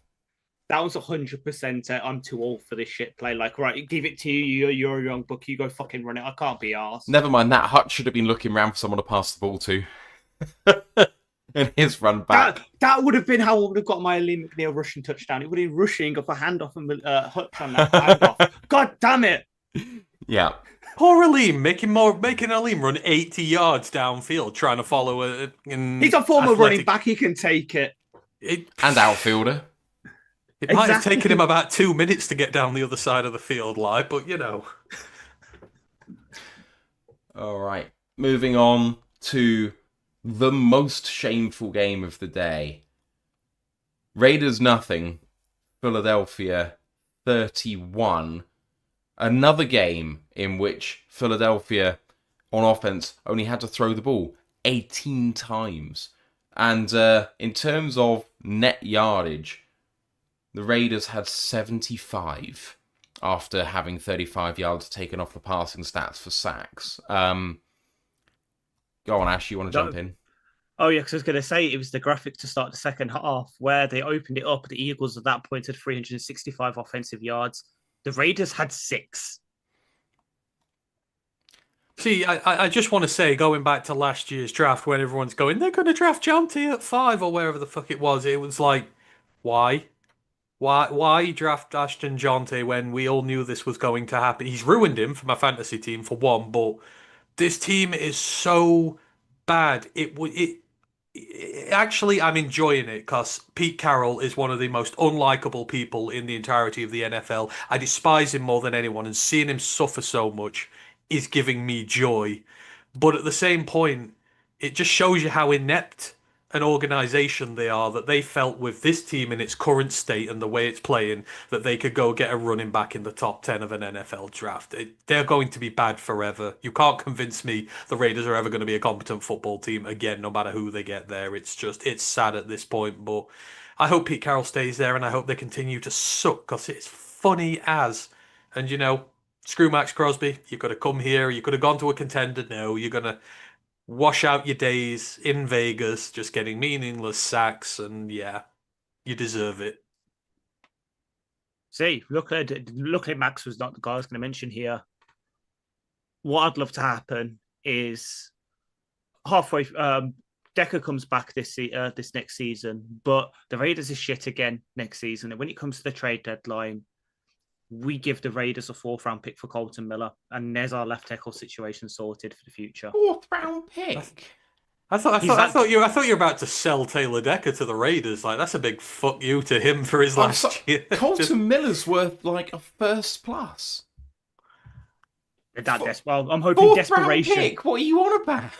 That was 100%. I'm too old for this shit play. Like, right, give it to you. You're a young buck. You go fucking run it. I can't be arsed. Never mind that. Hutch should have been looking around for someone to pass the ball to. And his run back. That would have been how I would have got my Aleem McNeil rushing touchdown. It would have been rushing off a handoff and Hutch on that handoff. God damn it. Yeah. Poor Aleem, making Aleem run 80 yards downfield trying to follow it. He's a former running back, he can take it. And outfielder. It might have taken him about 2 minutes to get down the other side of the field, but All right. Moving on to the most shameful game of the day. Raiders 0, Philadelphia 31. Another game in which Philadelphia, on offense, only had to throw the ball 18 times. And in terms of net yardage, the Raiders had 75 after having 35 yards taken off the passing stats for sacks. Go on, Ash, you want to jump in? Oh, yeah, because I was going to say it was the graphic to start the second half where they opened it up. The Eagles at that point had 365 offensive yards. The Raiders had 6. See, I just want to say, going back to last year's draft when everyone's going, they're going to draft Jonte at 5 or wherever the fuck it was like, why? Why draft Ashton Jonte when we all knew this was going to happen? He's ruined him for my fantasy team, for one, but this team is so bad. Actually, I'm enjoying it because Pete Carroll is one of the most unlikable people in the entirety of the NFL. I despise him more than anyone, and seeing him suffer so much is giving me joy. But at the same point, it just shows you how inept an organization they are, that they felt with this team in its current state and the way it's playing, that they could go get a running back in the top 10 of an NFL draft. They're going to be bad forever. You can't convince me the Raiders are ever going to be a competent football team again, no matter who they get there. It's sad at this point, but I hope Pete Carroll stays there and I hope they continue to suck because it's funny as. And screw Max Crosby. You could have come here. You could have gone to a contender. No, you're going to wash out your days in Vegas just getting meaningless sacks, and yeah, you deserve it. See, luckily Max was not the guy I was going to mention here. What I'd love to happen is halfway, Decker comes back this next season, but the Raiders is shit again next season. And when it comes to the trade deadline, we give the Raiders a 4th round pick for Colton Miller, and there's our left tackle situation sorted for the future. 4th round pick. I thought you were about to sell Taylor Decker to the Raiders. Like, that's a big fuck you to him for his last year. Colton Miller's worth like a first plus. I'm hoping desperation. Pick? What are you on about?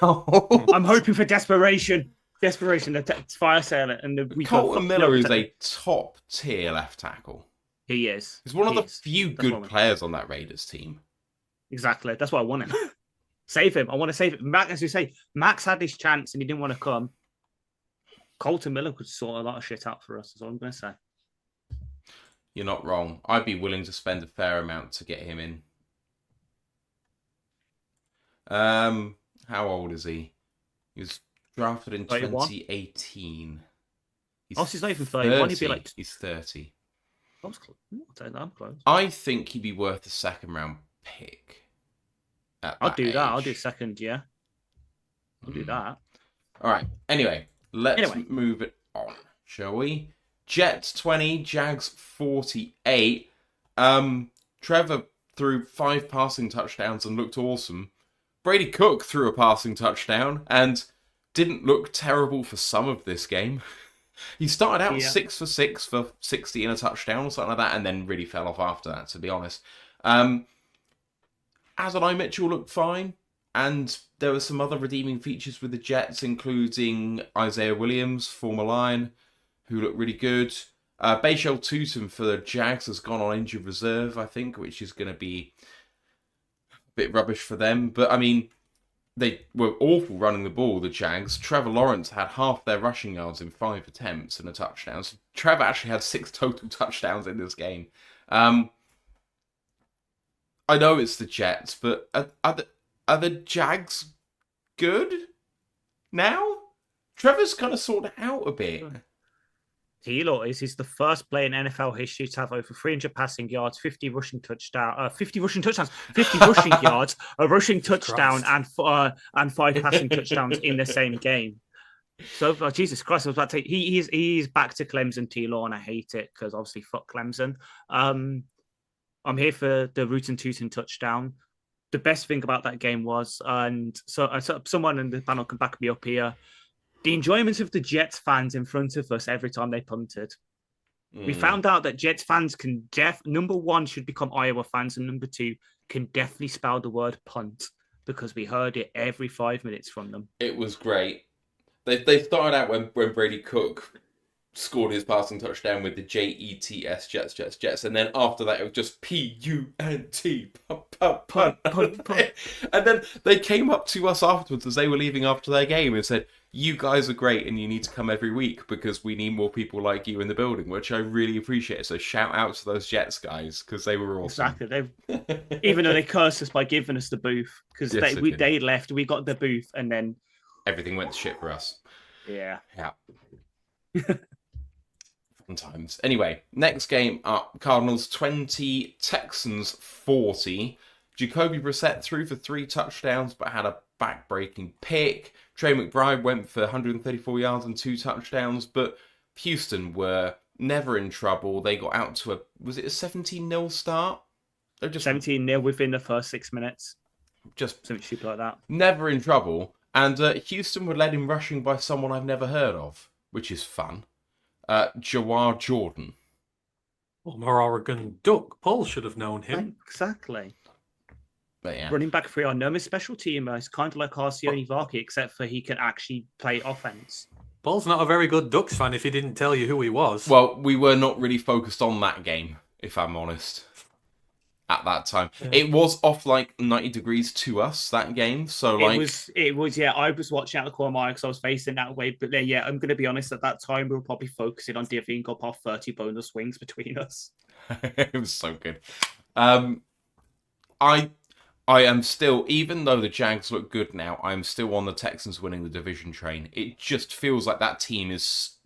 I'm hoping for desperation. Desperation. Let's fire sale it, and Colton Miller is a top tier left tackle. He is. He's one of He the is. few That's what I good want. players on that Raiders team. Exactly. That's why I want him. Save him. I want to save him. Max, as we say, Max had his chance and he didn't want to come. Colton Miller could sort a lot of shit out for us, is all I'm going to say. You're not wrong. I'd be willing to spend a fair amount to get him in. How old is he? He was drafted in 31? 2018. He's not even 31. He'd be like... He's 30. I'm close. I think he'd be worth a second round pick. I'll do age. that. I'll do second, yeah. I'll do that. All right. Anyway, let's move it on, shall we? Jets 20, Jags 48. Trevor threw 5 passing touchdowns and looked awesome. Brady Cook threw a passing touchdown and didn't look terrible for some of this game. He started out 6 for 6 for 60 and a touchdown or something like that, and then really fell off after that, to be honest. Adonai Mitchell looked fine, and there were some other redeeming features with the Jets, including Isaiah Williams, former Lion, who looked really good. Bashal Tutum for the Jags has gone on injured reserve, I think, which is going to be a bit rubbish for them. But, I mean, they were awful running the ball, the Jags. Trevor Lawrence had half their rushing yards in 5 attempts and a touchdown. So Trevor actually had 6 total touchdowns in this game. I know it's the Jets, but are the Jags good now? Trevor's kind of sorted out a bit. He's the first player in NFL history to have over 300 passing yards, 50 rushing touchdowns, 50 rushing yards, a rushing touchdown, and 5 passing touchdowns in the same game. So, Jesus Christ, I was about to say, he's back to Clemson T-Law, and I hate it because obviously fuck Clemson. I'm here for the root and tootin' touchdown. The best thing about that game was, and so someone in the panel can back me up here, the enjoyment of the Jets fans in front of us every time they punted. We found out that Jets fans can number 1 should become Iowa fans, and number 2 can definitely spell the word punt because we heard it every 5 minutes from them. It was great. They started out when Brady Cook scored his passing touchdown with the Jets, Jets, and then after that it was just P-U-N-T, punt. And then they came up to us afterwards as they were leaving after their game and said, "You guys are great and you need to come every week because we need more people like you in the building," which I really appreciate. So shout out to those Jets guys because they were awesome. Exactly. Even though they cursed us by giving us the booth because they left, we got the booth, and then everything went to shit for us. Yeah. Fun times. Anyway, next game up: Cardinals 20, Texans 40. Jacoby Brissett threw for 3 touchdowns but had a back-breaking pick. Trey McBride went for 134 yards and 2 touchdowns, but Houston were never in trouble. They got out to was it a 17-0 start? They're just 17-0 within the first 6 minutes. Just something stupid like that. Never in trouble. And Houston were led in rushing by someone I've never heard of, which is fun. Jawar Jordan. Former Oregon Duck. Paul should have known him. Exactly. But yeah. Running back for our known special team. It's kind of like Arcioni Varkey, except for he can actually play offense. Paul's not a very good Ducks fan if he didn't tell you who he was. Well, we were not really focused on that game, if I'm honest, at that time. Yeah. It was off like 90 degrees to us, that game. So like it was yeah, I was watching out the corner of my eye because I was facing that way. But then, yeah, I'm going to be honest, at that time, we were probably focusing on divvying up our 30 bonus wings between us. It was so good. I am still, even though the Jags look good now, I'm still on the Texans winning the division train. It just feels like that team is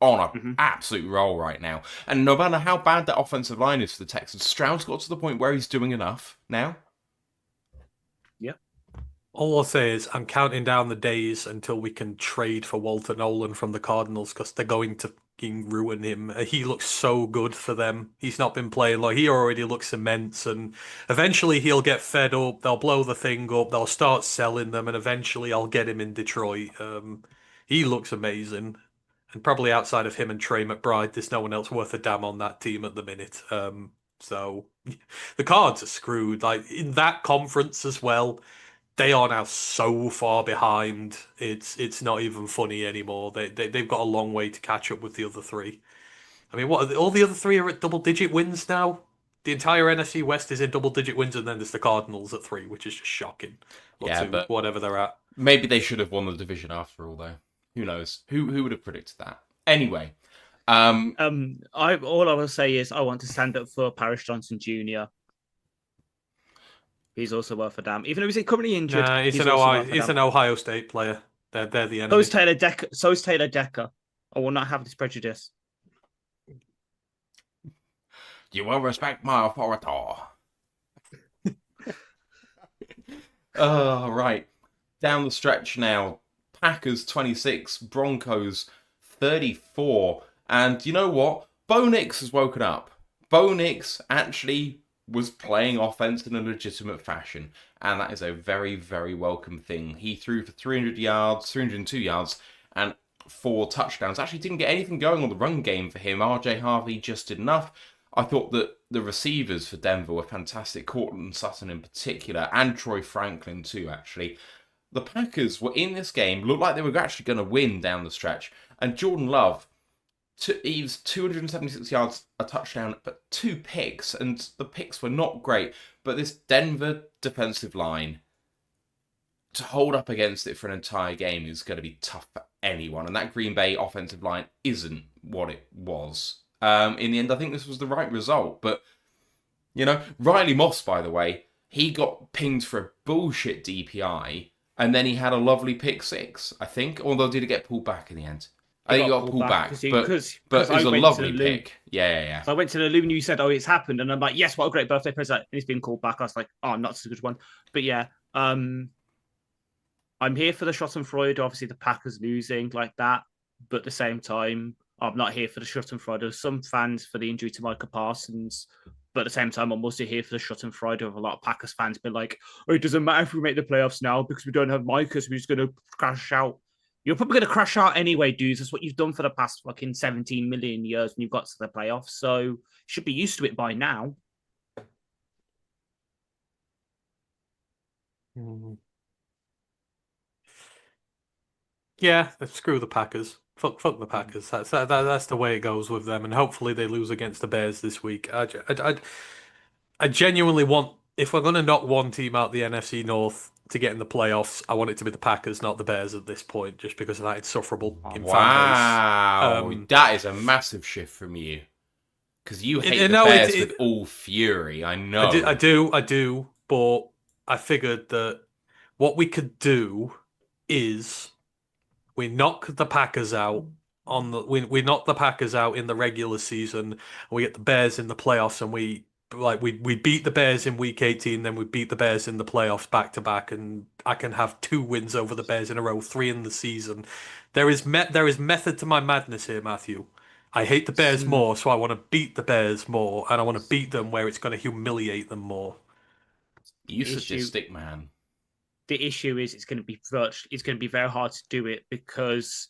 on an absolute roll right now. And no matter how bad that offensive line is for the Texans, Stroud's got to the point where he's doing enough now. Yeah. All I'll say is I'm counting down the days until we can trade for Walter Nolan from the Cardinals because they're going to ruin him. He looks so good for them. He's not been playing like he already looks immense, and eventually he'll get fed up. They'll blow the thing up. They'll start selling them, and eventually I'll get him in Detroit. He looks amazing, and probably outside of him and Trey McBride, there's no one else worth a damn on that team at the minute. So the Cards are screwed. Like in that conference as well. They are now so far behind. It's not even funny anymore. They've got a long way to catch up with the other three. I mean, all the other three are at double-digit wins now. The entire NFC West is in double-digit wins, and then there's the Cardinals at 3, which is just shocking. Or Yeah, 2, but whatever they're at. maybe they should have won the division after all, though. Who knows? Who would have predicted that? Anyway, all I will say is I want to stand up for Paris Johnson Jr. He's also worth a damn. Even though he's currently injured, He's an Ohio State player. They're the enemy. So is Taylor Decker. I will not have this prejudice. you will respect my authority. Oh, right. Down the stretch now. Packers 26, Broncos 34. And you know what? Bo Nix has woken up. Bo Nix actually was playing offense in a legitimate fashion. And that is a very, very welcome thing. He threw for 302 yards, and 4 touchdowns. Actually didn't get anything going on the run game for him. RJ Harvey just did enough. I thought that the receivers for Denver were fantastic. Cortland Sutton in particular, and Troy Franklin too, actually. The Packers were in this game, looked like they were actually going to win down the stretch. And Jordan Love, he was 276 yards, a touchdown, but 2 picks. And the picks were not great. But this Denver defensive line, to hold up against it for an entire game is going to be tough for anyone. And that Green Bay offensive line isn't what it was. In the end, I think this was the right result. But, you know, Riley Moss, by the way, he got pinged for a bullshit DPI. And then he had a lovely pick 6, I think. Although did it get pulled back in the end? I think he got pulled back. But it was a lovely pick. Yeah. So I went to the Loom and you said, oh, it's happened. And I'm like, yes, what a great birthday present. And it's been called back. I was like, oh, not such a good one. But yeah, I'm here for the Schadenfreude. Obviously, the Packers losing like that. But at the same time, I'm not here for the Schadenfreude. There's some fans for the injury to Micah Parsons. But at the same time, I'm also here for the Schadenfreude of a lot of Packers fans being like, oh, it doesn't matter if we make the playoffs now because we don't have Micah, so we're just going to crash out. You're probably going to crash out anyway, dudes. That's what you've done for the past fucking 17 million years when you've got to the playoffs. So you should be used to it by now. Yeah, screw the Packers. Fuck the Packers. That's the way it goes with them, and hopefully they lose against the Bears this week. I genuinely want, if we're going to knock one team out the NFC North to get in the playoffs, I want it to be the Packers, not the Bears at this point, just because of that insufferable fan base. Wow, that is a massive shift from you. Because you hate the Bears with all fury, I know. I do, but I figured that what we could do is we knock the Packers out we knock the Packers out in the regular season, and we get the Bears in the playoffs, and we beat the Bears in week 18, then we beat the Bears in the playoffs back to back, and I can have 2 wins over the Bears in a row, 3 in the season. There is method to my madness here, Matthew. I hate the Bears more, so I want to beat the Bears more, and I want to beat them where it's going to humiliate them more. You sadistic man. The issue is it's going to be very hard to do it because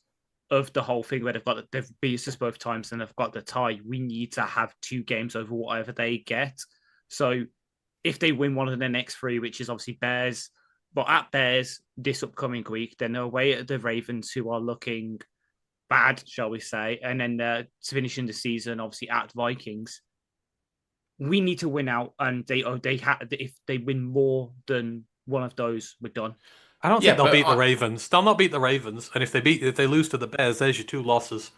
of the whole thing where they've beat us both times and they've got the tie. We need to have 2 games over whatever they get. So if they win one of the next 3, which is obviously Bears, but at Bears this upcoming week, then they're away at the Ravens, who are looking bad, shall we say, and then finishing the season obviously at Vikings. We need to win out, and if they win more than one of those, we're done. I don't think they'll beat the Ravens. They'll not beat the Ravens, and if they lose to the Bears, there's your 2 losses.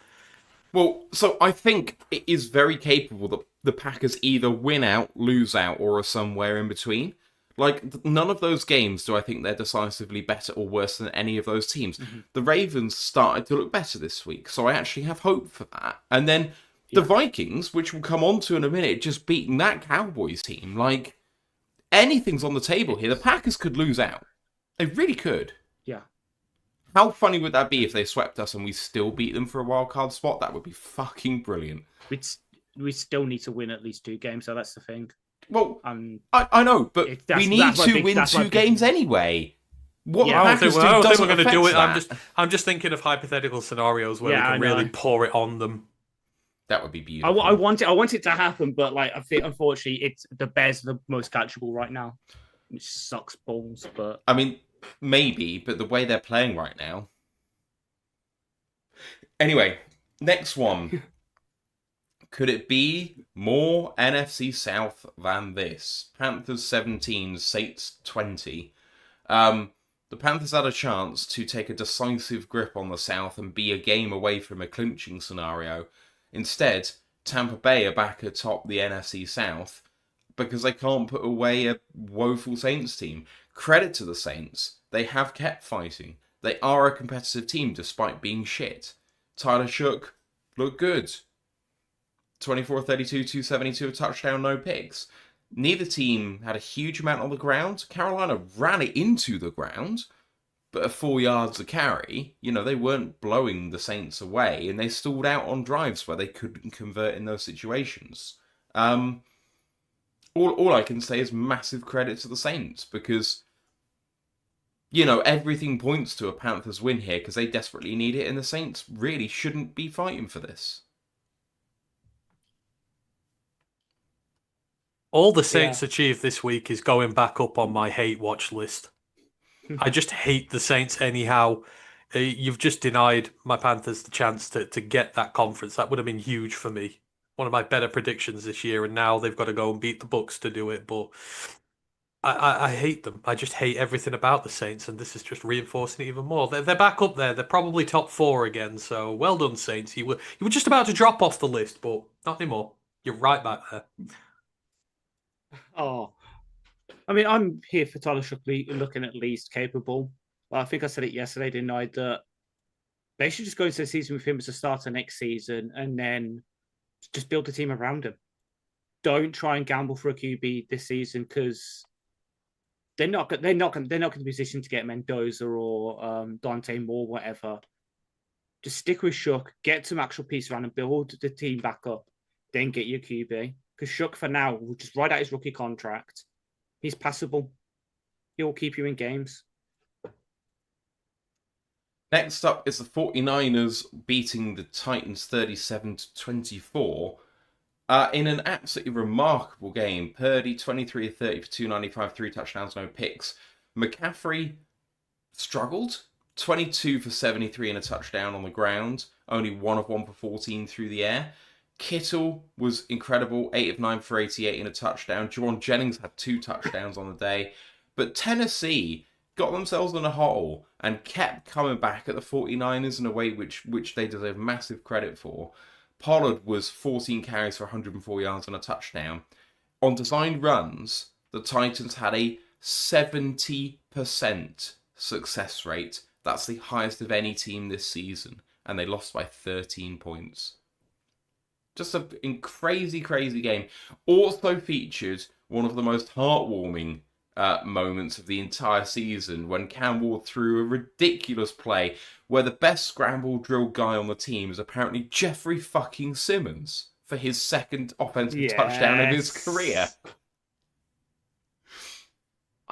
Well, so I think it is very capable that the Packers either win out, lose out, or are somewhere in between. Like, none of those games do I think they're decisively better or worse than any of those teams. Mm-hmm. The Ravens started to look better this week, so I actually have hope for that. And then the Vikings, which we'll come on to in a minute, just beating that Cowboys team. Like, anything's on the table here. The Packers could lose out. They really could. Yeah. How funny would that be if they swept us and we still beat them for a wildcard spot? That would be fucking brilliant. We still need to win at least 2 games, so that's the thing. Well, I know, but we need to win 2 games anyway. What I don't think we're going to do it. I'm just thinking of hypothetical scenarios where we can really pour it on them. That would be beautiful. I want it to happen, but I think unfortunately the Bears are the most catchable right now, which sucks balls. But I mean, maybe, but the way they're playing right now. Anyway, next one. Could it be more NFC South than this? Panthers 17, Saints 20. The Panthers had a chance to take a decisive grip on the South and be a game away from a clinching scenario. Instead, Tampa Bay are back atop the NFC South because they can't put away a woeful Saints team. Credit to the Saints. They have kept fighting. They are a competitive team despite being shit. Tyler Shook looked good. 24-32, 272, a touchdown, no picks. Neither team had a huge amount on the ground. Carolina ran it into the ground, but at 4 yards a carry, they weren't blowing the Saints away, and they stalled out on drives where they couldn't convert in those situations. All I can say is massive credit to the Saints, because, everything points to a Panthers win here, because they desperately need it, and the Saints really shouldn't be fighting for this. All the Saints achieved this week is going back up on my hate watch list. I just hate the Saints anyhow. You've just denied my Panthers the chance to get that conference. That would have been huge for me. One of my better predictions this year, and now they've got to go and beat the Bucs to do it. But I hate them. I just hate everything about the Saints, and this is just reinforcing it even more. They're back up there. They're probably top 4 again. So well done, Saints. You were just about to drop off the list, but not anymore. You're right back there. Oh, I mean, I'm here for Tyler Shook looking at least capable. I think I said it yesterday, didn't I? That they should just go into the season with him as a starter next season, and then just build a team around him. Don't try and gamble for a QB this season, because they're not going to be in a position to get Mendoza or Dante Moore, whatever. Just stick with Shook, get some actual piece around and build the team back up. Then get your QB. Because Shook, for now, will just ride out his rookie contract. He's passable. He'll keep you in games. Next up is the 49ers beating the Titans 37-24 in an absolutely remarkable game. Purdy 23 of 30 for 295, 3 touchdowns, no picks. McCaffrey struggled. 22 for 73 and a touchdown on the ground. Only 1 of 1 for 14 through the air. Kittle was incredible, 8 of 9 for 88 and a touchdown. Jawan Jennings had 2 touchdowns on the day. But Tennessee got themselves in a hole and kept coming back at the 49ers in a way which they deserve massive credit for. Pollard was 14 carries for 104 yards and a touchdown. On designed runs, the Titans had a 70% success rate. That's the highest of any team this season. And they lost by 13 points. Just a crazy, crazy game. Also featured one of the most heartwarming moments of the entire season when Cam Ward threw a ridiculous play where the best scramble drill guy on the team is apparently Jeffrey fucking Simmons for his second offensive touchdown of his career.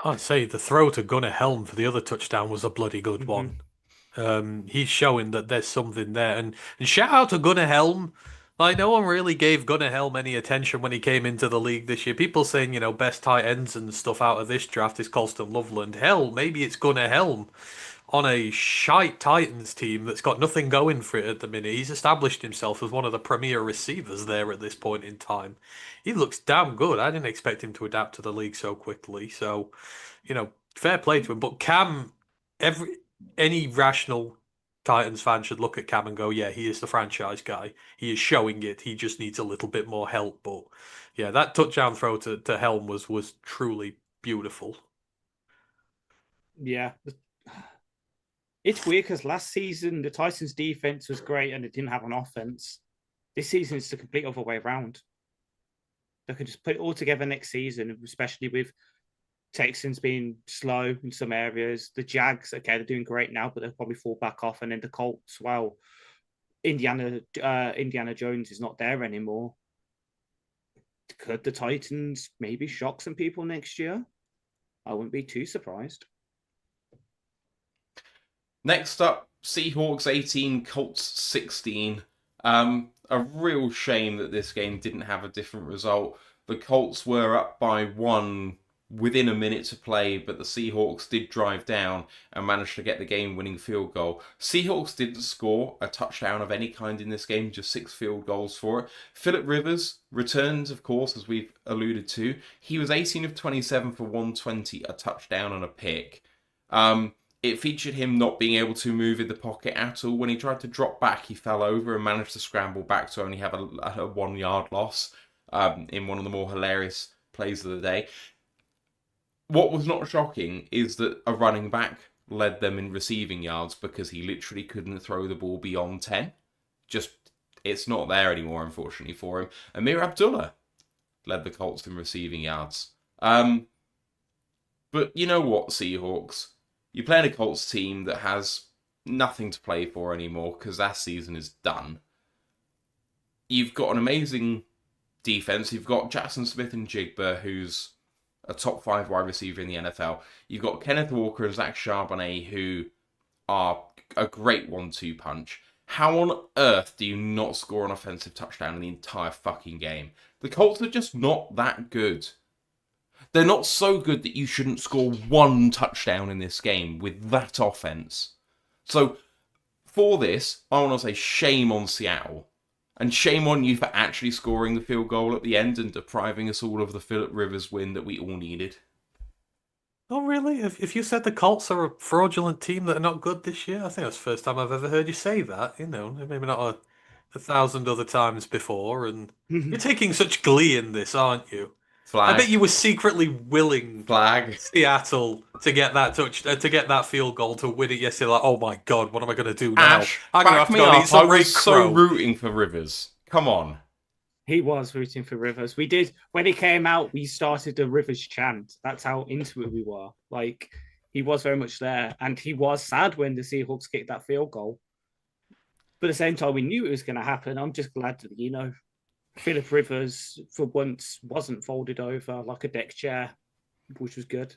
I'd say the throw to Gunnar Helm for the other touchdown was a bloody good one. He's showing that there's something there. And shout out to Gunnar Helm. Like, no one really gave Gunnar Helm any attention when he came into the league this year. People saying, best tight ends and stuff out of this draft is Colston Loveland. Hell, maybe it's Gunnar Helm on a shite Titans team that's got nothing going for it at the minute. He's established himself as one of the premier receivers there at this point in time. He looks damn good. I didn't expect him to adapt to the league so quickly. So, fair play to him. But Cam, any rational Titans fan should look at Cam and go, yeah, he is the franchise guy. He is showing it. He just needs a little bit more help. But yeah, that touchdown throw to Helm was truly beautiful. Yeah. It's weird because last season the Titans defense was great and it didn't have an offense. This season it's the complete other way around. They can just put it all together next season, especially with Texans being slow in some areas. The Jags, okay, they're doing great now, but they'll probably fall back off. And then the Colts, well, Indiana Jones is not there anymore. Could the Titans maybe shock some people next year? I wouldn't be too surprised. Next up, Seahawks 18, Colts 16. A real shame that this game didn't have a different result. The Colts were up by 1 within a minute to play, but the Seahawks did drive down and managed to get the game-winning field goal. Seahawks didn't score a touchdown of any kind in this game, just 6 field goals for it. Phillip Rivers returns, of course, as we've alluded to. He was 18 of 27 for 120, a touchdown and a pick. It featured him not being able to move in the pocket at all. When he tried to drop back, he fell over and managed to scramble back to only have a 1-yard loss in one of the more hilarious plays of the day. What was not shocking is that a running back led them in receiving yards because he literally couldn't throw the ball beyond 10. It's not there anymore, unfortunately, for him. Amir Abdullah led the Colts in receiving yards. But you know what, Seahawks? You're playing a Colts team that has nothing to play for anymore because that season is done. You've got an amazing defense. You've got Jackson Smith and Jigba, who's a top 5 wide receiver in the NFL. You've got Kenneth Walker and Zach Charbonnet, who are a great 1-2 punch. How on earth do you not score an offensive touchdown in the entire fucking game? The Colts are just not that good. They're not so good that you shouldn't score 1 touchdown in this game with that offense. So, for this, I want to say shame on Seattle. And shame on you for actually scoring the field goal at the end and depriving us all of the Phillip Rivers win that we all needed. Oh, really? If you said the Colts are a fraudulent team that are not good this year, I think that's the first time I've ever heard you say that. You know, maybe not a 1,000 other times before. And you're taking such glee in this, aren't you? Flag. I bet you were secretly willing Seattle to get that to get that field goal to win it yesterday. Like, oh my god, what am I going to do now? Ash, I'm going to have to go and eat some I was so rooting for Rivers. Come on. He was rooting for Rivers. We did, when he came out, we started the Rivers chant. That's how into it we were. Like, he was very much there. And he was sad when the Seahawks kicked that field goal. But at the same time, we knew it was going to happen. I'm just glad that, you know, Phillip Rivers, for once, wasn't folded over like a deck chair, which was good.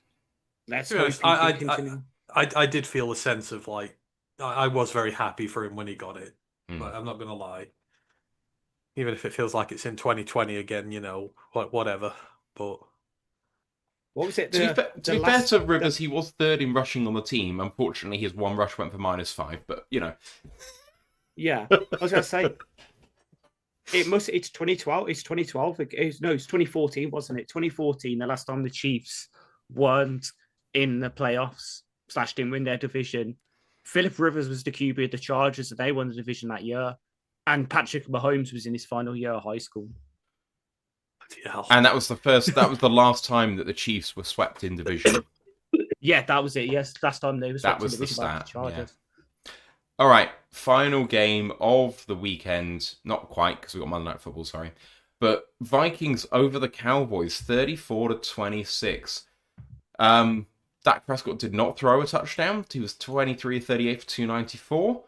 Let's hope he can continue. I did feel a sense of, like, I was very happy for him when he got it. But I'm not going to lie. Even if it feels like it's in 2020 again, you know, whatever. But what was it? To be fair to Rivers, he was 3rd in rushing on the team. Unfortunately, his 1 rush went for -5. But you know, yeah, I was going to say it's 2012. It's 2012. It's 2014, wasn't it? 2014, the last time the Chiefs weren't in the playoffs / didn't win their division. Phillip Rivers was the QB of the Chargers, and they won the division that year. And Patrick Mahomes was in his final year of high school. And that was the last time that the Chiefs were swept in division. Yeah, that was it. Yes, last time they were swept in division by the Chargers. Yeah. All right, final game of the weekend. Not quite, because we got Monday Night Football, sorry. But Vikings over the Cowboys, 34-26. Dak Prescott did not throw a touchdown. He was 23-38 for 294.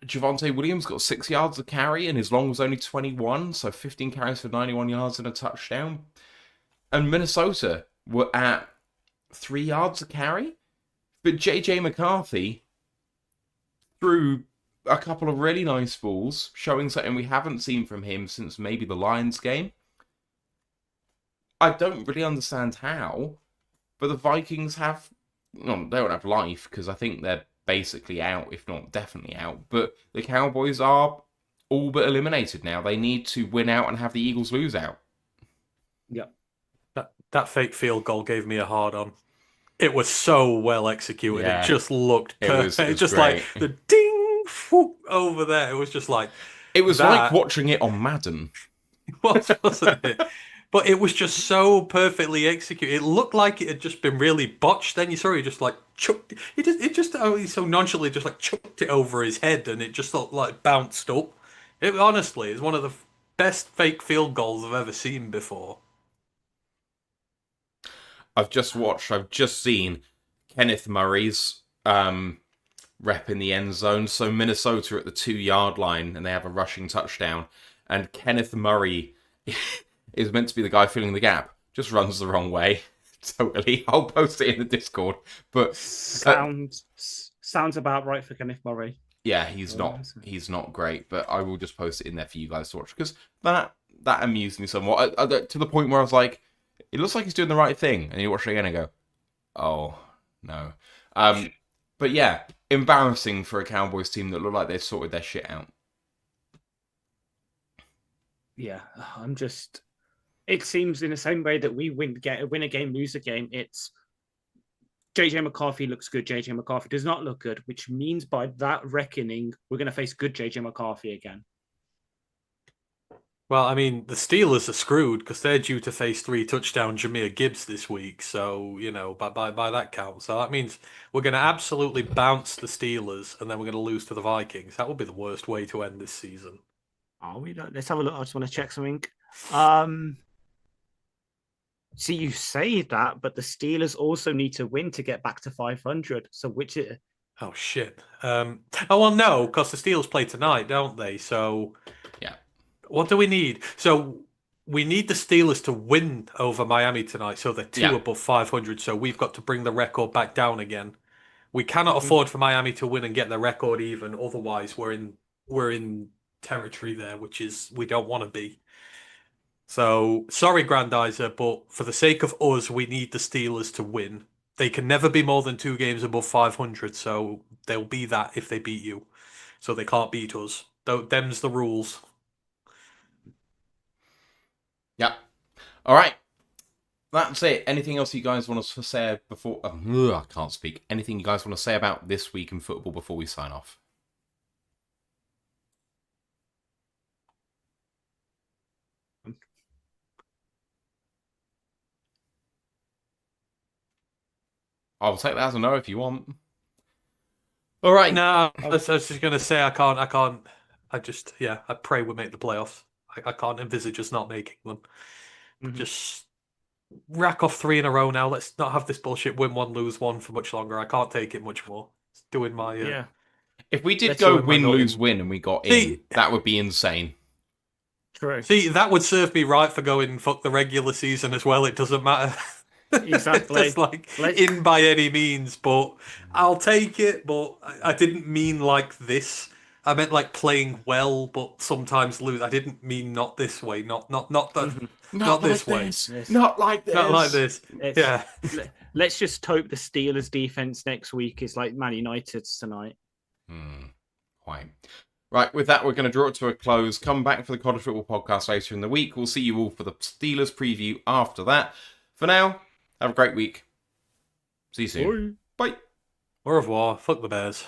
Javonte Williams got 6 yards of carry, and his long was only 21, so 15 carries for 91 yards and a touchdown. And Minnesota were at 3 yards of carry, but JJ McCarthy threw a couple of really nice balls, showing something we haven't seen from him since maybe the Lions game. I don't really understand how, but the Vikings they don't have life, because I think they're basically out, if not definitely out. But the Cowboys are all but eliminated now. They need to win out and have the Eagles lose out. Yep. That fake field goal gave me a hard on. It was so well executed. Yeah. It just looked perfect. It was just great. like the ding whoop, over there. It was just like it was like watching it on Madden. Wasn't it? But it was just so perfectly executed. It looked like it had just been really botched. Then you saw he just like chucked it. It just so nonchalantly just like chucked it over his head, and it just looked like bounced up. It honestly is one of the best fake field goals I've ever seen before. I've just seen Kenneth Murray's rep in the end zone. So Minnesota at the 2-yard line, and they have a rushing touchdown. And Kenneth Murray is meant to be the guy filling the gap. Just runs the wrong way. Totally. I'll post it in the Discord. But sounds about right for Kenneth Murray. Yeah, he's not great, but I will just post it in there for you guys to watch, because that amused me somewhat. To the point where I was like, It looks like he's doing the right thing. And you watch it again and go, oh, no. But yeah, embarrassing for a Cowboys team that look like they've sorted their shit out. Yeah, I'm just. It seems in the same way that we win a game, lose a game. It's JJ McCarthy looks good. JJ McCarthy does not look good, which means by that reckoning, we're going to face good JJ McCarthy again. Well, I mean, the Steelers are screwed because they're due to face 3-touchdown Jahmyr Gibbs this week. So, by that count. So that means we're going to absolutely bounce the Steelers and then we're going to lose to the Vikings. That would be the worst way to end this season. Oh, let's have a look. I just want to check something. See, you say that, but the Steelers also need to win to get back to 500. So Oh, shit. Well, no, because the Steelers play tonight, don't they? So, yeah. What do we need? So, we need the Steelers to win over Miami tonight, so they're two above 500. So, we've got to bring the record back down again. We cannot afford for Miami to win and get the record even. Otherwise, we're in territory there, which is we don't want to be. So, sorry, Grandizer, but for the sake of us, we need the Steelers to win. They can never be more than 2 games above 500, so they'll be that if they beat you. So they can't beat us. Them's the rules. Yep. All right. That's it. Anything else you guys want us to say before... I can't speak. Anything you guys want to say about this week in football before we sign off? I'll take that as a no if you want. All right. No, I was just going to say I can't. I pray we make the playoffs. I can't envisage us not making them. Mm-hmm. Just rack off 3 in a row now. Let's not have this bullshit win 1, lose 1 for much longer. I can't take it much more. It's doing my... yeah. If we did go win, lose, win and we got in, that would be insane. True. See, that would serve me right for going fuck the regular season as well. It doesn't matter. Exactly. It's like in by any means, but I'll take it. But I didn't mean like this. I meant like playing well, but sometimes lose. I didn't mean not this way. Not this way. Not like this. Not like this. Yeah. Let's just hope the Steelers' defense next week is like Man United's tonight. Quite. Right, with that, we're going to draw it to a close. Come back for the College Football Podcast later in the week. We'll see you all for the Steelers preview after that. For now, have a great week. See you soon. Bye. Au revoir. Fuck the Bears.